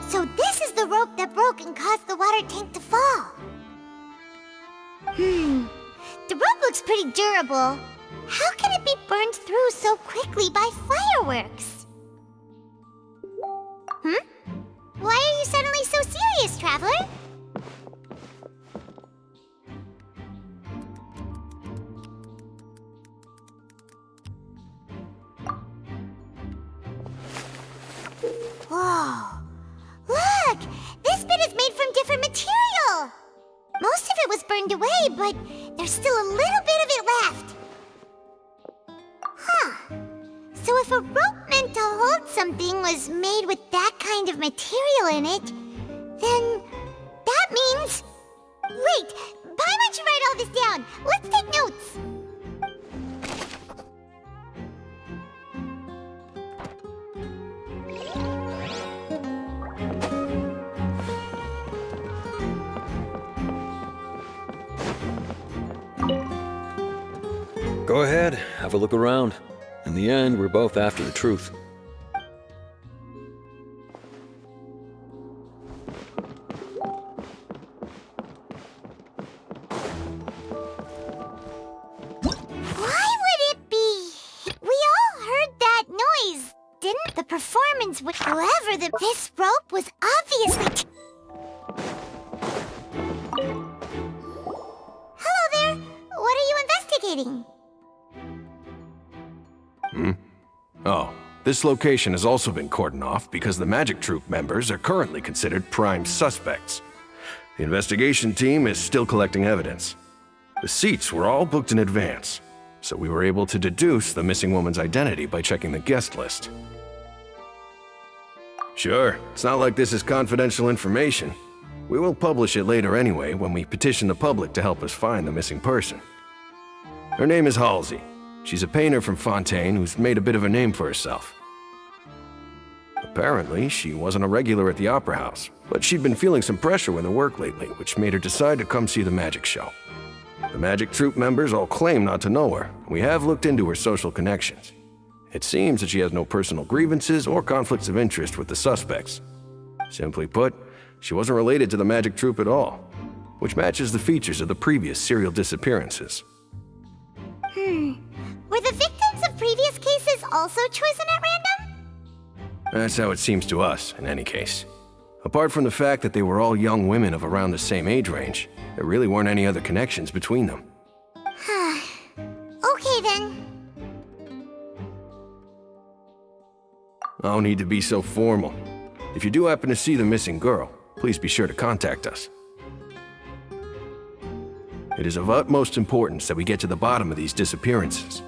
So this is the rope that broke and caused the water tank to fall. The rope looks pretty durable. How can it be burned through so quickly by fireworks. Why are you suddenly so serious, Traveler? Whoa! Look! This bit is made from different material! Most of it was burned away, but there's still a little bit of it left. Huh. So if a rope meant to hold something was made with that kind of material in it, then that means... Wait! Why don't you write all this down? Let's take notes! Go ahead, have a look around. In the end, we're both after the truth. Why would it be? We all heard that noise, didn't the performance with whoever this rope was obviously... Hello there! What are you investigating? Oh, this location has also been cordoned off because the Magic Troop members are currently considered prime suspects. The investigation team is still collecting evidence. The seats were all booked in advance, so we were able to deduce the missing woman's identity by checking the guest list. Sure, it's not like this is confidential information. We will publish it later anyway when we petition the public to help us find the missing person. Her name is Halsey. She's a painter from Fontaine who's made a bit of a name for herself. Apparently, she wasn't a regular at the Opera House, but she'd been feeling some pressure with her work lately, which made her decide to come see the magic show. The Magic Troop members all claim not to know her, and we have looked into her social connections. It seems that she has no personal grievances or conflicts of interest with the suspects. Simply put, she wasn't related to the Magic Troop at all, which matches the features of the previous serial disappearances. Were the victims of previous cases also chosen at random? That's how it seems to us, in any case. Apart from the fact that they were all young women of around the same age range, there really weren't any other connections between them. Okay then. No need to be so formal. If you do happen to see the missing girl, please be sure to contact us. It is of utmost importance that we get to the bottom of these disappearances.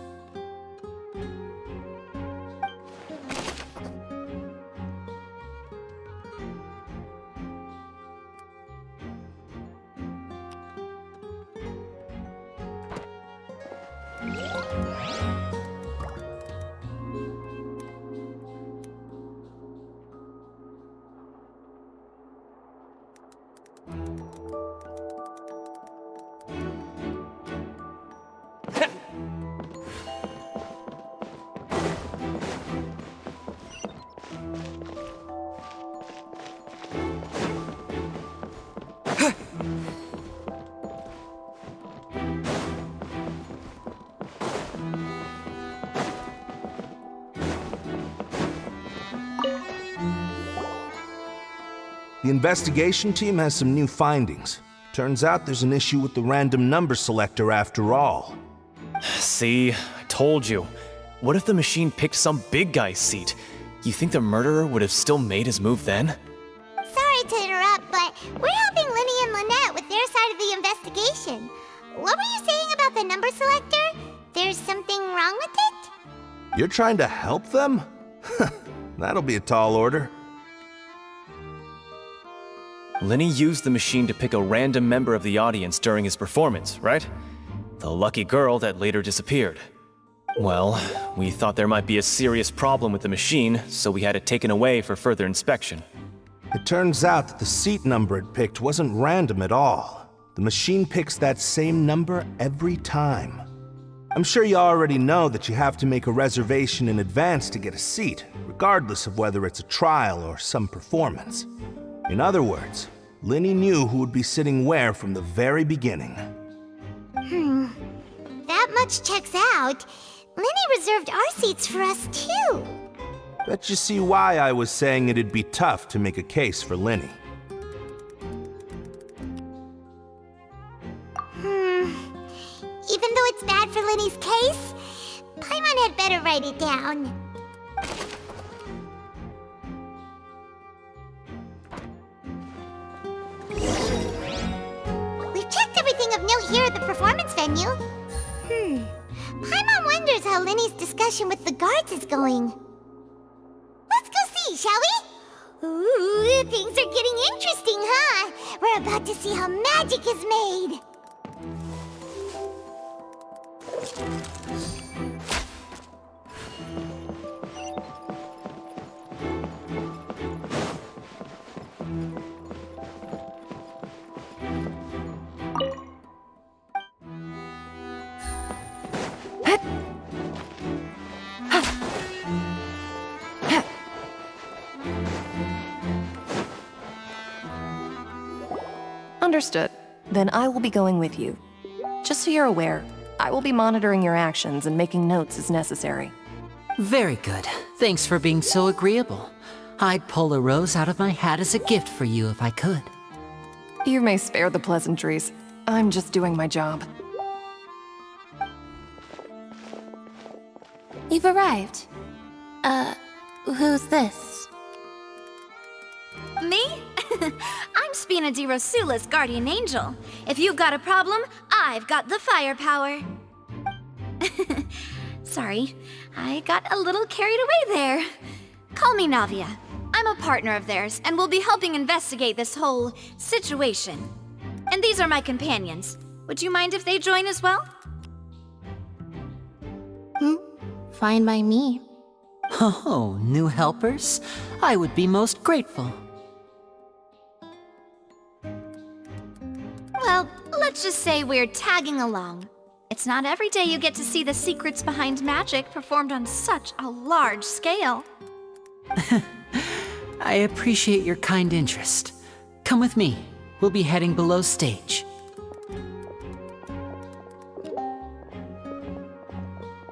The investigation team has some new findings. Turns out there's an issue with the random number selector after all. See, I told you. What if the machine picked some big guy's seat? You think the murderer would have still made his move then? Sorry to interrupt, but we're helping Linny and Lynette with their side of the investigation. What were you saying about the number selector? There's something wrong with it? You're trying to help them? That'll be a tall order. Linny used the machine to pick a random member of the audience during his performance, right? The lucky girl that later disappeared. Well, we thought there might be a serious problem with the machine, so we had it taken away for further inspection. It turns out that the seat number it picked wasn't random at all. The machine picks that same number every time. I'm sure you already know that you have to make a reservation in advance to get a seat, regardless of whether it's a trial or some performance. In other words, Linny knew who would be sitting where from the very beginning. That much checks out. Lenny reserved our seats for us, too. Bet you see why I was saying it'd be tough to make a case for Lenny. Even though it's bad for Lenny's case, Paimon had better write it down. We've checked everything of note here at the performance venue. Paimon wonders how Lenny's discussion with the guards is going. Let's go see, shall we? Ooh, things are getting interesting, huh? We're about to see how magic is made. Understood. Then I will be going with you. Just so you're aware, I will be monitoring your actions and making notes as necessary. Very good. Thanks for being so agreeable. I'd pull a rose out of my hat as a gift for you if I could. You may spare the pleasantries. I'm just doing my job. You've arrived. Who's this? Me? I'm Spina di Rosula's guardian angel. If you've got a problem, I've got the firepower. Sorry, I got a little carried away there. Call me Navia. I'm a partner of theirs, and we'll be helping investigate this whole situation. And these are my companions. Would you mind if they join as well? Fine by me. Oh, new helpers? I would be most grateful. Well, let's just say we're tagging along. It's not every day you get to see the secrets behind magic performed on such a large scale. I appreciate your kind interest. Come with me. We'll be heading below stage.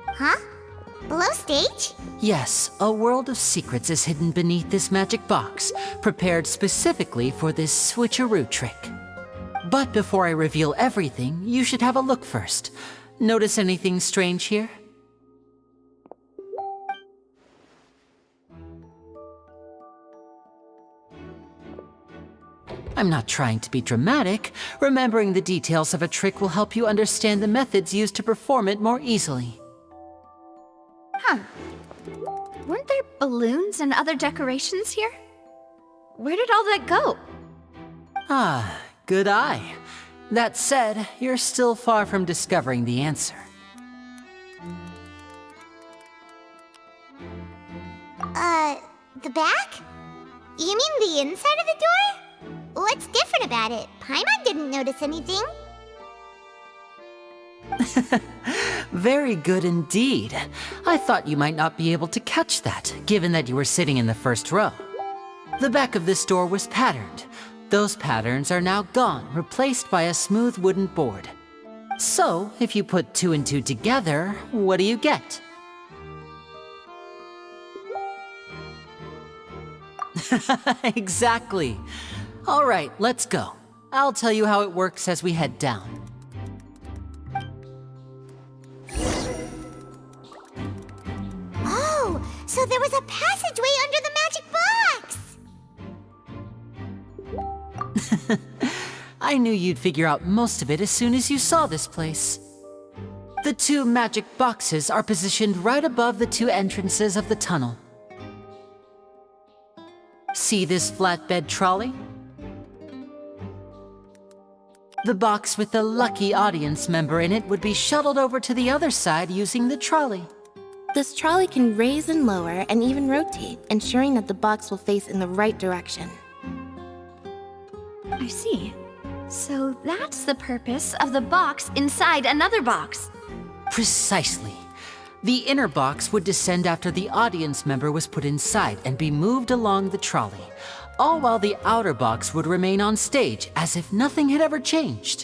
Huh? Below stage? Yes, a world of secrets is hidden beneath this magic box, prepared specifically for this switcheroo trick. But before I reveal everything, you should have a look first. Notice anything strange here? I'm not trying to be dramatic. Remembering the details of a trick will help you understand the methods used to perform it more easily. Huh. Weren't there balloons and other decorations here? Where did all that go? Ah, good eye. That said, you're still far from discovering the answer. The back? You mean the inside of the door? What's different about it? Paimon didn't notice anything. Very good indeed. I thought you might not be able to catch that, given that you were sitting in the first row. The back of this door was patterned. Those patterns are now gone, replaced by a smooth wooden board. So, if you put 2 and 2 together, what do you get? Exactly. All right, let's go. I'll tell you how it works as we head down. Oh, so there was a passageway under the magic box! I knew you'd figure out most of it as soon as you saw this place. The 2 magic boxes are positioned right above the 2 entrances of the tunnel. See this flatbed trolley? The box with the lucky audience member in it would be shuttled over to the other side using the trolley. This trolley can raise and lower and even rotate, ensuring that the box will face in the right direction. I see. So that's the purpose of the box inside another box. Precisely. The inner box would descend after the audience member was put inside and be moved along the trolley, all while the outer box would remain on stage as if nothing had ever changed.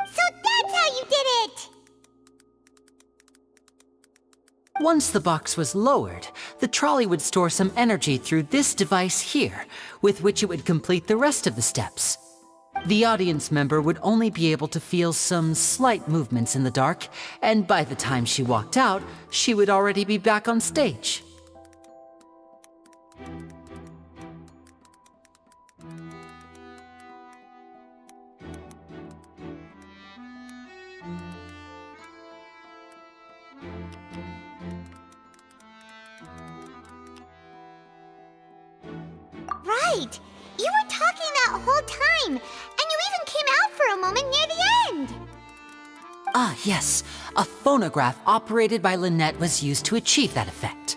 So that's how you did it! Once the box was lowered, the trolley would store some energy through this device here, with which it would complete the rest of the steps. The audience member would only be able to feel some slight movements in the dark, and by the time she walked out, she would already be back on stage. Right! You were talking that whole time, and you even came out for a moment near the end! Ah, yes. A phonograph operated by Lynette was used to achieve that effect.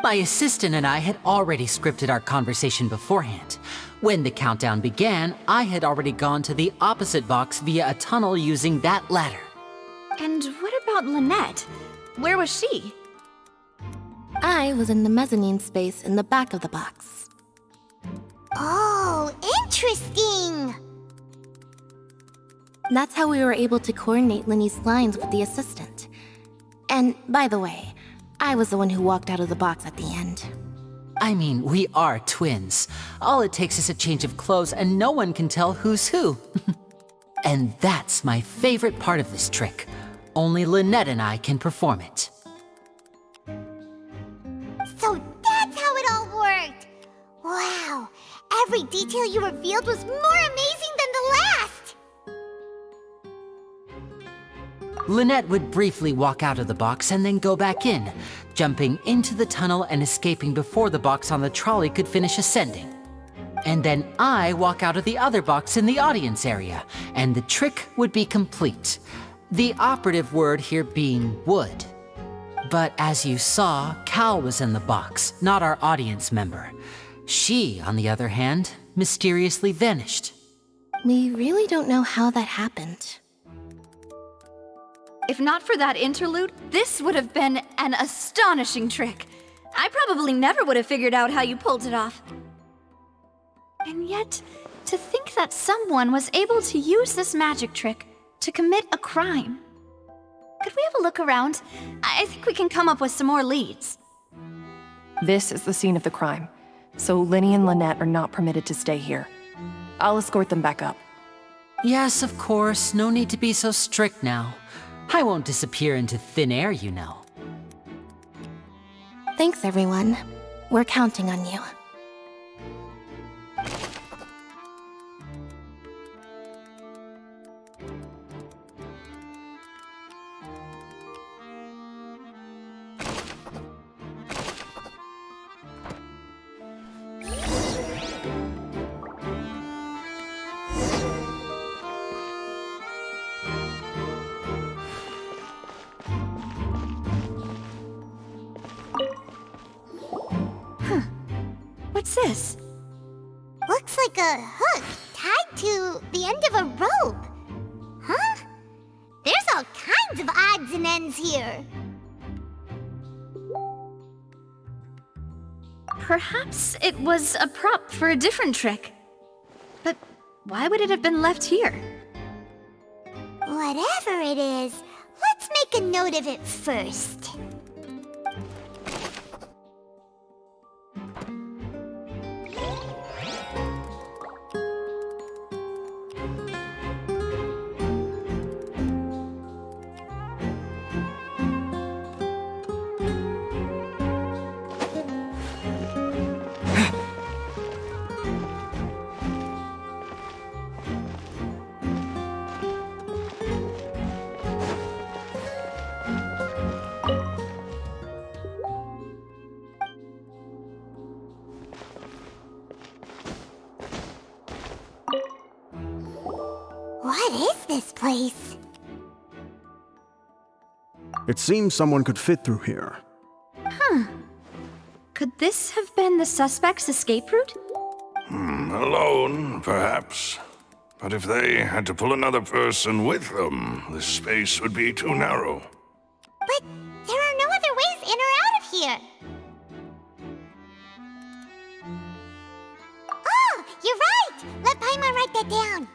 My assistant and I had already scripted our conversation beforehand. When the countdown began, I had already gone to the opposite box via a tunnel using that ladder. And what about Lynette? Where was she? I was in the mezzanine space in the back of the box. Oh, interesting! That's how we were able to coordinate Linny's lines with the assistant. And, by the way, I was the one who walked out of the box at the end. I mean, we are twins. All it takes is a change of clothes and no one can tell who's who. And that's my favorite part of this trick. Only Lynette and I can perform it. So that's how it all worked! Wow! Every detail you revealed was more amazing than the last! Lynette would briefly walk out of the box and then go back in, jumping into the tunnel and escaping before the box on the trolley could finish ascending. And then I walk out of the other box in the audience area, and the trick would be complete. The operative word here being would. But as you saw, Cal was in the box, not our audience member. She, on the other hand, mysteriously vanished. We really don't know how that happened. If not for that interlude, this would have been an astonishing trick. I probably never would have figured out how you pulled it off. And yet, to think that someone was able to use this magic trick to commit a crime. Could we have a look around? I think we can come up with some more leads. This is the scene of the crime, so Linny and Lynette are not permitted to stay here. I'll escort them back up. Yes, of course. No need to be so strict now. I won't disappear into thin air, you know. Thanks, everyone. We're counting on you. What's this? Looks like a hook tied to the end of a rope. Huh? There's all kinds of odds and ends here. Perhaps it was a prop for a different trick. But why would it have been left here? Whatever it is, let's make a note of it first. What is this place? It seems someone could fit through here. Huh. Could this have been the suspect's escape route? Alone, perhaps. But if they had to pull another person with them, the space would be too narrow. But there are no other ways in or out of here. Oh, you're right! Let Paimon write that down.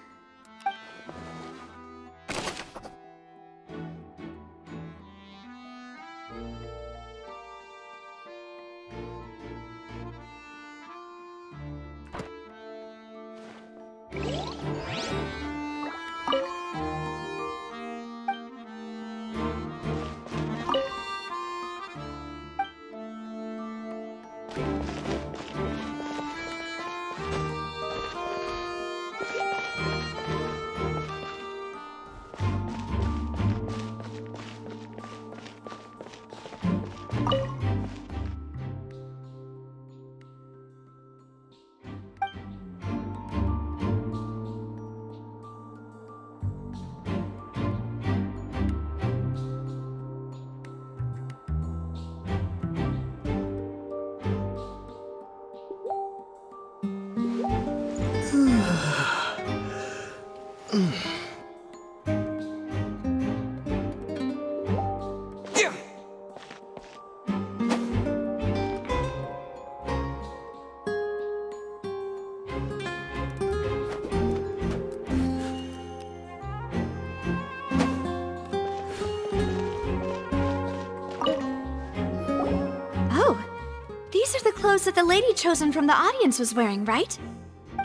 These are the clothes that the lady chosen from the audience was wearing, right?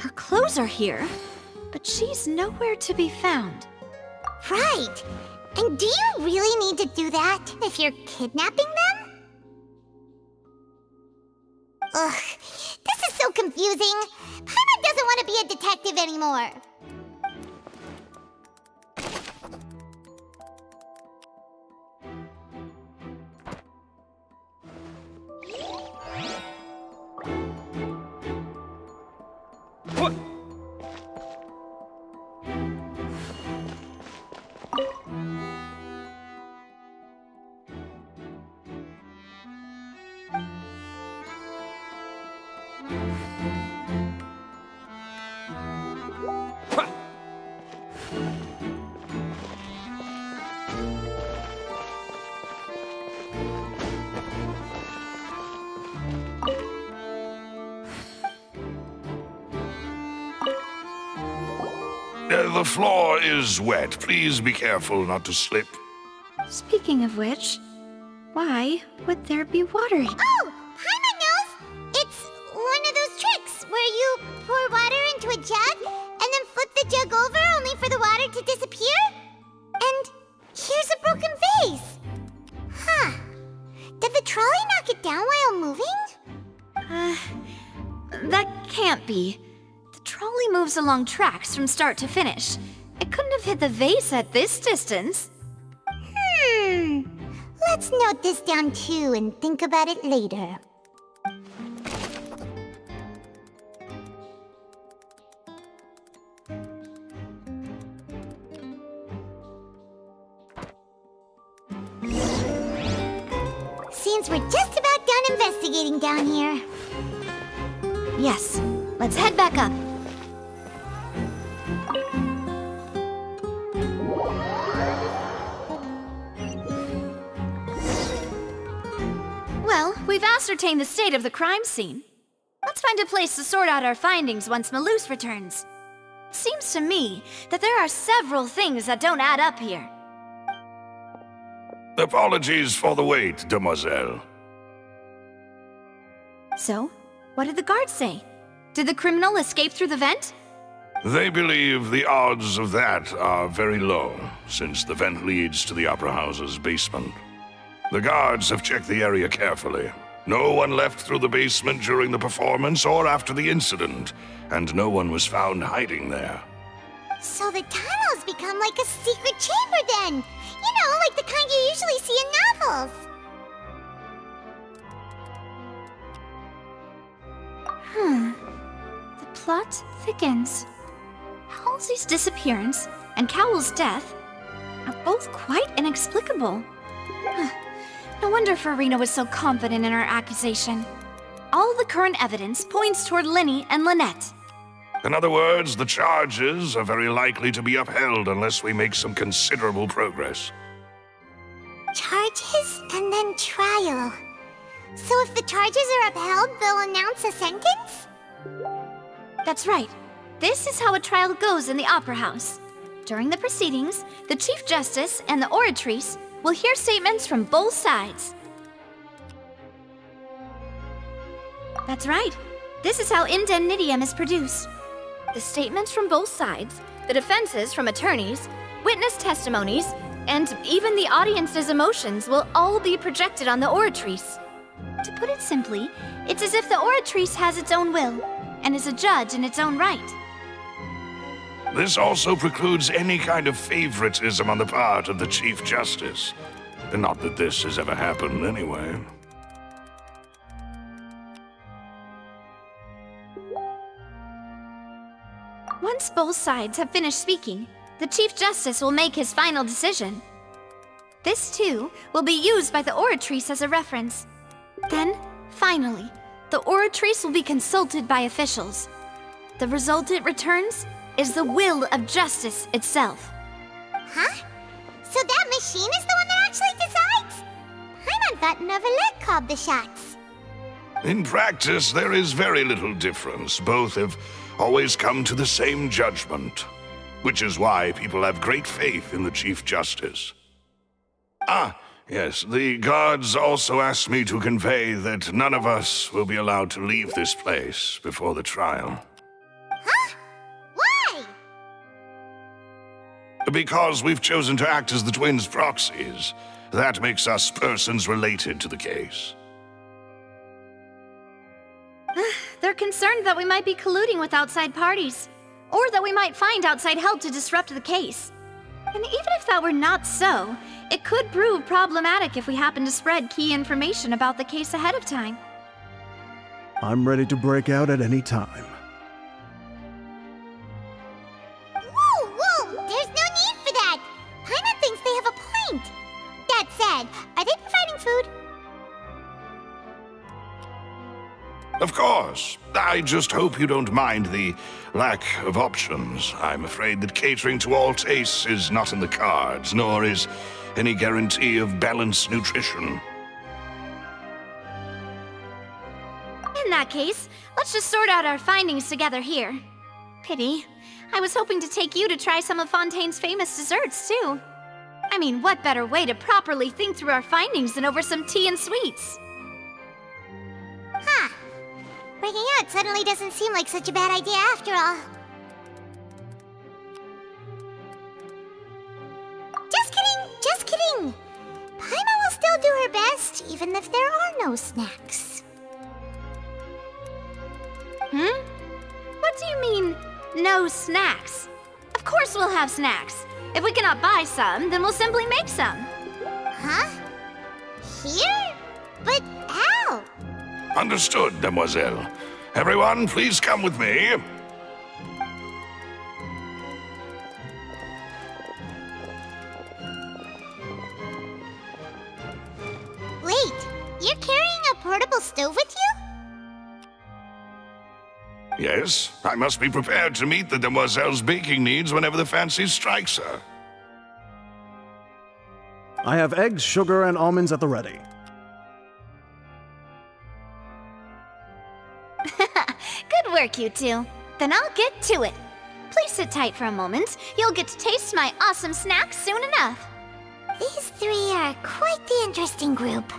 Her clothes are here, but she's nowhere to be found. Right. And do you really need to do that if you're kidnapping them? Ugh, this is so confusing. Paimon doesn't want to be a detective anymore. The floor is wet. Please be careful not to slip. Speaking of which, why would there be water here? Oh, Paimon knows! It's one of those tricks where you pour water into a jug and then flip the jug over only for the water to disappear? And here's a broken vase. Huh. Did the trolley knock it down while moving? That can't be. The trolley moves along tracks from start to finish. It couldn't have hit the vase at this distance. Let's note this down too and think about it later. Seems we're just about done investigating down here. Yes, let's head back up. Well, we've ascertained the state of the crime scene. Let's find a place to sort out our findings once Malus returns. It seems to me that there are several things that don't add up here. Apologies for the wait, demoiselle. So, what did the guards say? Did the criminal escape through the vent? They believe the odds of that are very low, since the vent leads to the Opera House's basement. The guards have checked the area carefully. No one left through the basement during the performance or after the incident, and no one was found hiding there. So the tunnels become like a secret chamber then! You know, like the kind you usually see in novels! The plot thickens. Halsey's disappearance and Cowell's death are both quite inexplicable. No wonder Farina was so confident in her accusation. All the current evidence points toward Linny and Lynette. In other words, the charges are very likely to be upheld unless we make some considerable progress. Charges and then trial. So if the charges are upheld, they'll announce a sentence? That's right. This is how a trial goes in the Opera House. During the proceedings, the Chief Justice and the Oratrice will hear statements from both sides. That's right. This is how indemnitium is produced. The statements from both sides, the defenses from attorneys, witness testimonies, and even the audience's emotions will all be projected on the Oratrice. To put it simply, it's as if the Oratrice has its own will, and is a judge in its own right. This also precludes any kind of favoritism on the part of the Chief Justice. Not that this has ever happened anyway. Once both sides have finished speaking, the Chief Justice will make his final decision. This, too, will be used by the Oratrice as a reference. Then, finally, the Oratrice will be consulted by officials. The result it returns is the will of justice itself. Huh? So that machine is the one that actually decides? Paimon thought Novelet called the shots. In practice, there is very little difference. Both have always come to the same judgment, which is why people have great faith in the Chief Justice. Ah, yes, the guards also asked me to convey that none of us will be allowed to leave this place before the trial. Huh? Why? Because we've chosen to act as the twins' proxies. That makes us persons related to the case. They're concerned that we might be colluding with outside parties, or that we might find outside help to disrupt the case. And even if that were not so, it could prove problematic if we happen to spread key information about the case ahead of time. I'm ready to break out at any time. Whoa, whoa! There's no need for that! Paimon thinks they have a point. That said, are they providing food? Of course. I just hope you don't mind the lack of options. I'm afraid that catering to all tastes is not in the cards, nor is any guarantee of balanced nutrition. In that case, let's just sort out our findings together here. Pity. I was hoping to take you to try some of Fontaine's famous desserts, too. I mean, what better way to properly think through our findings than over some tea and sweets? Huh. Breaking out suddenly doesn't seem like such a bad idea after all. Just kidding! Just kidding! Paimon will still do her best, even if there are no snacks. What do you mean, no snacks? Of course we'll have snacks. If we cannot buy some, then we'll simply make some. Huh? Here? But how? Understood, Demoiselle. Everyone, please come with me. Wait, you're carrying a portable stove with you? Yes, I must be prepared to meet the Demoiselle's baking needs whenever the fancy strikes her. I have eggs, sugar, and almonds at the ready. Good work, you two. Then I'll get to it. Please sit tight for a moment. You'll get to taste my awesome snacks soon enough. These three are quite the interesting group.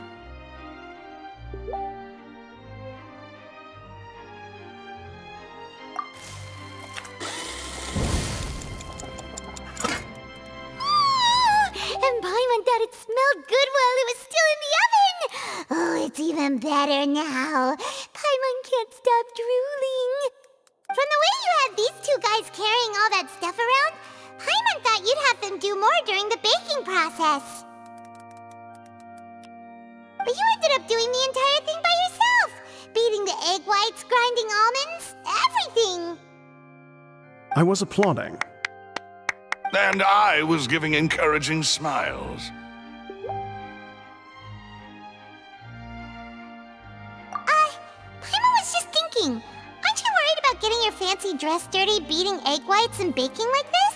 And Paimon thought it smelled good while it was still in the oven! Oh, it's even better now. Paimon can't stop drooling. From the way you had these two guys carrying all that stuff around, Paimon thought you'd have them do more during the baking process. But you ended up doing the entire thing by yourself! Beating the egg whites, grinding almonds, everything! I was applauding. And I was giving encouraging smiles. Paimon was just thinking, aren't you worried about getting your fancy dress dirty beating egg whites and baking like this?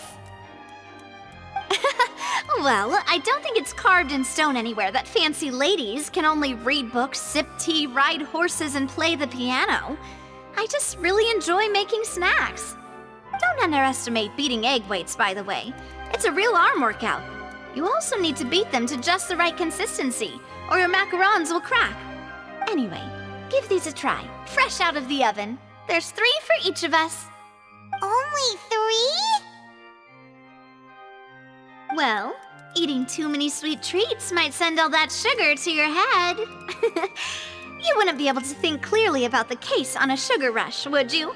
Well, I don't think it's carved in stone anywhere that fancy ladies can only read books, sip tea, ride horses, and play the piano. I just really enjoy making snacks. Don't underestimate beating egg whites, by the way. It's a real arm workout. You also need to beat them to just the right consistency, or your macarons will crack. Anyway, give these a try, fresh out of the oven. There's 3 for each of us. Only 3? Well, eating too many sweet treats might send all that sugar to your head. You wouldn't be able to think clearly about the case on a sugar rush, would you?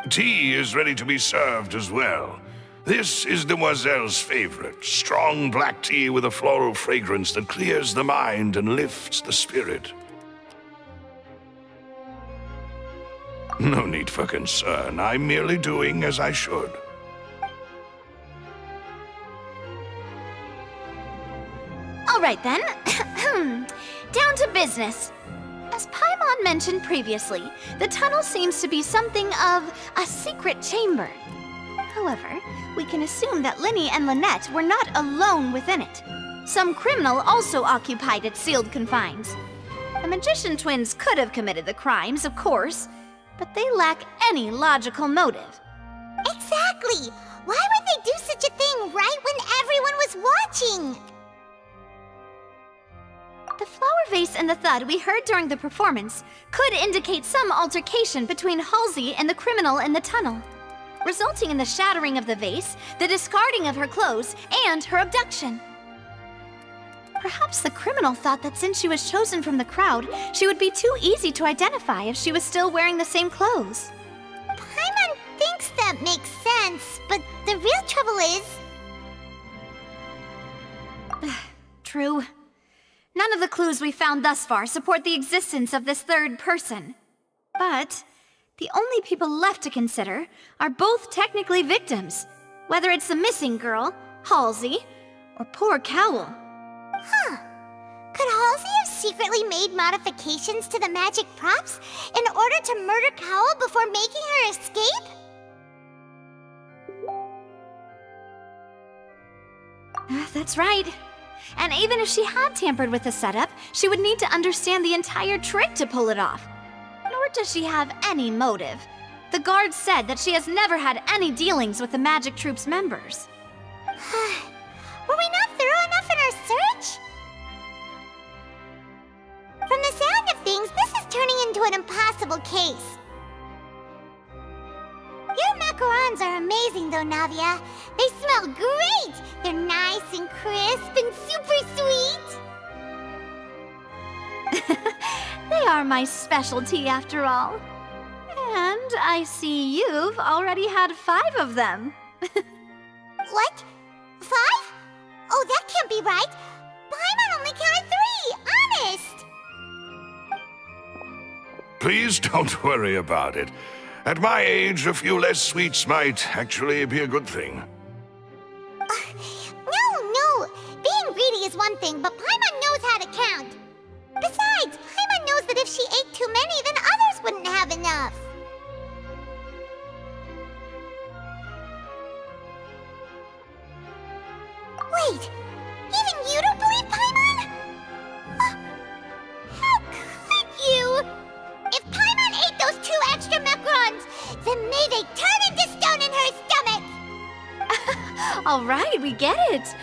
Tea is ready to be served as well. This is Demoiselle's favorite, strong black tea with a floral fragrance that clears the mind and lifts the spirit. No need for concern. I'm merely doing as I should. All right then. Down to business. As Paimon mentioned previously, the tunnel seems to be something of a secret chamber. However, we can assume that Linny and Lynette were not alone within it. Some criminal also occupied its sealed confines. The magician twins could have committed the crimes, of course, but they lack any logical motive. Exactly! Why would they do such a thing right when everyone was watching? The flower vase and the thud we heard during the performance could indicate some altercation between Halsey and the criminal in the tunnel, resulting in the shattering of the vase, the discarding of her clothes, and her abduction. Perhaps the criminal thought that since she was chosen from the crowd, she would be too easy to identify if she was still wearing the same clothes. Paimon thinks that makes sense, but the real trouble is... True. None of the clues we found thus far support the existence of this third person. But the only people left to consider are both technically victims, whether it's the missing girl, Halsey, or poor Cowl. Huh. Could Halsey have secretly made modifications to the magic props in order to murder Cowl before making her escape? That's right. And even if she had tampered with the setup, she would need to understand the entire trick to pull it off. Nor does she have any motive. The guards said that she has never had any dealings with the magic troop's members. Were we not thorough enough in our search? From the sound of things, this is turning into an impossible case. Your macarons are amazing though, Navia. They smell great! They're nice and crisp and super sweet! They are my specialty after all. And I see you've already had 5 of them. What? 5? Oh, that can't be right. Paimon only counted 3, honest! Please don't worry about it. At my age, a few less sweets might actually be a good thing. No. Being greedy is one thing, but Paimon knows how to count. Besides, Paimon knows that if she ate too many, then others wouldn't have enough. Wait, even you don't believe Paimon? How could you? If Paimon ate those 2 extra macarons, then may they turn into stone in her stomach! All right, we get it.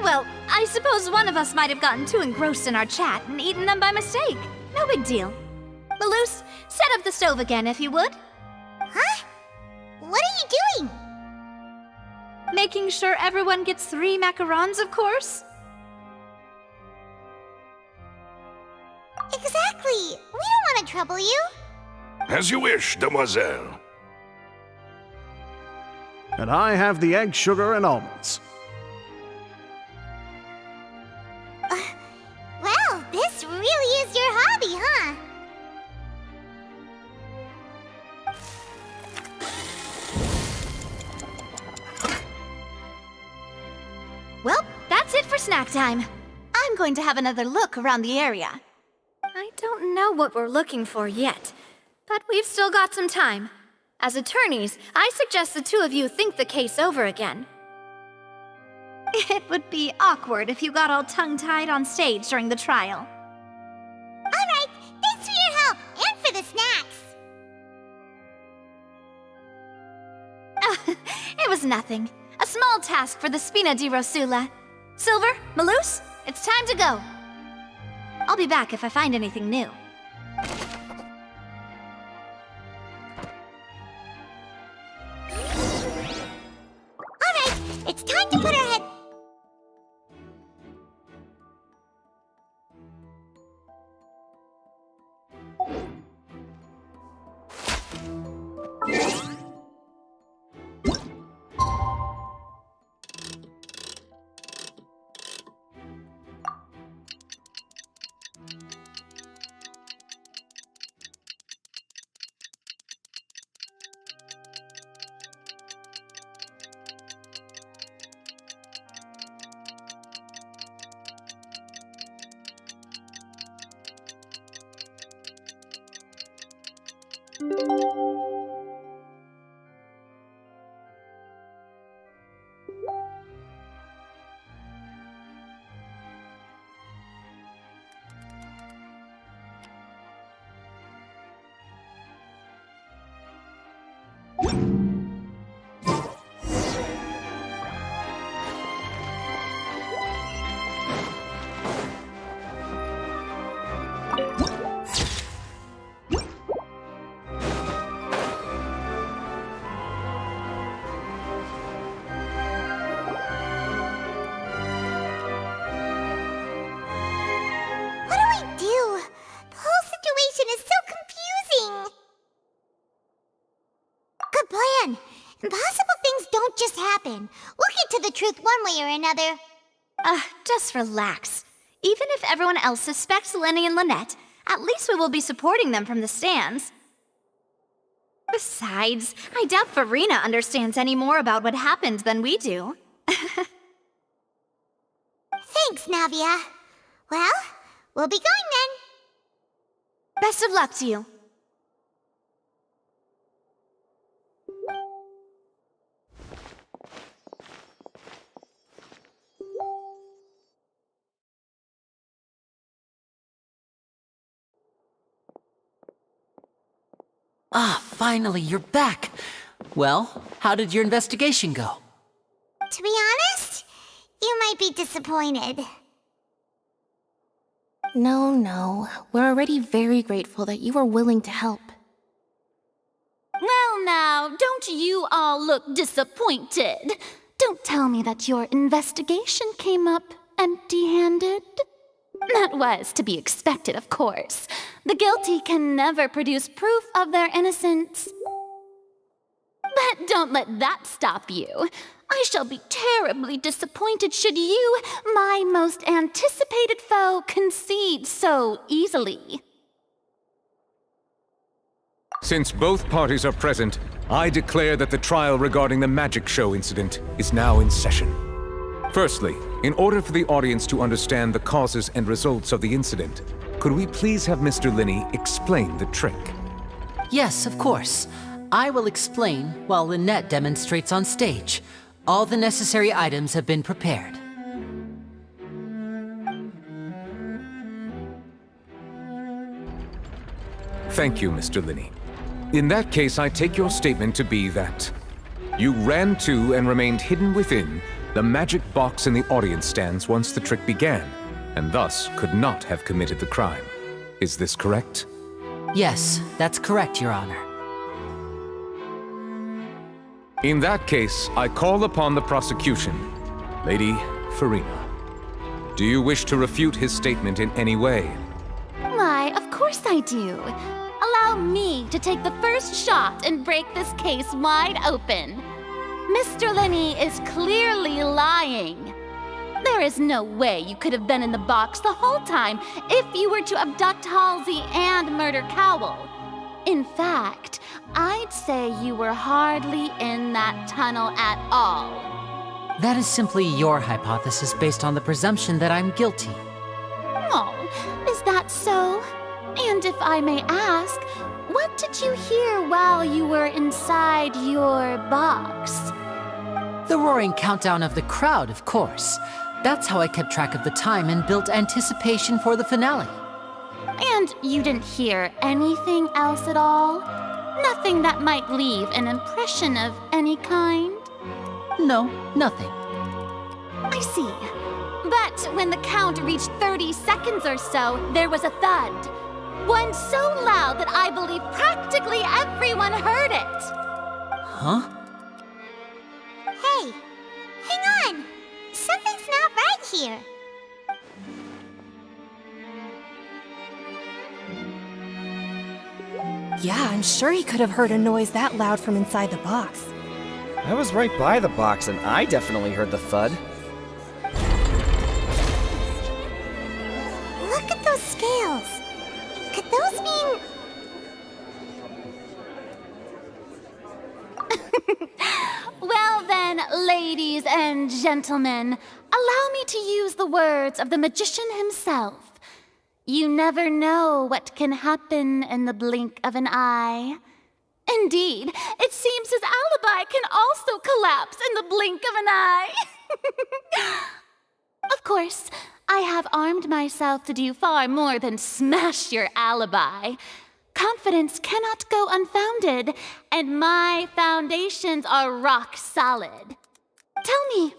Well, I suppose one of us might have gotten too engrossed in our chat and eaten them by mistake. No big deal. Maloose, set up the stove again if you would. Huh? What are you doing? Making sure everyone gets 3 macarons, of course. Exactly. We don't want to trouble you. As you wish, demoiselle. And I have the egg, sugar, and almonds. Well, this really is your hobby, huh? Well, that's it for snack time. I'm going to have another look around the area. I don't know what we're looking for yet, but we've still got some time. As attorneys, I suggest the 2 of you think the case over again. It would be awkward if you got all tongue-tied on stage during the trial. All right, thanks for your help and for the snacks. It was nothing. A small task for the Spina di Rosula. Silver, Maloose, it's time to go. I'll be back if I find anything new. All right, it's time to put our head... Impossible things don't just happen. We'll get to the truth one way or another. Just relax. Even if everyone else suspects Lenny and Lynette, at least we will be supporting them from the stands. Besides, I doubt Farina understands any more about what happened than we do. Thanks, Navia. Well, we'll be going then. Best of luck to you. Ah, finally, you're back. Well, how did your investigation go? To be honest, you might be disappointed. No. We're already very grateful that you were willing to help. Well now, don't you all look disappointed? Don't tell me that your investigation came up empty-handed. That was to be expected, of course. The guilty can never produce proof of their innocence. But don't let that stop you. I shall be terribly disappointed should you, my most anticipated foe, concede so easily. Since both parties are present, I declare that the trial regarding the magic show incident is now in session. Firstly, in order for the audience to understand the causes and results of the incident, could we please have Mr. Linney explain the trick? Yes, of course. I will explain while Lynette demonstrates on stage. All the necessary items have been prepared. Thank you, Mr. Linney. In that case, I take your statement to be that you ran to and remained hidden within the magic box in the audience stands once the trick began, and thus could not have committed the crime. Is this correct? Yes, that's correct, Your Honor. In that case, I call upon the prosecution. Lady Farina, do you wish to refute his statement in any way? Why, of course I do. Allow me to take the first shot and break this case wide open. Mr. Linney is clearly lying. There is no way you could have been in the box the whole time if you were to abduct Halsey and murder Cowell. In fact, I'd say you were hardly in that tunnel at all. That is simply your hypothesis based on the presumption that I'm guilty. Oh, is that so? And if I may ask, what did you hear while you were inside your box? The roaring countdown of the crowd, of course. That's how I kept track of the time and built anticipation for the finale. And you didn't hear anything else at all? Nothing that might leave an impression of any kind? No, nothing. I see. But when the count reached 30 seconds or so, there was a thud. One so loud that I believe practically everyone heard it. Huh? Hey, hang on. Something's not right here. Yeah, I'm sure he could have heard a noise that loud from inside the box. I was right by the box and I definitely heard the thud. Look at those scales. Could those mean... Well then, ladies and gentlemen, allow me to use the words of the magician himself. You never know what can happen in the blink of an eye. Indeed, it seems his alibi can also collapse in the blink of an eye. Of course, I have armed myself to do far more than smash your alibi. Confidence cannot go unfounded, and my foundations are rock solid. Tell me,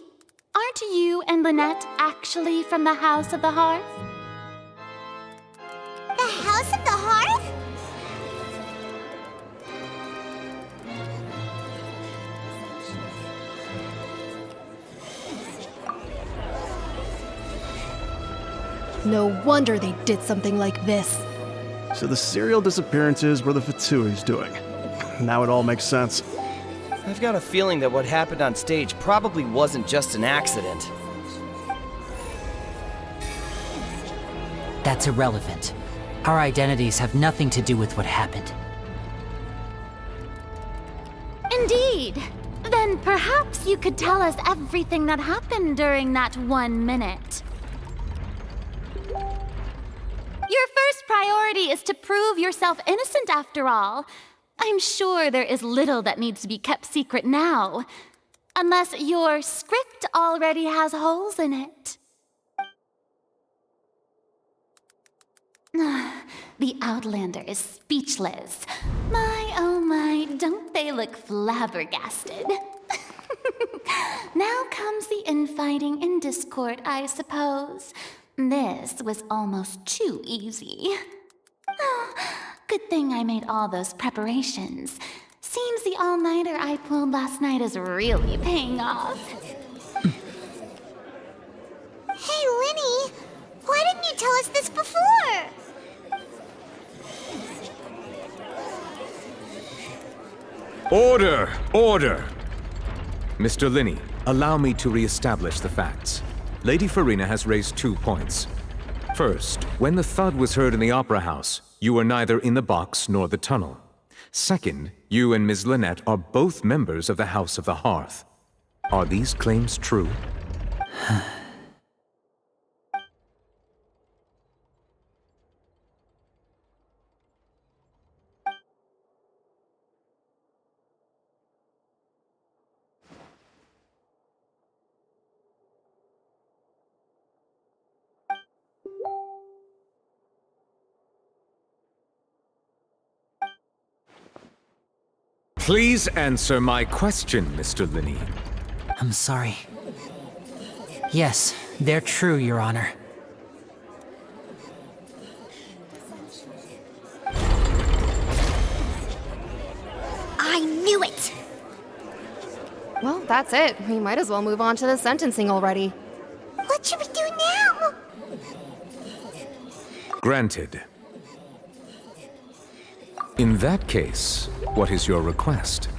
aren't you and Lynette actually from the House of the Hearth? The House of the Hearth? No wonder they did something like this. So the serial disappearances were the Fatui's doing. Now it all makes sense. I've got a feeling that what happened on stage probably wasn't just an accident. That's irrelevant. Our identities have nothing to do with what happened. Indeed. Then perhaps you could tell us everything that happened during that 1 minute. Your first priority is to prove yourself innocent after all. I'm sure there is little that needs to be kept secret now. Unless your script already has holes in it. The Outlander is speechless. My, oh my, don't they look flabbergasted? Now comes the infighting and discord, I suppose. This was almost too easy. Oh, good thing I made all those preparations. Seems the all-nighter I pulled last night is really paying off. Hey, Linny! Why didn't you tell us this before? Order! Order! Mr. Linney, allow me to re-establish the facts. Lady Farina has raised 2 points. First, when the thud was heard in the Opera House, you were neither in the box nor the tunnel. Second, you and Ms. Lynette are both members of the House of the Hearth. Are these claims true? Please answer my question, Mr. Linney. I'm sorry. Yes, they're true, Your Honor. I knew it! Well, that's it. We might as well move on to the sentencing already. What should we do now? Granted. In that case, what is your request?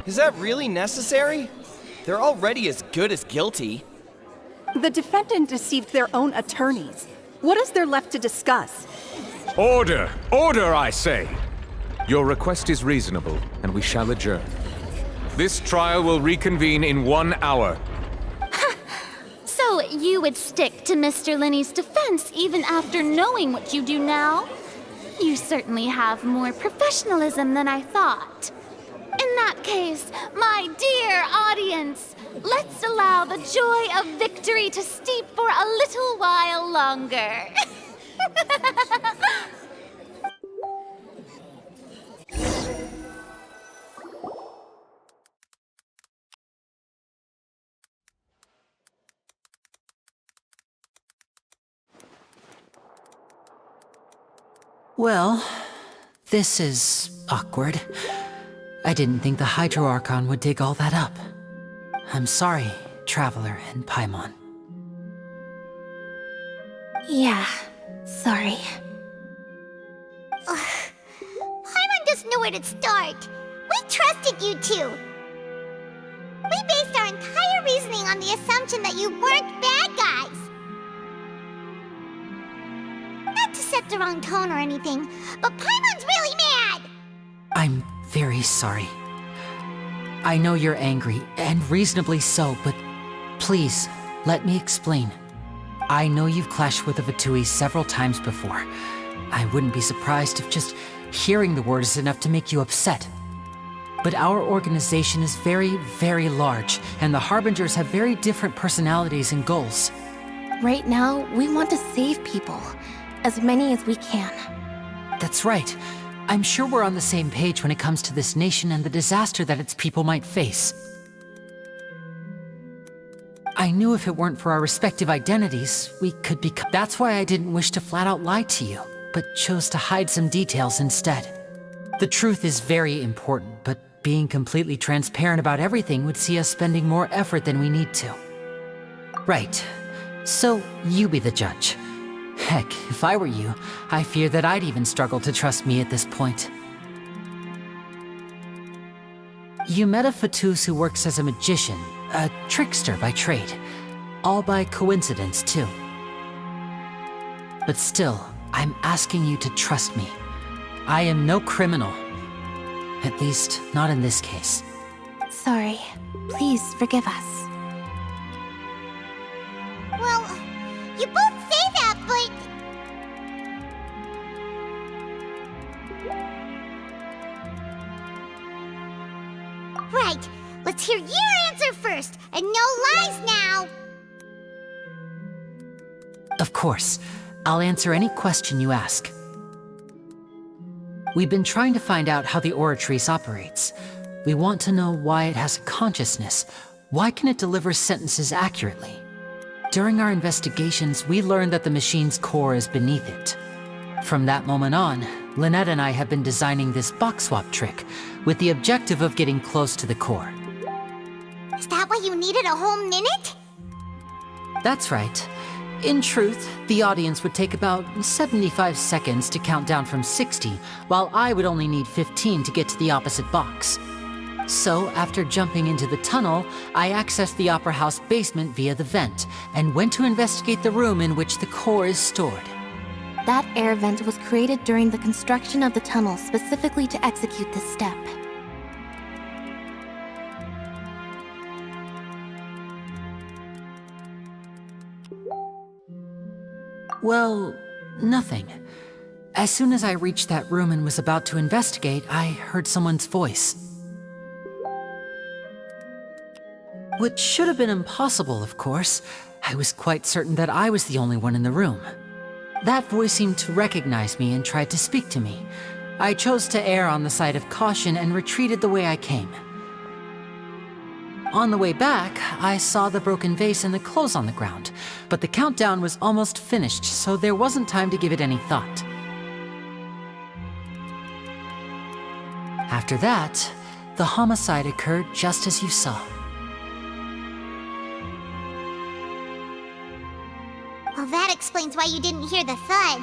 Is that really necessary? They're already as good as guilty. The defendant deceived their own attorneys. What is there left to discuss? Order! Order, I say! Your request is reasonable, and we shall adjourn. This trial will reconvene in 1 hour. So you would stick to Mr. Linney's defense even after knowing what you do now? You certainly have more professionalism than I thought. In that case, my dear audience, let's allow the joy of victory to steep for a little while longer. Well, this is awkward. I didn't think the Hydro Archon would dig all that up. I'm sorry, Traveler and Paimon. Yeah, sorry. Paimon doesn't know where to start. We trusted you two. We based our entire reasoning on the assumption that you weren't bad guys. Not to set the wrong tone or anything, but Paimon's really mad! I'm very sorry. I know you're angry, and reasonably so, but please, let me explain. I know you've clashed with the Fatui several times before. I wouldn't be surprised if just hearing the word is enough to make you upset. But our organization is very, very large, and the Harbingers have very different personalities and goals. Right now, we want to save people. As many as we can. That's right. I'm sure we're on the same page when it comes to this nation and the disaster that its people might face. I knew if it weren't for our respective identities, we could become... That's why I didn't wish to flat out lie to you, but chose to hide some details instead. The truth is very important, but being completely transparent about everything would see us spending more effort than we need to. Right. So, you be the judge. Heck, if I were you, I fear that I'd even struggle to trust me at this point. You met a Fatus who works as a magician, a trickster by trade. All by coincidence, too. But still, I'm asking you to trust me. I am no criminal. At least, not in this case. Sorry. Please forgive us. Well, you both say that, but... Right. Let's hear your answer first, and no lies now! Of course. I'll answer any question you ask. We've been trying to find out how the Oratrice operates. We want to know why it has a consciousness. Why can it deliver sentences accurately? During our investigations, we learned that the machine's core is beneath it. From that moment on, Lynette and I have been designing this box swap trick, with the objective of getting close to the core. Is that why you needed a whole minute? That's right. In truth, the audience would take about 75 seconds to count down from 60, while I would only need 15 to get to the opposite box. So, after jumping into the tunnel, I accessed the Opera House basement via the vent, and went to investigate the room in which the core is stored. That air vent was created during the construction of the tunnel specifically to execute this step. Well, nothing. As soon as I reached that room and was about to investigate, I heard someone's voice. Which should have been impossible, of course. I was quite certain that I was the only one in the room. That voice seemed to recognize me and tried to speak to me. I chose to err on the side of caution and retreated the way I came. On the way back, I saw the broken vase and the clothes on the ground, but the countdown was almost finished, so there wasn't time to give it any thought. After that, the homicide occurred just as you saw. Well, that explains why you didn't hear the thud.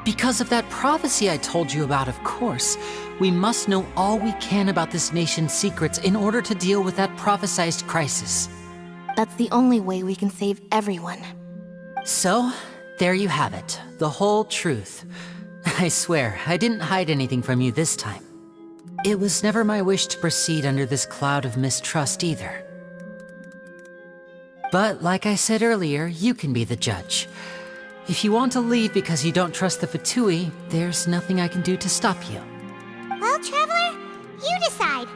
Because of that prophecy I told you about, of course. We must know all we can about this nation's secrets in order to deal with that prophesized crisis. That's the only way we can save everyone. So, there you have it. The whole truth. I swear, I didn't hide anything from you this time. It was never my wish to proceed under this cloud of mistrust either. But like I said earlier, you can be the judge. If you want to leave because you don't trust the Fatui, there's nothing I can do to stop you. Well, Traveler, you decide.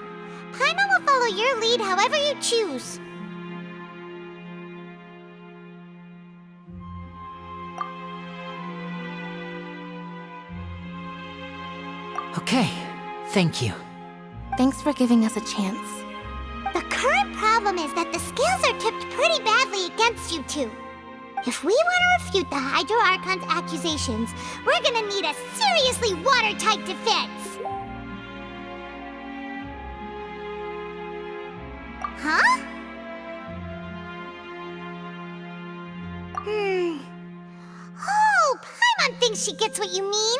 Paimon will follow your lead however you choose. Okay, thank you. Thanks for giving us a chance. The current problem is that the scales are tipped pretty badly against you two. If we want to refute the Hydro Archon's accusations, we're gonna need a seriously watertight defense. Huh? Oh, Paimon thinks she gets what you mean.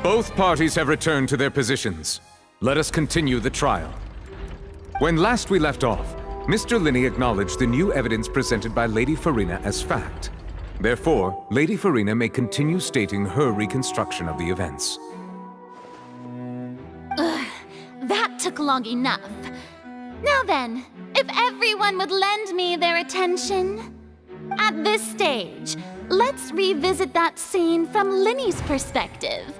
Both parties have returned to their positions. Let us continue the trial. When last we left off, Mr. Linney acknowledged the new evidence presented by Lady Farina as fact. Therefore, Lady Farina may continue stating her reconstruction of the events. Ugh, that took long enough. Now then, if everyone would lend me their attention. At this stage, let's revisit that scene from Linney's perspective.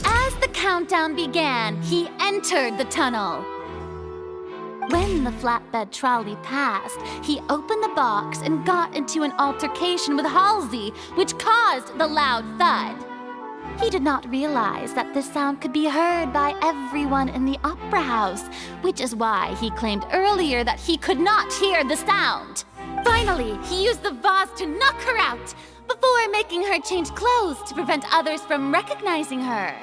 As the countdown began, he entered the tunnel. When the flatbed trolley passed, he opened the box and got into an altercation with Halsey, which caused the loud thud. He did not realize that this sound could be heard by everyone in the opera house, which is why he claimed earlier that he could not hear the sound. Finally, he used the vase to knock her out, before making her change clothes to prevent others from recognizing her.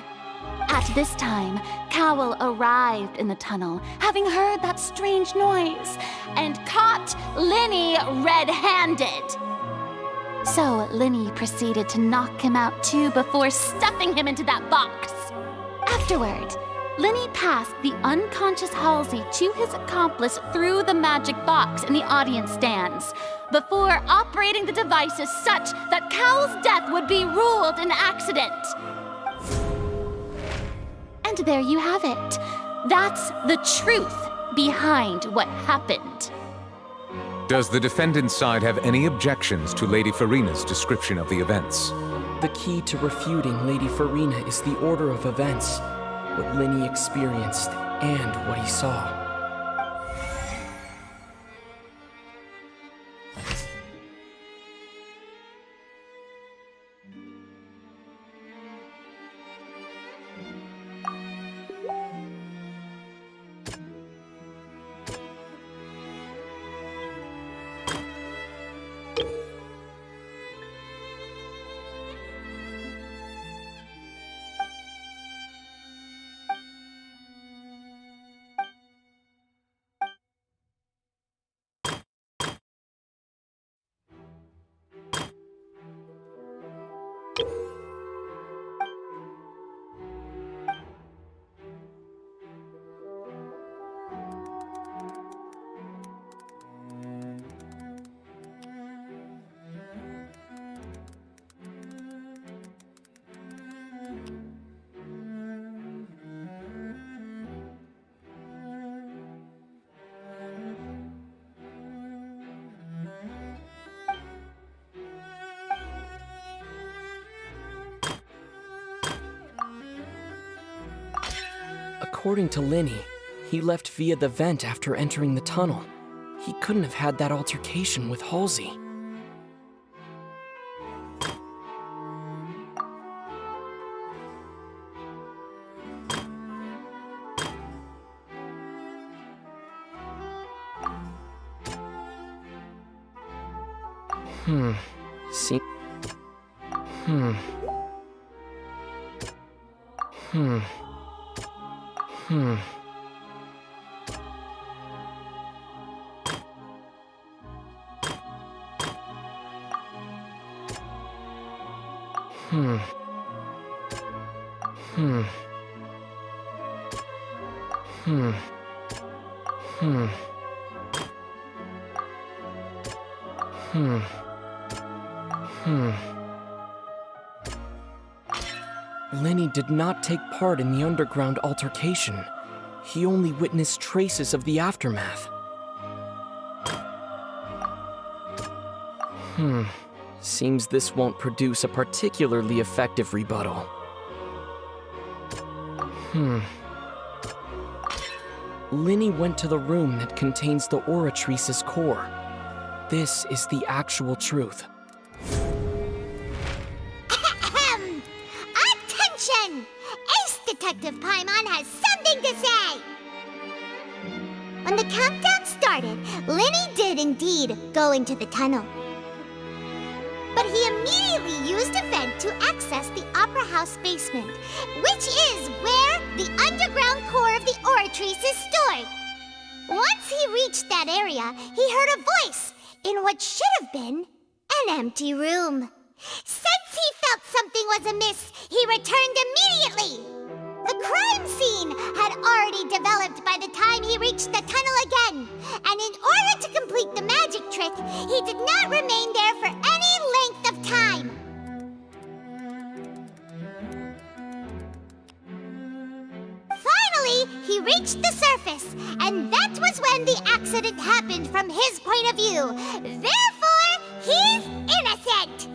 At this time, Cowell arrived in the tunnel, having heard that strange noise, and caught Linney red-handed. So Linney proceeded to knock him out too before stuffing him into that box. Afterward, Linney passed the unconscious Halsey to his accomplice through the magic box in the audience stands, before operating the devices such that Cowell's death would be ruled an accident. And there you have it. That's the truth behind what happened. Does the defendant's side have any objections to Lady Farina's description of the events? The key to refuting Lady Farina is the order of events, what Linney experienced and what he saw. According to Linney, he left via the vent after entering the tunnel. He couldn't have had that altercation with Halsey. See. Hmm. Linney did not take part in the underground altercation. He only witnessed traces of the aftermath. Seems this won't produce a particularly effective rebuttal. Linney went to the room that contains the Oratrice's core. This is the actual truth. Attention! Ace Detective Paimon has something to say! When the countdown started, Linney did indeed go into the tunnel. But he immediately used a vent to access the Opera House basement, which is where the underground reached that area, he heard a voice in what should have been an empty room. Since he felt something was amiss, he returned immediately. The crime scene had already developed by the time he reached the tunnel again, and in order to complete the magic trick, he did not remain there for any length of time. Finally, he reached the surface, and that was when the accident happened from his point of view. Therefore, he's innocent!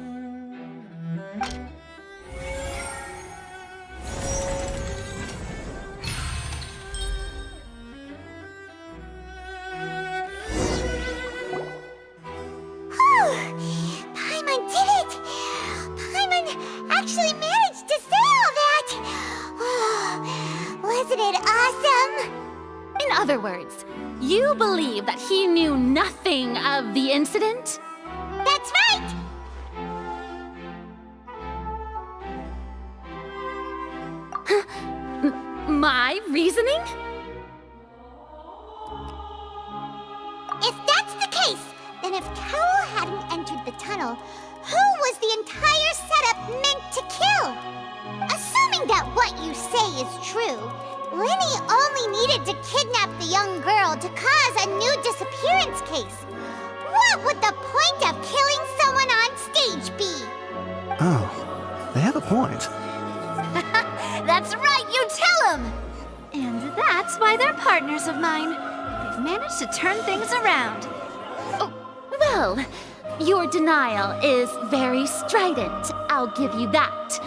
Paimon did it! Paimon actually managed to say all that! Oh, wasn't it awesome? In other words, you believe that he knew nothing of the incident? That's right! My reasoning? If that's the case, then if Carol hadn't entered the tunnel, who was the entire setup meant to kill? Assuming that what you say is true, Linny only needed to kidnap the young girl to cause a new disappearance case. What would the point of killing someone on stage be? Oh, they have a point. That's right, you tell him! And that's why they're partners of mine. They've managed to turn things around. Well, your denial is very strident, I'll give you that.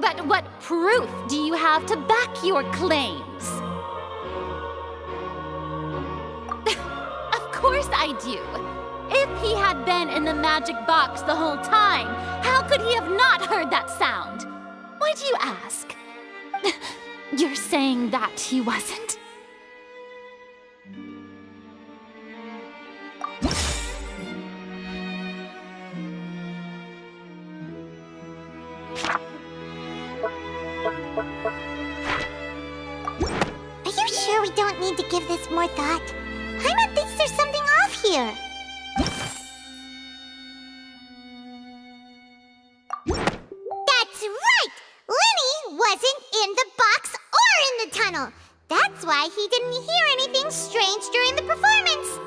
But what proof do you have to back your claims? Of course I do. If he had been in the magic box the whole time, how could he have not heard that sound? Why do you ask? You're saying that he wasn't? Are you sure we don't need to give this more thought? Paimon thinks there's something off here. That's right! Linny wasn't in the box or in the tunnel. That's why he didn't hear anything strange during the performance.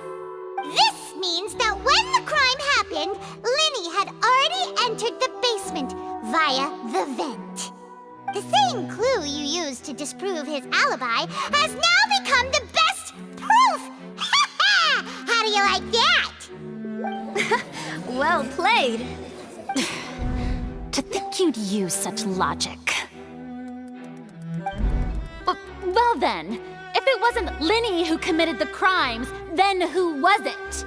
This means that when the crime happened, Linny had already entered the basement via the vent. The same clue you used to disprove his alibi has now become the best proof! How do you like that? Well played. To think you'd use such logic. Well then, if it wasn't Linny who committed the crimes, then who was it?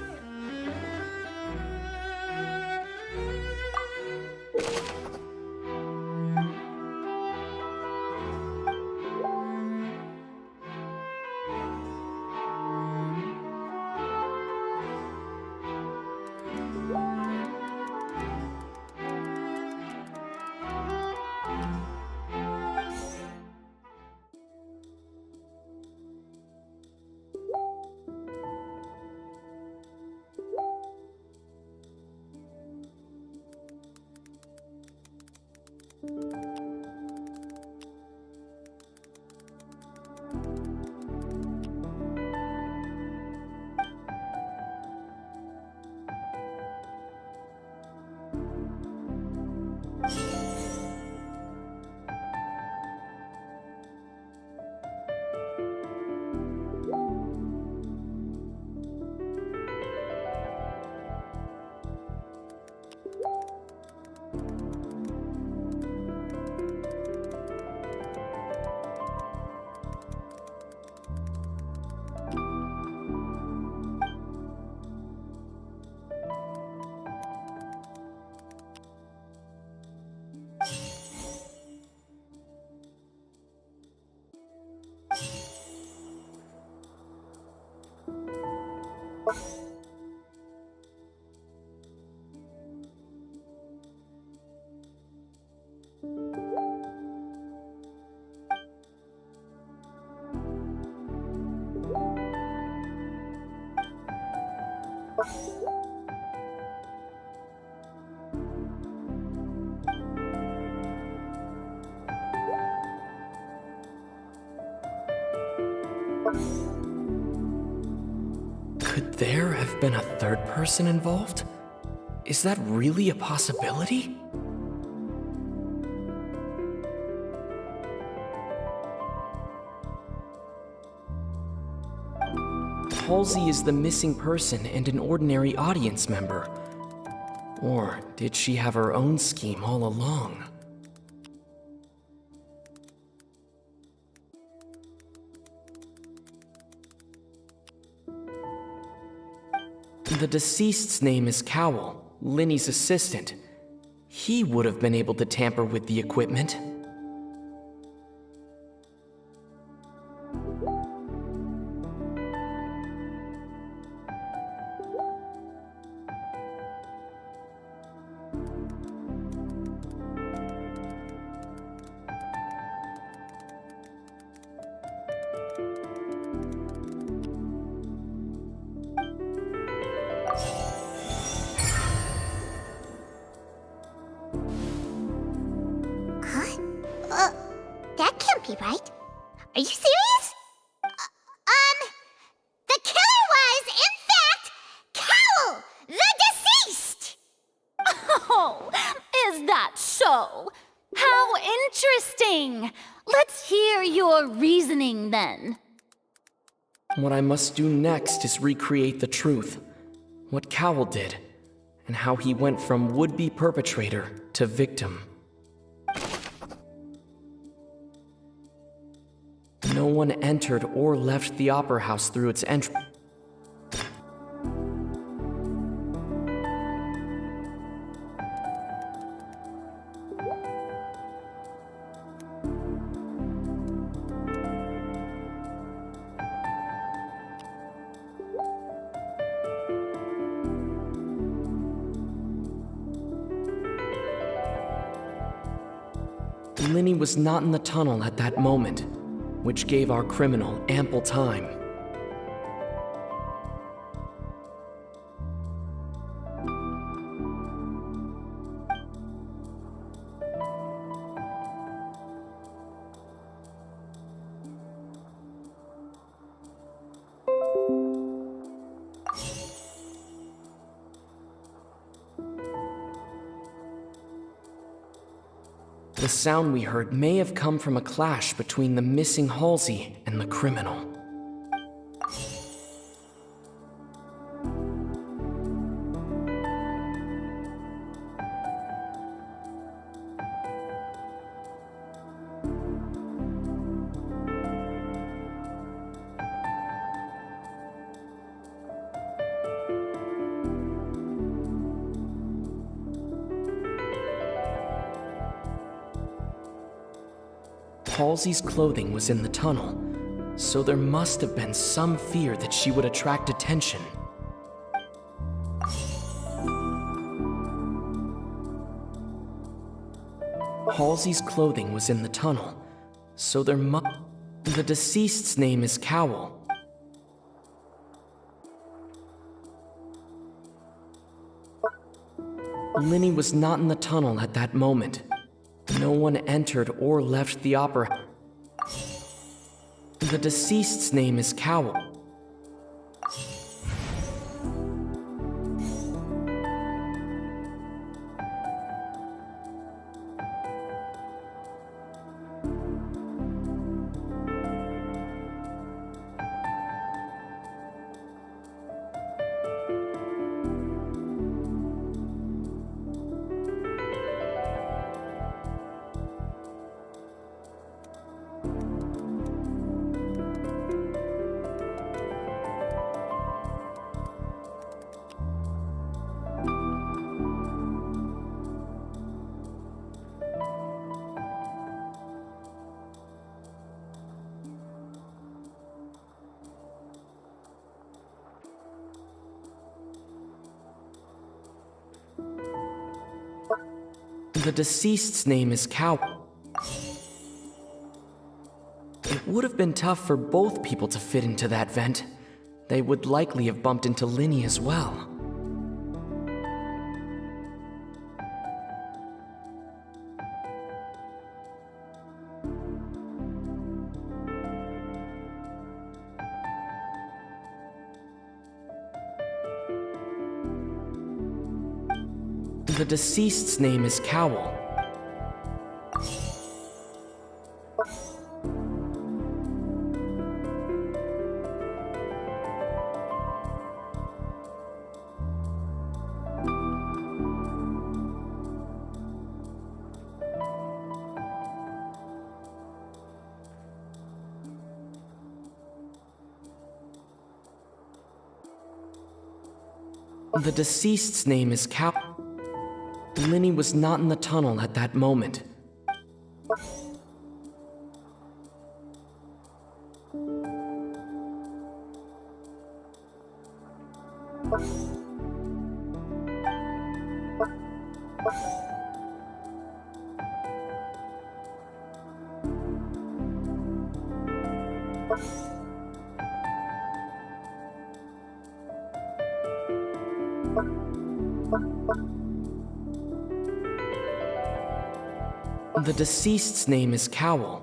there have been a third person involved? Is that really a possibility? Halsey is the missing person and an ordinary audience member. Or did she have her own scheme all along? The deceased's name is Cowell, Linny's assistant. He would have been able to tamper with the equipment. That can't be right. Are you serious? The killer was, in fact, Cowell, the deceased! Oh, is that so? How interesting! Let's hear your reasoning then. What I must do next is recreate the truth. What Cowell did, and how he went from would-be perpetrator to victim. No one entered or left the Opera House through its entrance. Linny was not in the tunnel at that moment, which gave our criminal ample time. The sound we heard may have come from a clash between the missing Halsey and the criminal. Halsey's clothing was in the tunnel, so there must have been some fear that she would attract attention. Halsey's clothing was in the tunnel, so there must... The deceased's name is Cowell. Linny was not in the tunnel at that moment. No one entered or left the opera. The deceased's name is Cowell. The deceased's name is Cowell. It would have been tough for both people to fit into that vent. They would likely have bumped into Linny as well. The deceased's name is Cowl. The deceased's name is Cowl. Linny was not in the tunnel at that moment. The deceased's name is Cowl.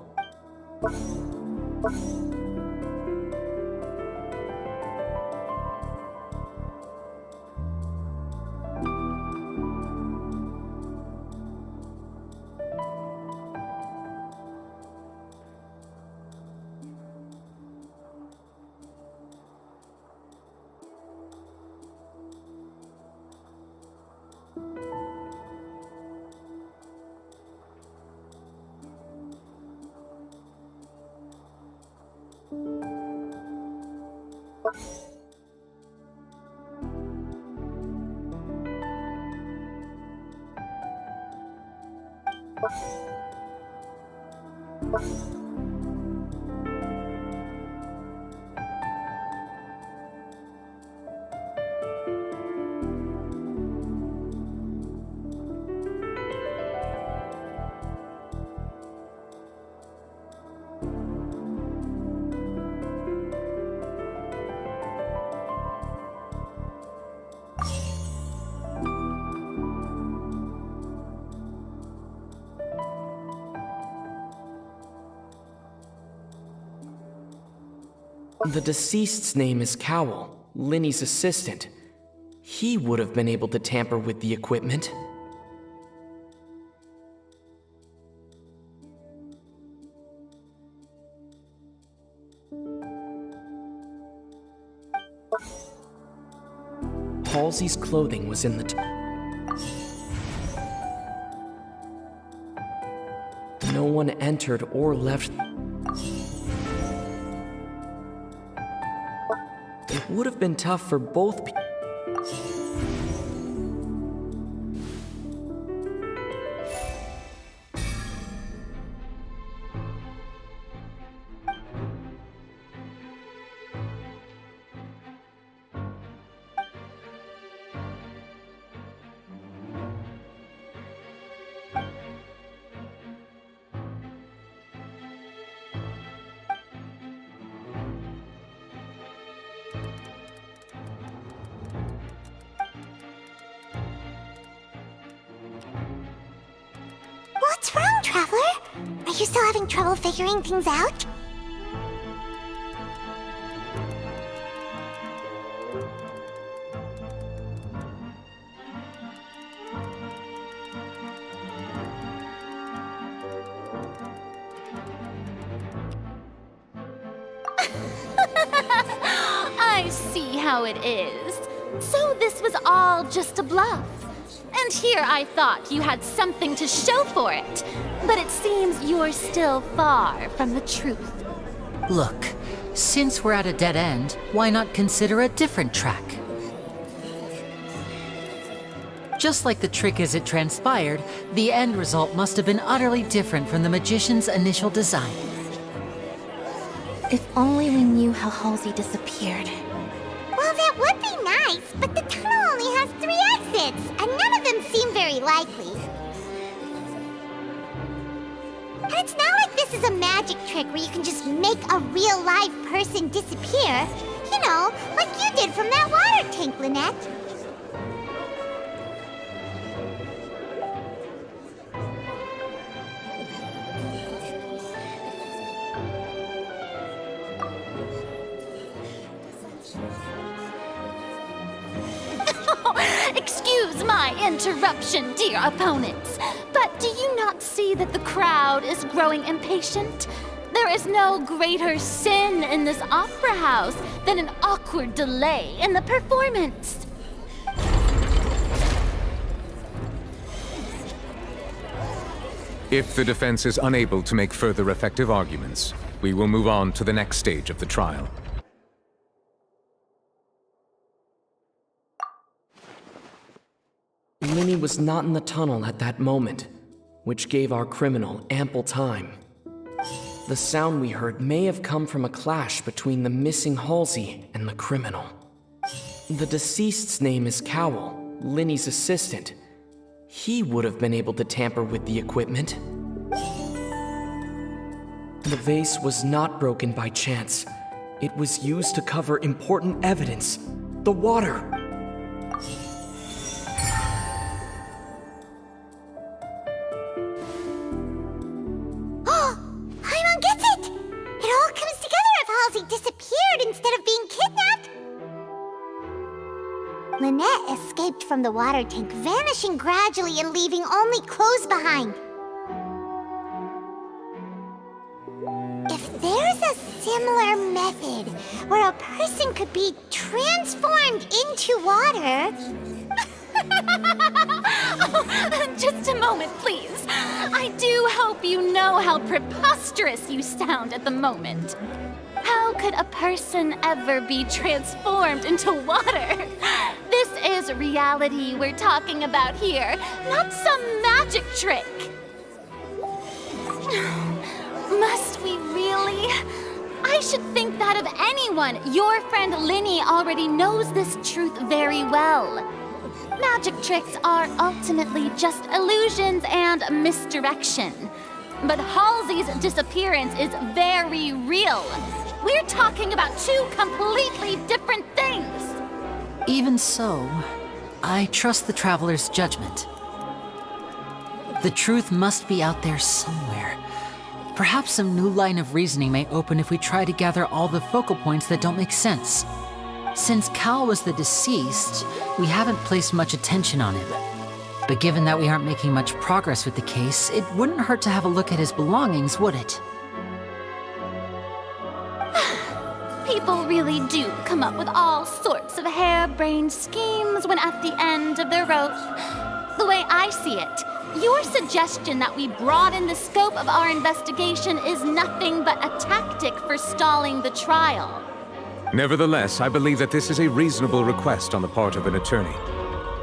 The deceased's name is Cowl, Linny's assistant. He would have been able to tamper with the equipment. Halsey's clothing was in the No one entered or left. It would have been tough for both people. What's wrong, Traveler? Are you still having trouble figuring things out? I see how it is. So this was all just a bluff. And here I thought you had something to show for it. But it seems you're still far from the truth. Look, since we're at a dead end, why not consider a different track? Just like the trick as it transpired, the end result must have been utterly different from the magician's initial design. If only we knew how Halsey disappeared. Well, that would be nice, but the tunnel only has 3 exits, and none of them seem very likely. And it's not like this is a magic trick where you can just make a real live person disappear. You know, like you did from that water tank, Lynette. Excuse Excuse my interruption, dear opponents, but do you not see that the crowd is growing impatient? There is no greater sin in this opera house than an awkward delay in the performance. If the defense is unable to make further effective arguments, we will move on to the next stage of the trial. Linny was not in the tunnel at that moment, which gave our criminal ample time. The sound we heard may have come from a clash between the missing Halsey and the criminal. The deceased's name is Cowell, Linny's assistant. He would have been able to tamper with the equipment. The vase was not broken by chance. It was used to cover important evidence. The water. Disappeared instead of being kidnapped? Lynette escaped from the water tank, vanishing gradually and leaving only clothes behind. If there's a similar method where a person could be transformed into water... Oh, just a moment, please. I do hope you know how preposterous you sound at the moment. How could a person ever be transformed into water? This is reality we're talking about here, not some magic trick. Must we really? I should think that of anyone. Your friend Linny already knows this truth very well. Magic tricks are ultimately just illusions and misdirection. But Halsey's disappearance is very real. We're talking about two completely different things. Even so, I trust the Traveler's judgment. The truth must be out there somewhere. Perhaps some new line of reasoning may open if we try to gather all the focal points that don't make sense. Since Cal was the deceased, we haven't placed much attention on him. But given that we aren't making much progress with the case, it wouldn't hurt to have a look at his belongings, would it? People really do come up with all sorts of harebrained schemes when at the end of their rope. The way I see it, your suggestion that we broaden the scope of our investigation is nothing but a tactic for stalling the trial. Nevertheless, I believe that this is a reasonable request on the part of an attorney.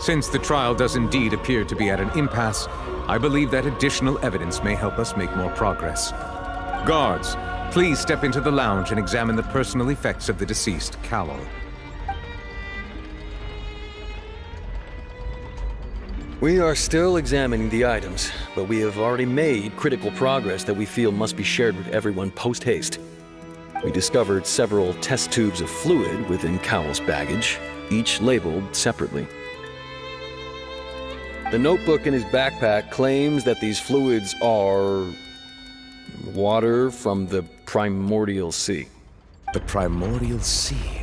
Since the trial does indeed appear to be at an impasse, I believe that additional evidence may help us make more progress. Guards, please step into the lounge and examine the personal effects of the deceased, Cowell. We are still examining the items, but we have already made critical progress that we feel must be shared with everyone post-haste. We discovered several test tubes of fluid within Cowell's baggage, each labeled separately. The notebook in his backpack claims that these fluids are water from the primordial sea. The primordial sea?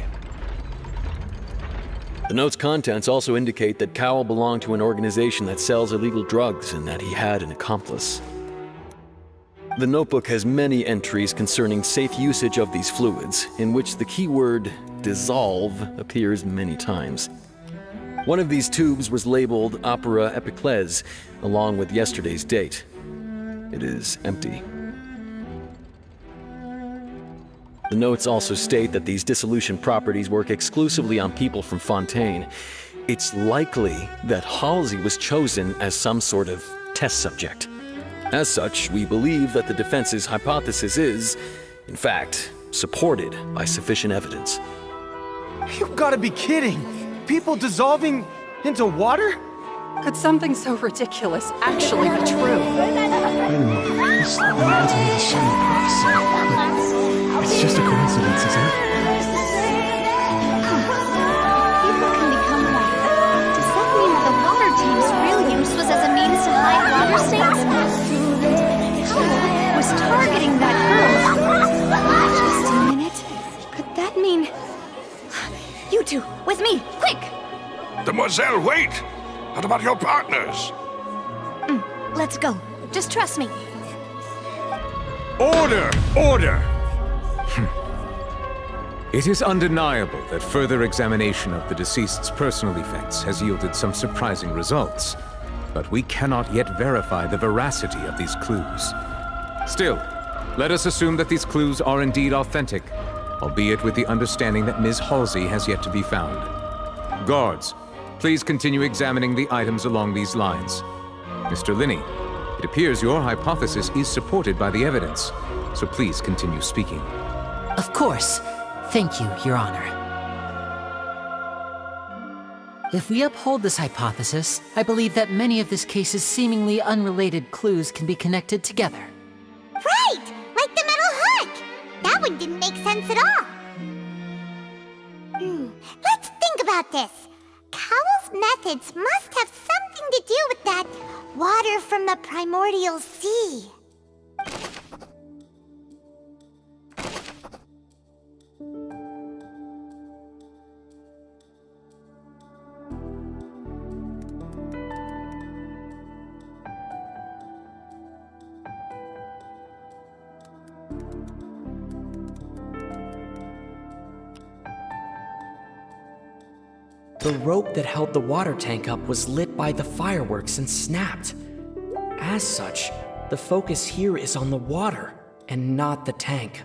The note's contents also indicate that Cowell belonged to an organization that sells illegal drugs and that he had an accomplice. The notebook has many entries concerning safe usage of these fluids, in which the keyword dissolve appears many times. One of these tubes was labeled Opera Epiclese, along with yesterday's date. It is empty. The notes also state that these dissolution properties work exclusively on people from Fontaine. It's likely that Halsey was chosen as some sort of test subject. As such, we believe that the defense's hypothesis is, in fact, supported by sufficient evidence. You've got to be kidding! People dissolving into water? Could something so ridiculous actually be true? This reminds me of the same prophecy. It's just a coincidence, isn't it? People can become water. Does that mean that the water tank's real use was as a means to hide water stains? Cowell was targeting that girl. Just a minute. Could that mean... You two, with me, quick! Demoiselle, wait! What about your partners? Let's go. Just trust me. Order! Order! It is undeniable that further examination of the deceased's personal effects has yielded some surprising results, but we cannot yet verify the veracity of these clues. Still, let us assume that these clues are indeed authentic, albeit with the understanding that Ms. Halsey has yet to be found. Guards, please continue examining the items along these lines. Mr. Linney, it appears your hypothesis is supported by the evidence, so please continue speaking. Of course. Thank you, Your Honor. If we uphold this hypothesis, I believe that many of this case's seemingly unrelated clues can be connected together. Right! Like the metal hook! That one didn't make sense at all. Let's think about this. Cowell's methods must have something to do with that water from the primordial sea. The rope that held the water tank up was lit by the fireworks and snapped. As such, the focus here is on the water and not the tank.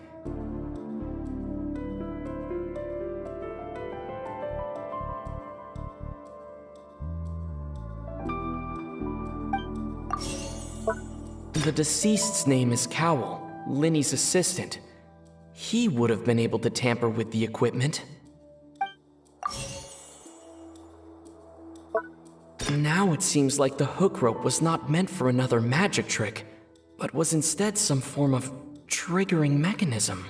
The deceased's name is Cowell, Linney's assistant. He would have been able to tamper with the equipment. Now it seems like the hook rope was not meant for another magic trick, but was instead some form of triggering mechanism.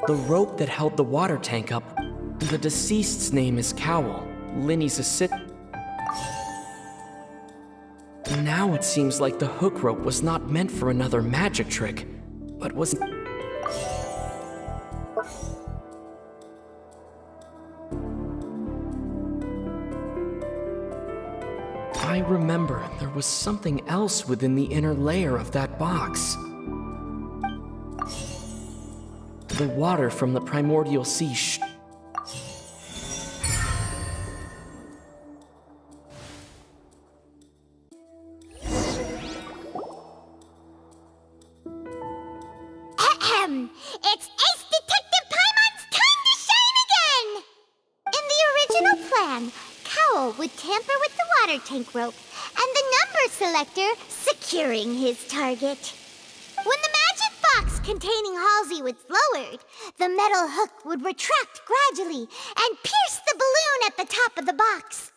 The rope that held the water tank up, the deceased's name is Cowell, Linney's assistant. Now it seems like the hook rope was not meant for another magic trick, but was... I remember there was something else within the inner layer of that box. The water from the primordial sea It's Ace Detective Paimon's time to shine again! In the original plan, Cowell would tamper with the water tank rope and the number selector securing his target. When the magic box containing Halsey was lowered, the metal hook would retract gradually and pierce the balloon at the top of the box.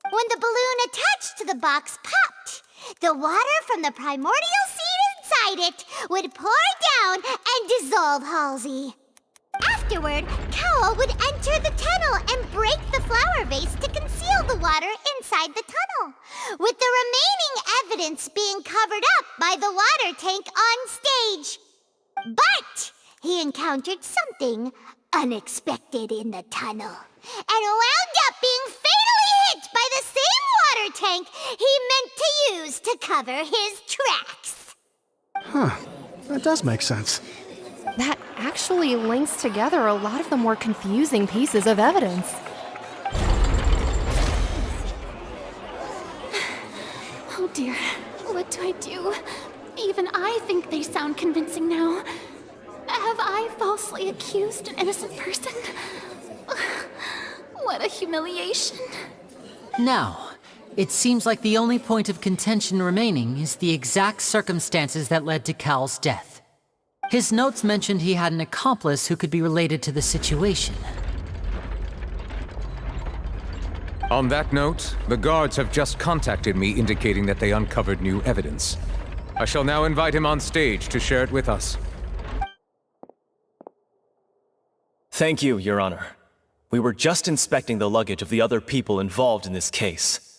When the balloon attached to the box popped, the water from the primordial seed inside it would pour down and dissolve Halsey. Afterward, Cowell would enter the tunnel and break the flower vase to conceal the water inside the tunnel, with the remaining evidence being covered up by the water tank on stage. But he encountered something unexpected in the tunnel and wound up being fatally hit by the same water tank he meant to use to cover his tracks. Huh. That does make sense. That actually links together a lot of the more confusing pieces of evidence. Oh dear, what do I do? Even I think they sound convincing now. Have I falsely accused an innocent person? What a humiliation. Now, it seems like the only point of contention remaining is the exact circumstances that led to Cal's death. His notes mentioned he had an accomplice who could be related to the situation. On that note, the guards have just contacted me indicating that they uncovered new evidence. I shall now invite him on stage to share it with us. Thank you, Your Honor. We were just inspecting the luggage of the other people involved in this case.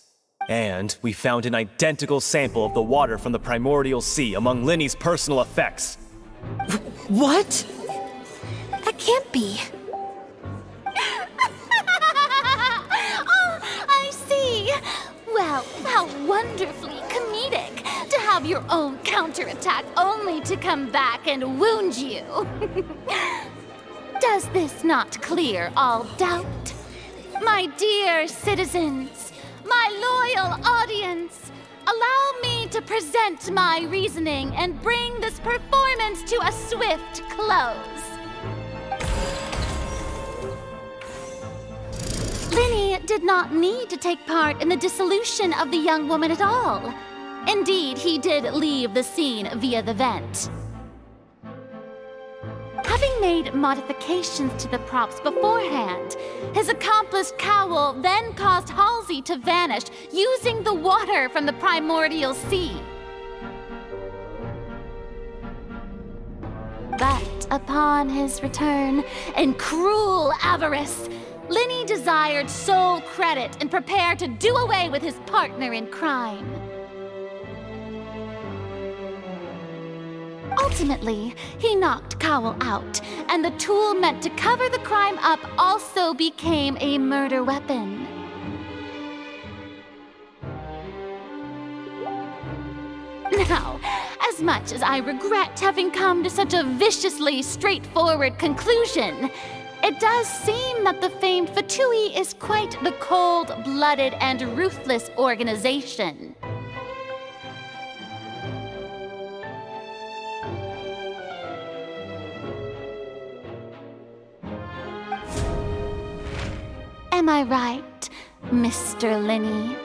And we found an identical sample of the water from the primordial sea among Linny's personal effects. What? That can't be. Oh, I see. Well, how wonderfully comedic to have your own counterattack only to come back and wound you. Does this not clear all doubt? My dear citizens, my loyal audience, allow me to present my reasoning and bring this performance to a swift close. Linny did not need to take part in the dissolution of the young woman at all. Indeed, he did leave the scene via the vent. Having made modifications to the props beforehand, his accomplice Cowl then caused Halsey to vanish using the water from the primordial sea. But upon his return, in cruel avarice, Linny desired sole credit and prepared to do away with his partner in crime. Ultimately, he knocked Cowl out, and the tool meant to cover the crime up also became a murder weapon. Now, as much as I regret having come to such a viciously straightforward conclusion, it does seem that the famed Fatui is quite the cold-blooded and ruthless organization. Am I right, Mr. Linny?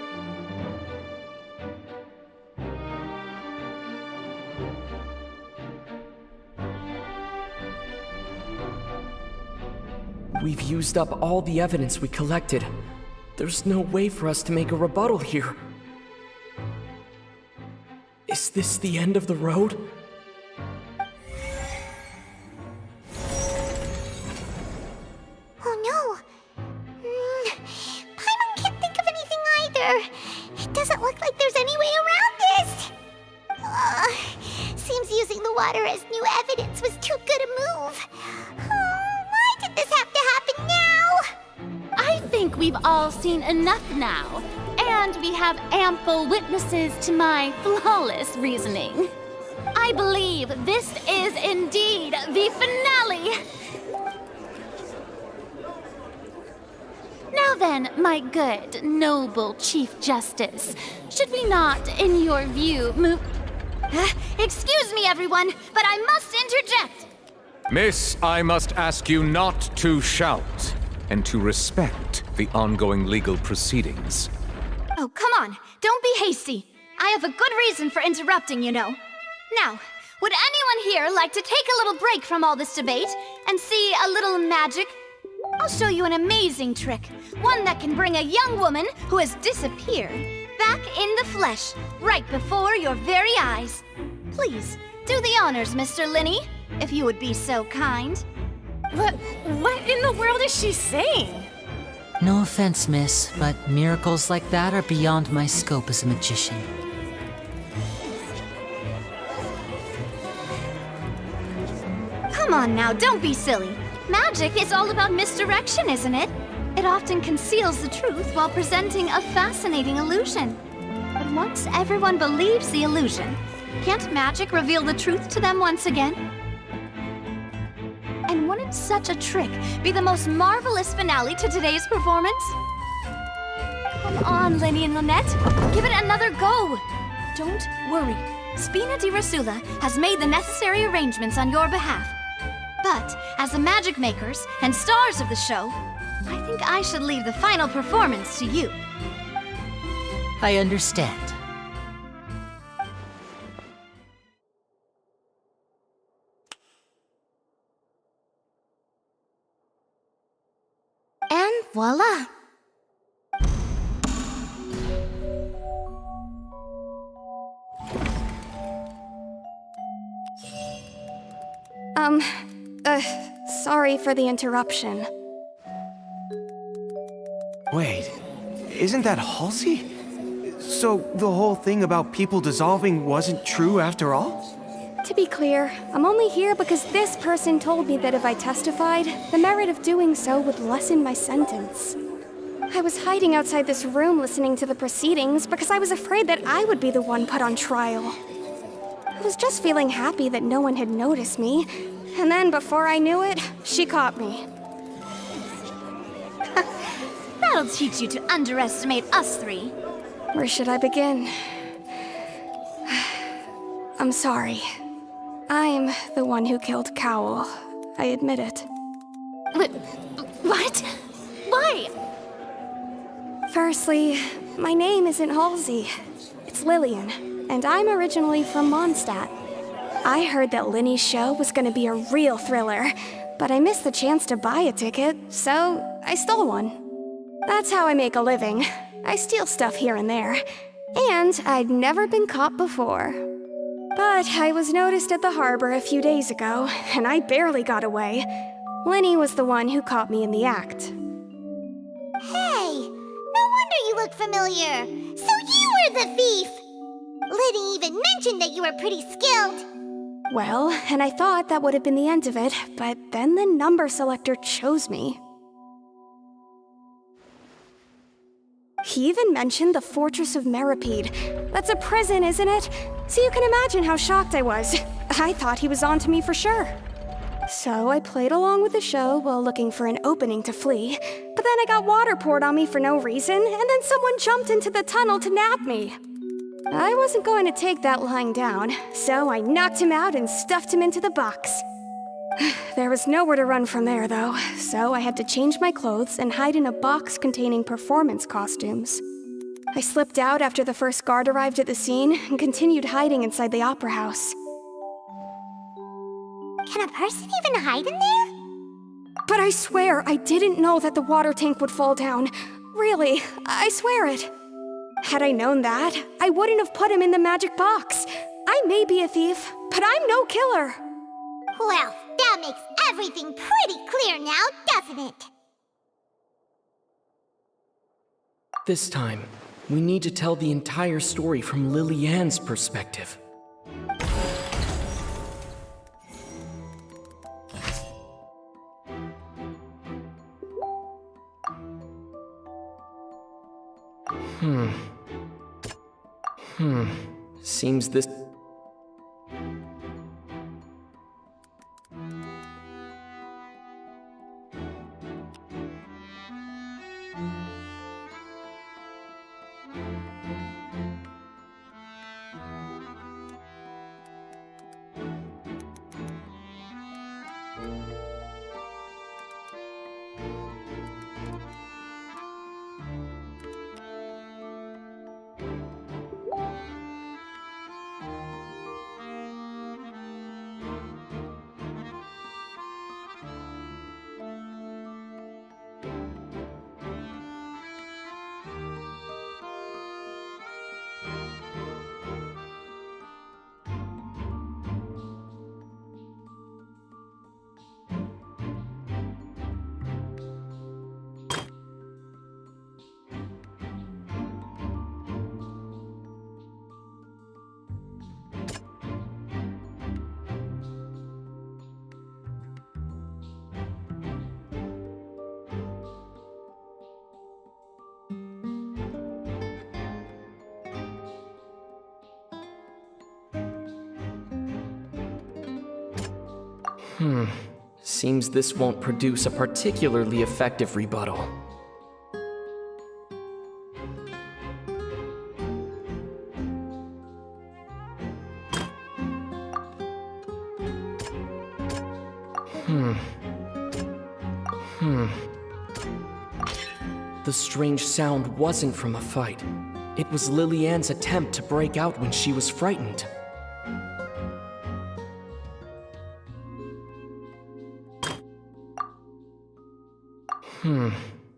We've used up all the evidence we collected. There's no way for us to make a rebuttal here. Is this the end of the road? Oh no! Paimon can't think of anything either. It doesn't look like there's any way around this. Seems using the water as new evidence was too good a move. Why did this have to happen now? I think we've all seen enough now, and we have ample witnesses to my flawless reasoning. I believe this is indeed the finale. Now then, my good, noble Chief Justice, should we not, in your view, move... Excuse me, everyone, but I must interject. Miss, I must ask you not to shout and to respect the ongoing legal proceedings. Oh, come on. Don't be hasty. I have a good reason for interrupting, you know. Now, would anyone here like to take a little break from all this debate and see a little magic? I'll show you an amazing trick. One that can bring a young woman who has disappeared back in the flesh, right before your very eyes. Please, do the honors, Mr. Linny, if you would be so kind. What in the world is she saying? No offense, miss, but miracles like that are beyond my scope as a magician. Come on now, don't be silly. Magic is all about misdirection, isn't it? It often conceals the truth while presenting a fascinating illusion. But once everyone believes the illusion, can't magic reveal the truth to them once again? And wouldn't such a trick be the most marvelous finale to today's performance? Come on, Linny and Lynette. Give it another go. Don't worry. Spina di Rosula has made the necessary arrangements on your behalf. But as the magic makers and stars of the show, I think I should leave the final performance to you. I understand. And voila! Sorry for the interruption. Wait, isn't that Halsey? So the whole thing about people dissolving wasn't true after all? To be clear, I'm only here because this person told me that if I testified, the merit of doing so would lessen my sentence. I was hiding outside this room listening to the proceedings because I was afraid that I would be the one put on trial. I was just feeling happy that no one had noticed me, and then before I knew it, she caught me. That'll teach you to underestimate us three. Where should I begin? I'm sorry. I'm the one who killed Cowl. I admit it. What? Why? Firstly, my name isn't Halsey. It's Lillian, and I'm originally from Mondstadt. I heard that Linny's show was gonna be a real thriller, but I missed the chance to buy a ticket, so I stole one. That's how I make a living. I steal stuff here and there, and I'd never been caught before. But I was noticed at the harbor a few days ago, and I barely got away. Linny was the one who caught me in the act. Hey, no wonder you look familiar. So you were the thief! Liddy even mentioned that you were pretty skilled. Well, and I thought that would have been the end of it, but then the number selector chose me. He even mentioned the Fortress of Meripede. That's a prison, isn't it? So you can imagine how shocked I was. I thought he was onto me for sure. So I played along with the show while looking for an opening to flee, but then I got water poured on me for no reason, and then someone jumped into the tunnel to nab me. I wasn't going to take that lying down, so I knocked him out and stuffed him into the box. There was nowhere to run from there, though, so I had to change my clothes and hide in a box containing performance costumes. I slipped out after the first guard arrived at the scene and continued hiding inside the opera house. Can a person even hide in there? But I swear I didn't know that the water tank would fall down. Really, I swear it. Had I known that, I wouldn't have put him in the magic box. I may be a thief, but I'm no killer. Well, that makes everything pretty clear now, doesn't it? This time, we need to tell the entire story from Lily-Ann's perspective. Seems this... Seems this won't produce a particularly effective rebuttal. The strange sound wasn't from a fight. It was Lily-Ann's attempt to break out when she was frightened.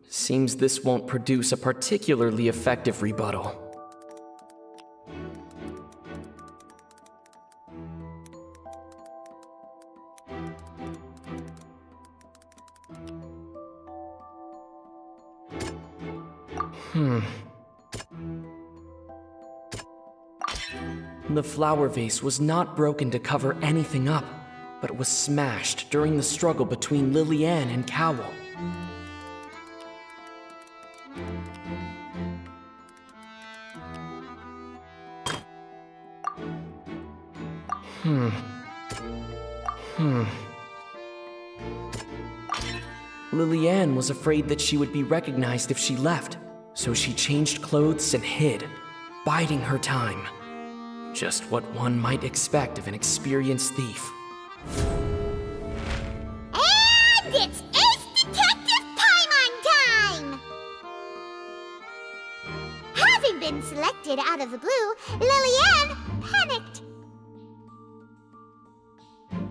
Seems this won't produce a particularly effective rebuttal. The flower vase was not broken to cover anything up, but was smashed during the struggle between Lillian and Cowell. Lillian was afraid that she would be recognized if she left, so she changed clothes and hid, biding her time. Just what one might expect of an experienced thief. And it's Ace Detective Paimon time! Having been selected out of the blue, Lillian panicked.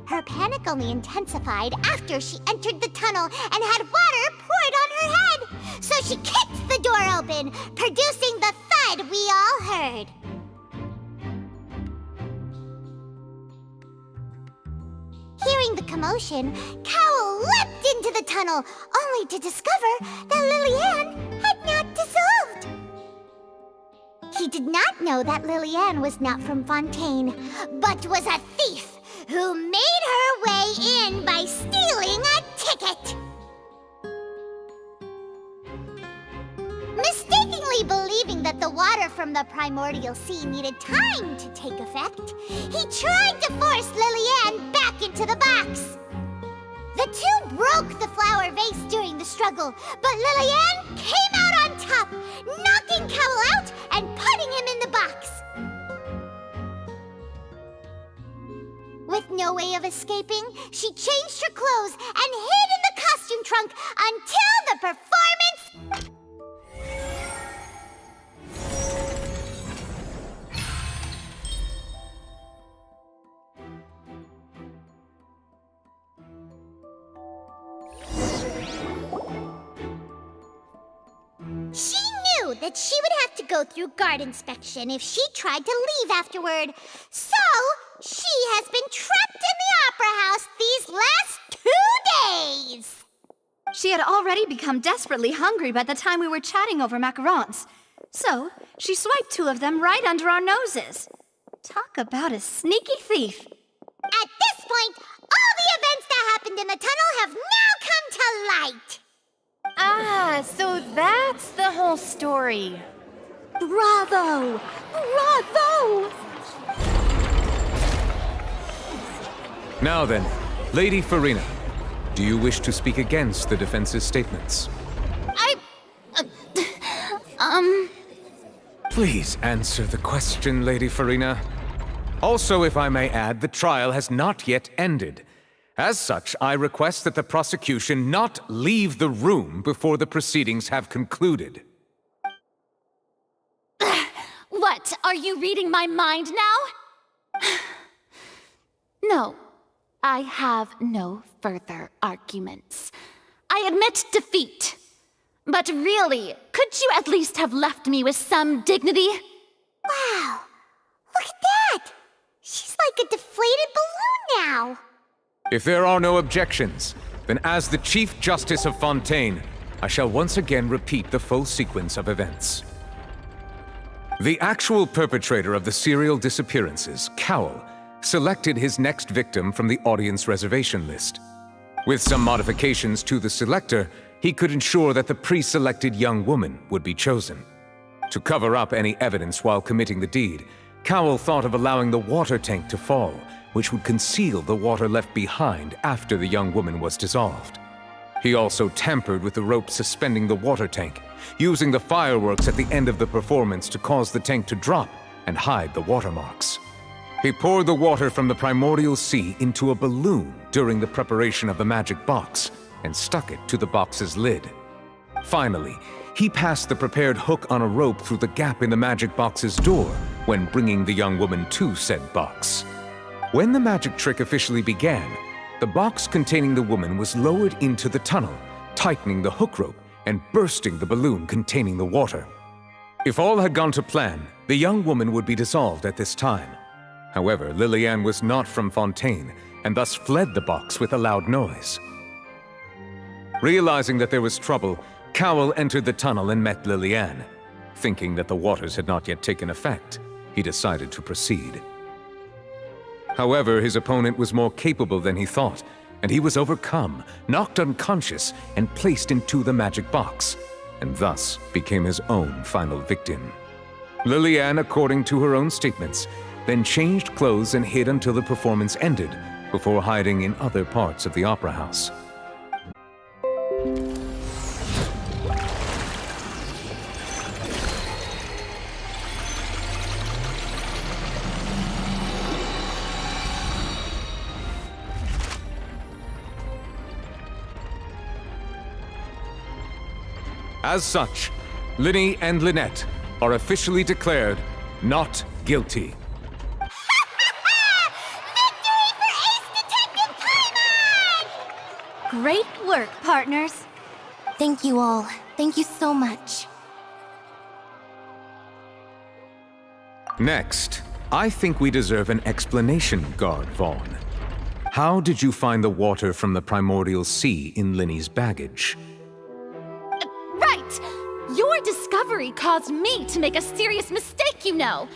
Her panic only intensified after she entered the tunnel and had water poured on her head. So she kicked the door open, producing the thud we all heard. Hearing the commotion, Cowell leapt into the tunnel, only to discover that Lillian had not dissolved. He did not know that Lillian was not from Fontaine, but was a thief who made her way in by stealing a ticket. Mistakenly believing that the water from the primordial sea needed time to take effect, he tried to force Lillian back into the box. The two broke the flower vase during the struggle, but Lillian came out on top, knocking Cowell out and putting him in the box. With no way of escaping, she changed her clothes and hid in the costume trunk until the performance... She knew that she would have to go through guard inspection if she tried to leave afterward. So, she has been trapped in the Opera House these last 2 days. She had already become desperately hungry by the time we were chatting over macarons. So, she swiped 2 of them right under our noses. Talk about a sneaky thief. At this point, all the events that happened in the tunnel have now come to light. Ah, so that's the whole story. Bravo! Bravo! Now then, Lady Farina, do you wish to speak against the defense's statements? Please answer the question, Lady Farina. Also, if I may add, the trial has not yet ended. As such, I request that the prosecution not leave the room before the proceedings have concluded. What? Are you reading my mind now? No, I have no further arguments. I admit defeat. But really, could you at least have left me with some dignity? Wow, look at that! She's like a deflated balloon now. If there are no objections, then as the Chief Justice of Fontaine, I shall once again repeat the full sequence of events. The actual perpetrator of the serial disappearances, Cowell, selected his next victim from the audience reservation list. With some modifications to the selector, he could ensure that the pre-selected young woman would be chosen. To cover up any evidence while committing the deed, Cowell thought of allowing the water tank to fall, which would conceal the water left behind after the young woman was dissolved. He also tampered with the rope suspending the water tank, using the fireworks at the end of the performance to cause the tank to drop and hide the watermarks. He poured the water from the primordial sea into a balloon during the preparation of the magic box and stuck it to the box's lid. Finally, he passed the prepared hook on a rope through the gap in the magic box's door when bringing the young woman to said box. When the magic trick officially began, the box containing the woman was lowered into the tunnel, tightening the hook rope and bursting the balloon containing the water. If all had gone to plan, the young woman would be dissolved at this time. However, Lillian was not from Fontaine and thus fled the box with a loud noise. Realizing that there was trouble, Cowell entered the tunnel and met Lillian. Thinking that the waters had not yet taken effect, he decided to proceed. However, his opponent was more capable than he thought, and he was overcome, knocked unconscious, and placed into the magic box, and thus became his own final victim. Lillian, according to her own statements, then changed clothes and hid until the performance ended, before hiding in other parts of the opera house. As such, Linny and Lynette are officially declared not guilty. Great work, partners. Thank you all. Thank you so much. Next, I think we deserve an explanation, Guard Vaughn. How did you find the water from the primordial sea in Linny's baggage? Right! Your discovery caused me to make a serious mistake, you know.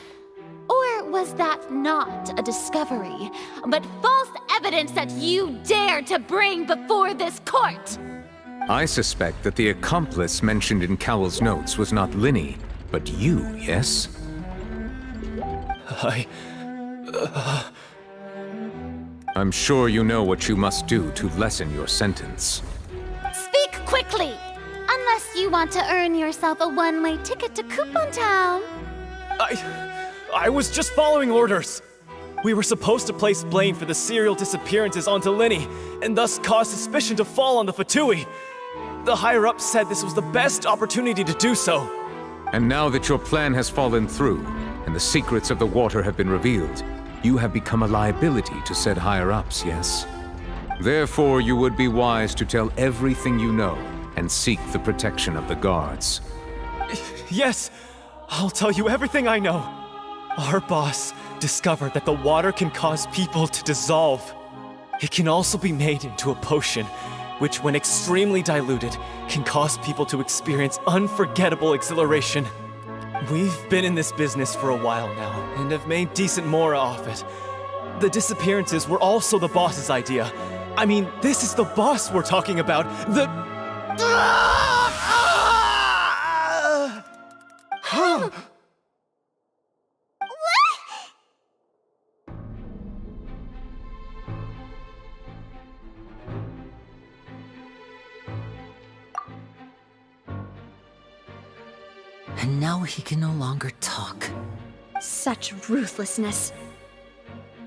Or was that not a discovery, but false evidence that you dared to bring before this court? I suspect that the accomplice mentioned in Cowell's notes was not Linny, but you, yes? I'm sure you know what you must do to lessen your sentence. Speak quickly! Unless you want to earn yourself a one-way ticket to Coupon Town. I was just following orders. We were supposed to place blame for the serial disappearances onto Linny, and thus cause suspicion to fall on the Fatui. The higher-ups said this was the best opportunity to do so. And now that your plan has fallen through, and the secrets of the water have been revealed, you have become a liability to said higher-ups, yes? Therefore, you would be wise to tell everything you know, and seek the protection of the guards. Yes, I'll tell you everything I know. Our boss discovered that the water can cause people to dissolve. It can also be made into a potion, which when extremely diluted, can cause people to experience unforgettable exhilaration. We've been in this business for a while now, and have made decent mora off it. The disappearances were also the boss's idea. I mean, this is the boss we're talking about. And now he can no longer talk. Such ruthlessness.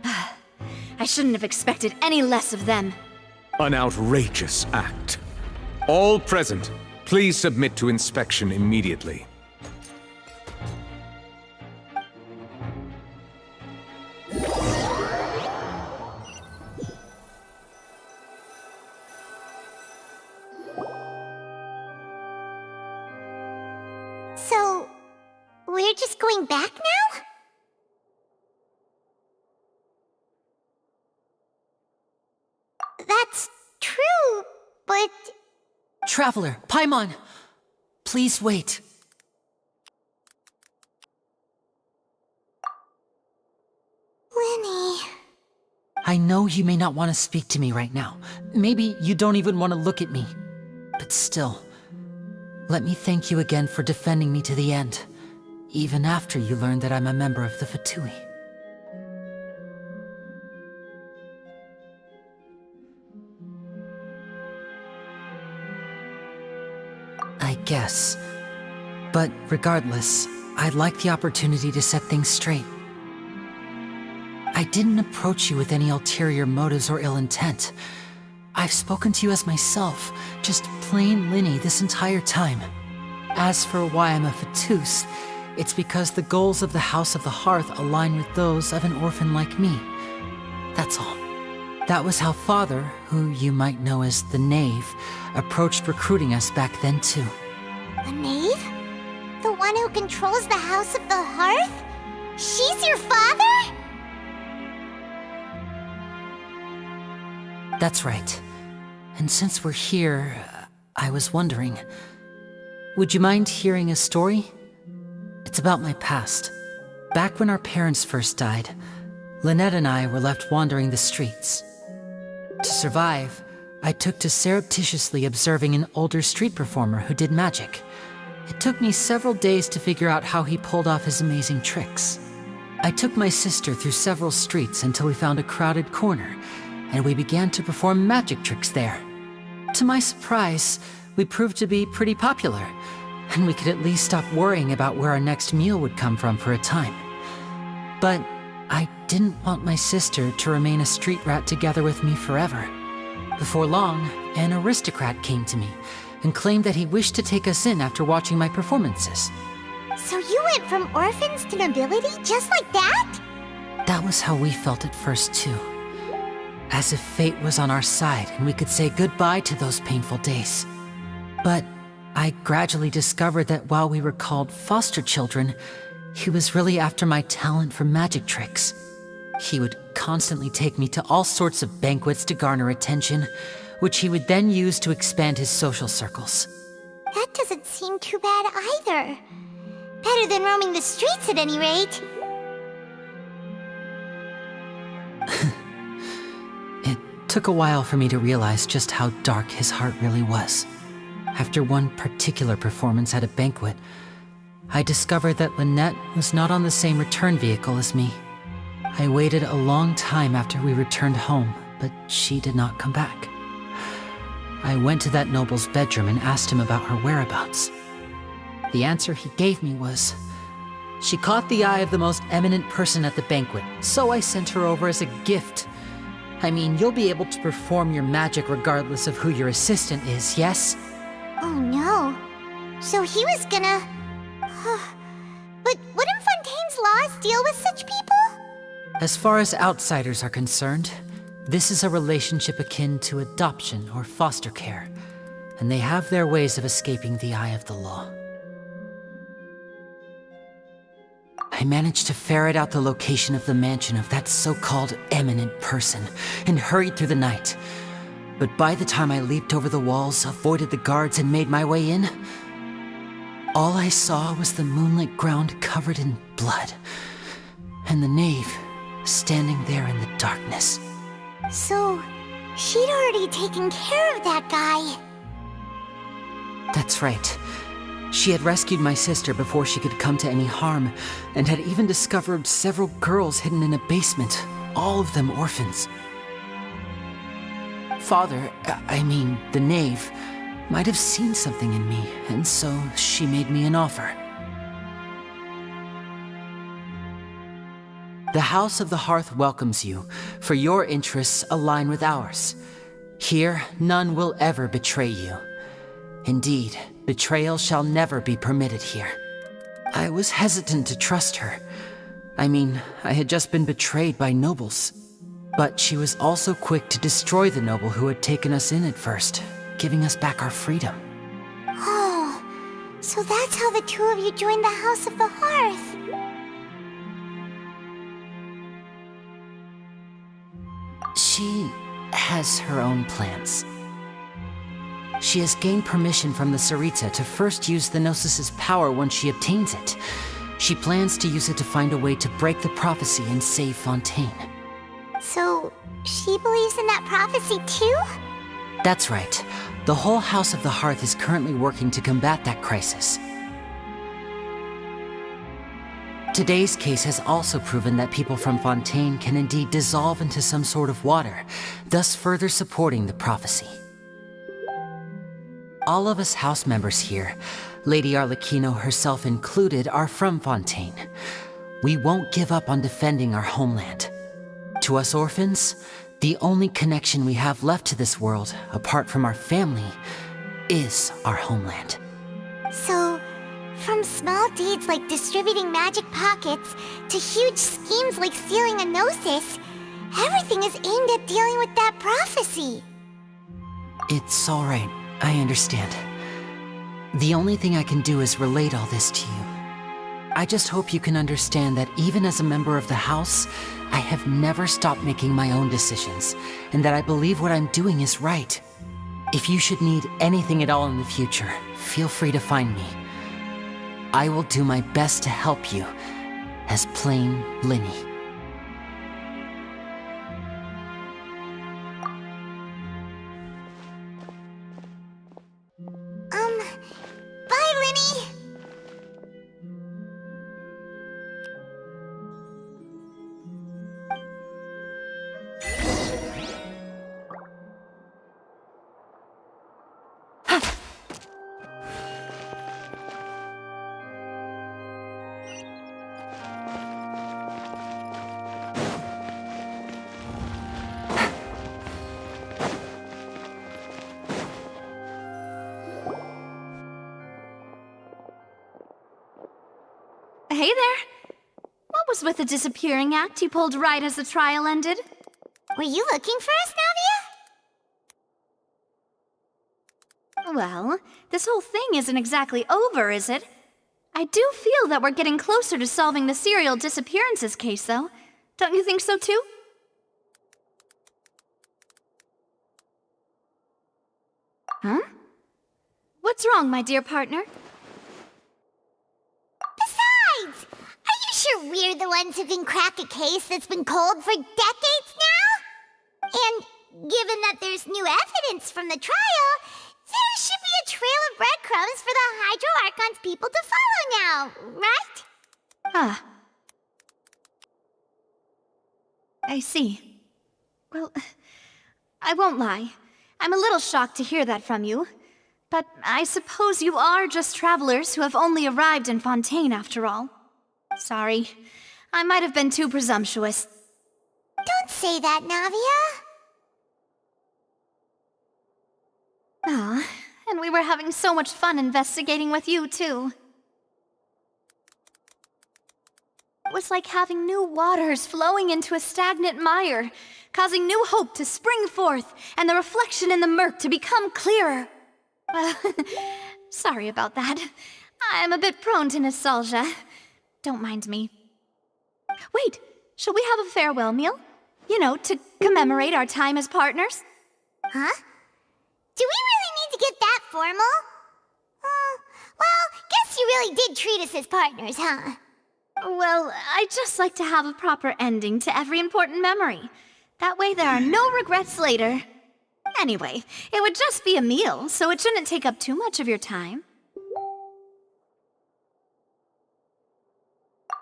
I shouldn't have expected any less of them. An outrageous act. All present, please submit to inspection immediately. So, we're just going back now? That's true, but... Traveler, Paimon! Please wait. Linny... I know you may not want to speak to me right now. Maybe you don't even want to look at me. But still, let me thank you again for defending me to the end, even after you learned that I'm a member of the Fatui. I guess. But regardless, I'd like the opportunity to set things straight. I didn't approach you with any ulterior motives or ill intent. I've spoken to you as myself, just plain Linny this entire time. As for why I'm a Fatus, it's because the goals of the House of the Hearth align with those of an orphan like me. That's all. That was how Father, who you might know as the Knave, approached recruiting us back then too. The Knave? The one who controls the House of the Hearth? She's your father? That's right. And since we're here, I was wondering, would you mind hearing a story? It's about my past. Back when our parents first died, Lynette and I were left wandering the streets. To survive, I took to surreptitiously observing an older street performer who did magic. It took me several days to figure out how he pulled off his amazing tricks. I took my sister through several streets until we found a crowded corner, and we began to perform magic tricks there. To my surprise, we proved to be pretty popular, and we could at least stop worrying about where our next meal would come from for a time. But I didn't want my sister to remain a street rat together with me forever. Before long, an aristocrat came to me and claimed that he wished to take us in after watching my performances. So you went from orphans to nobility just like that? That was how we felt at first, too. As if fate was on our side and we could say goodbye to those painful days. But I gradually discovered that while we were called foster children, he was really after my talent for magic tricks. He would constantly take me to all sorts of banquets to garner attention, which he would then use to expand his social circles. That doesn't seem too bad either. Better than roaming the streets at any rate. It took a while for me to realize just how dark his heart really was. After one particular performance at a banquet, I discovered that Lynette was not on the same return vehicle as me. I waited a long time after we returned home, but she did not come back. I went to that noble's bedroom and asked him about her whereabouts. The answer he gave me was, she caught the eye of the most eminent person at the banquet, so I sent her over as a gift. I mean, you'll be able to perform your magic regardless of who your assistant is, yes? Oh no. So he was gonna... But wouldn't Fontaine's laws deal with such people? As far as outsiders are concerned, this is a relationship akin to adoption or foster care, and they have their ways of escaping the eye of the law. I managed to ferret out the location of the mansion of that so-called eminent person and hurried through the night. But by the time I leaped over the walls, avoided the guards, and made my way in, all I saw was the moonlit ground covered in blood, and the knave standing there in the darkness. So, she'd already taken care of that guy. That's right. She had rescued my sister before she could come to any harm, and had even discovered several girls hidden in a basement, all of them orphans. Father, the knave, might have seen something in me, and so she made me an offer. The House of the Hearth welcomes you, for your interests align with ours. Here, none will ever betray you. Indeed, betrayal shall never be permitted here. I was hesitant to trust her. I had just been betrayed by nobles. But she was also quick to destroy the noble who had taken us in at first, giving us back our freedom. Oh, so that's how the two of you joined the House of the Hearth. She has her own plans. She has gained permission from the Tsaritsa to first use the Gnosis' power once she obtains it. She plans to use it to find a way to break the prophecy and save Fontaine. So, she believes in that prophecy too? That's right. The whole House of the Hearth is currently working to combat that crisis. Today's case has also proven that people from Fontaine can indeed dissolve into some sort of water, thus further supporting the prophecy. All of us house members here, Lady Arlecchino herself included, are from Fontaine. We won't give up on defending our homeland. To us orphans, the only connection we have left to this world, apart from our family, is our homeland. So, from small deeds like distributing magic pockets to huge schemes like stealing a Gnosis, everything is aimed at dealing with that prophecy. It's all right. I understand. The only thing I can do is relate all this to you. I just hope you can understand that even as a member of the House, I have never stopped making my own decisions, and that I believe what I'm doing is right. If you should need anything at all in the future, feel free to find me. I will do my best to help you, as plain Linny. Bye, Linny! Hey there! What was with the disappearing act you pulled right as the trial ended? Were you looking for us, Navia? Well, this whole thing isn't exactly over, is it? I do feel that we're getting closer to solving the serial disappearances case, though. Don't you think so, too? Huh? What's wrong, my dear partner? Besides, are you sure we're the ones who can crack a case that's been cold for decades now? And given that there's new evidence from the trial, there should be a trail of breadcrumbs for the Hydro Archon's people to follow now, right? Ah. I see. Well, I won't lie. I'm a little shocked to hear that from you. But I suppose you are just travelers who have only arrived in Fontaine after all. Sorry. I might have been too presumptuous. Don't say that, Navia. Ah, and we were having so much fun investigating with you, too. It was like having new waters flowing into a stagnant mire, causing new hope to spring forth, and the reflection in the murk to become clearer. Well, sorry about that. I'm a bit prone to nostalgia. Don't mind me. Wait, shall we have a farewell meal? You know, to commemorate our time as partners? Huh? Do we really need to get that formal? Well, guess you really did treat us as partners, huh? Well, I'd just like to have a proper ending to every important memory. That way there are no regrets later. Anyway, it would just be a meal, so it shouldn't take up too much of your time.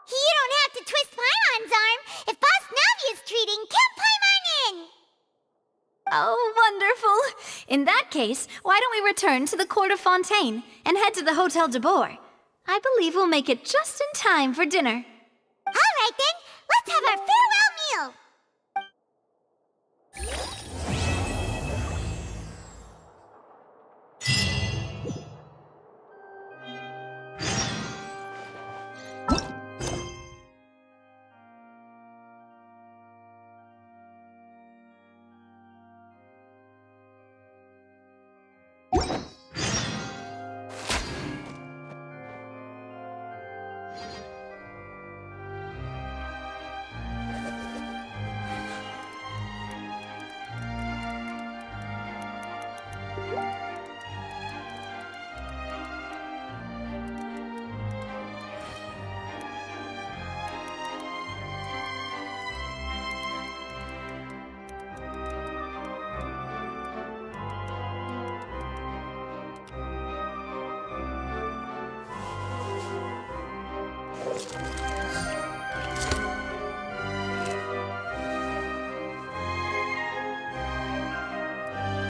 You don't have to twist Paimon's arm. If Boss Navia's treating, count Paimon in! Oh, wonderful! In that case, why don't we return to the Court of Fontaine and head to the Hotel de Boer? I believe we'll make it just in time for dinner. All right then, let's have our farewell meal!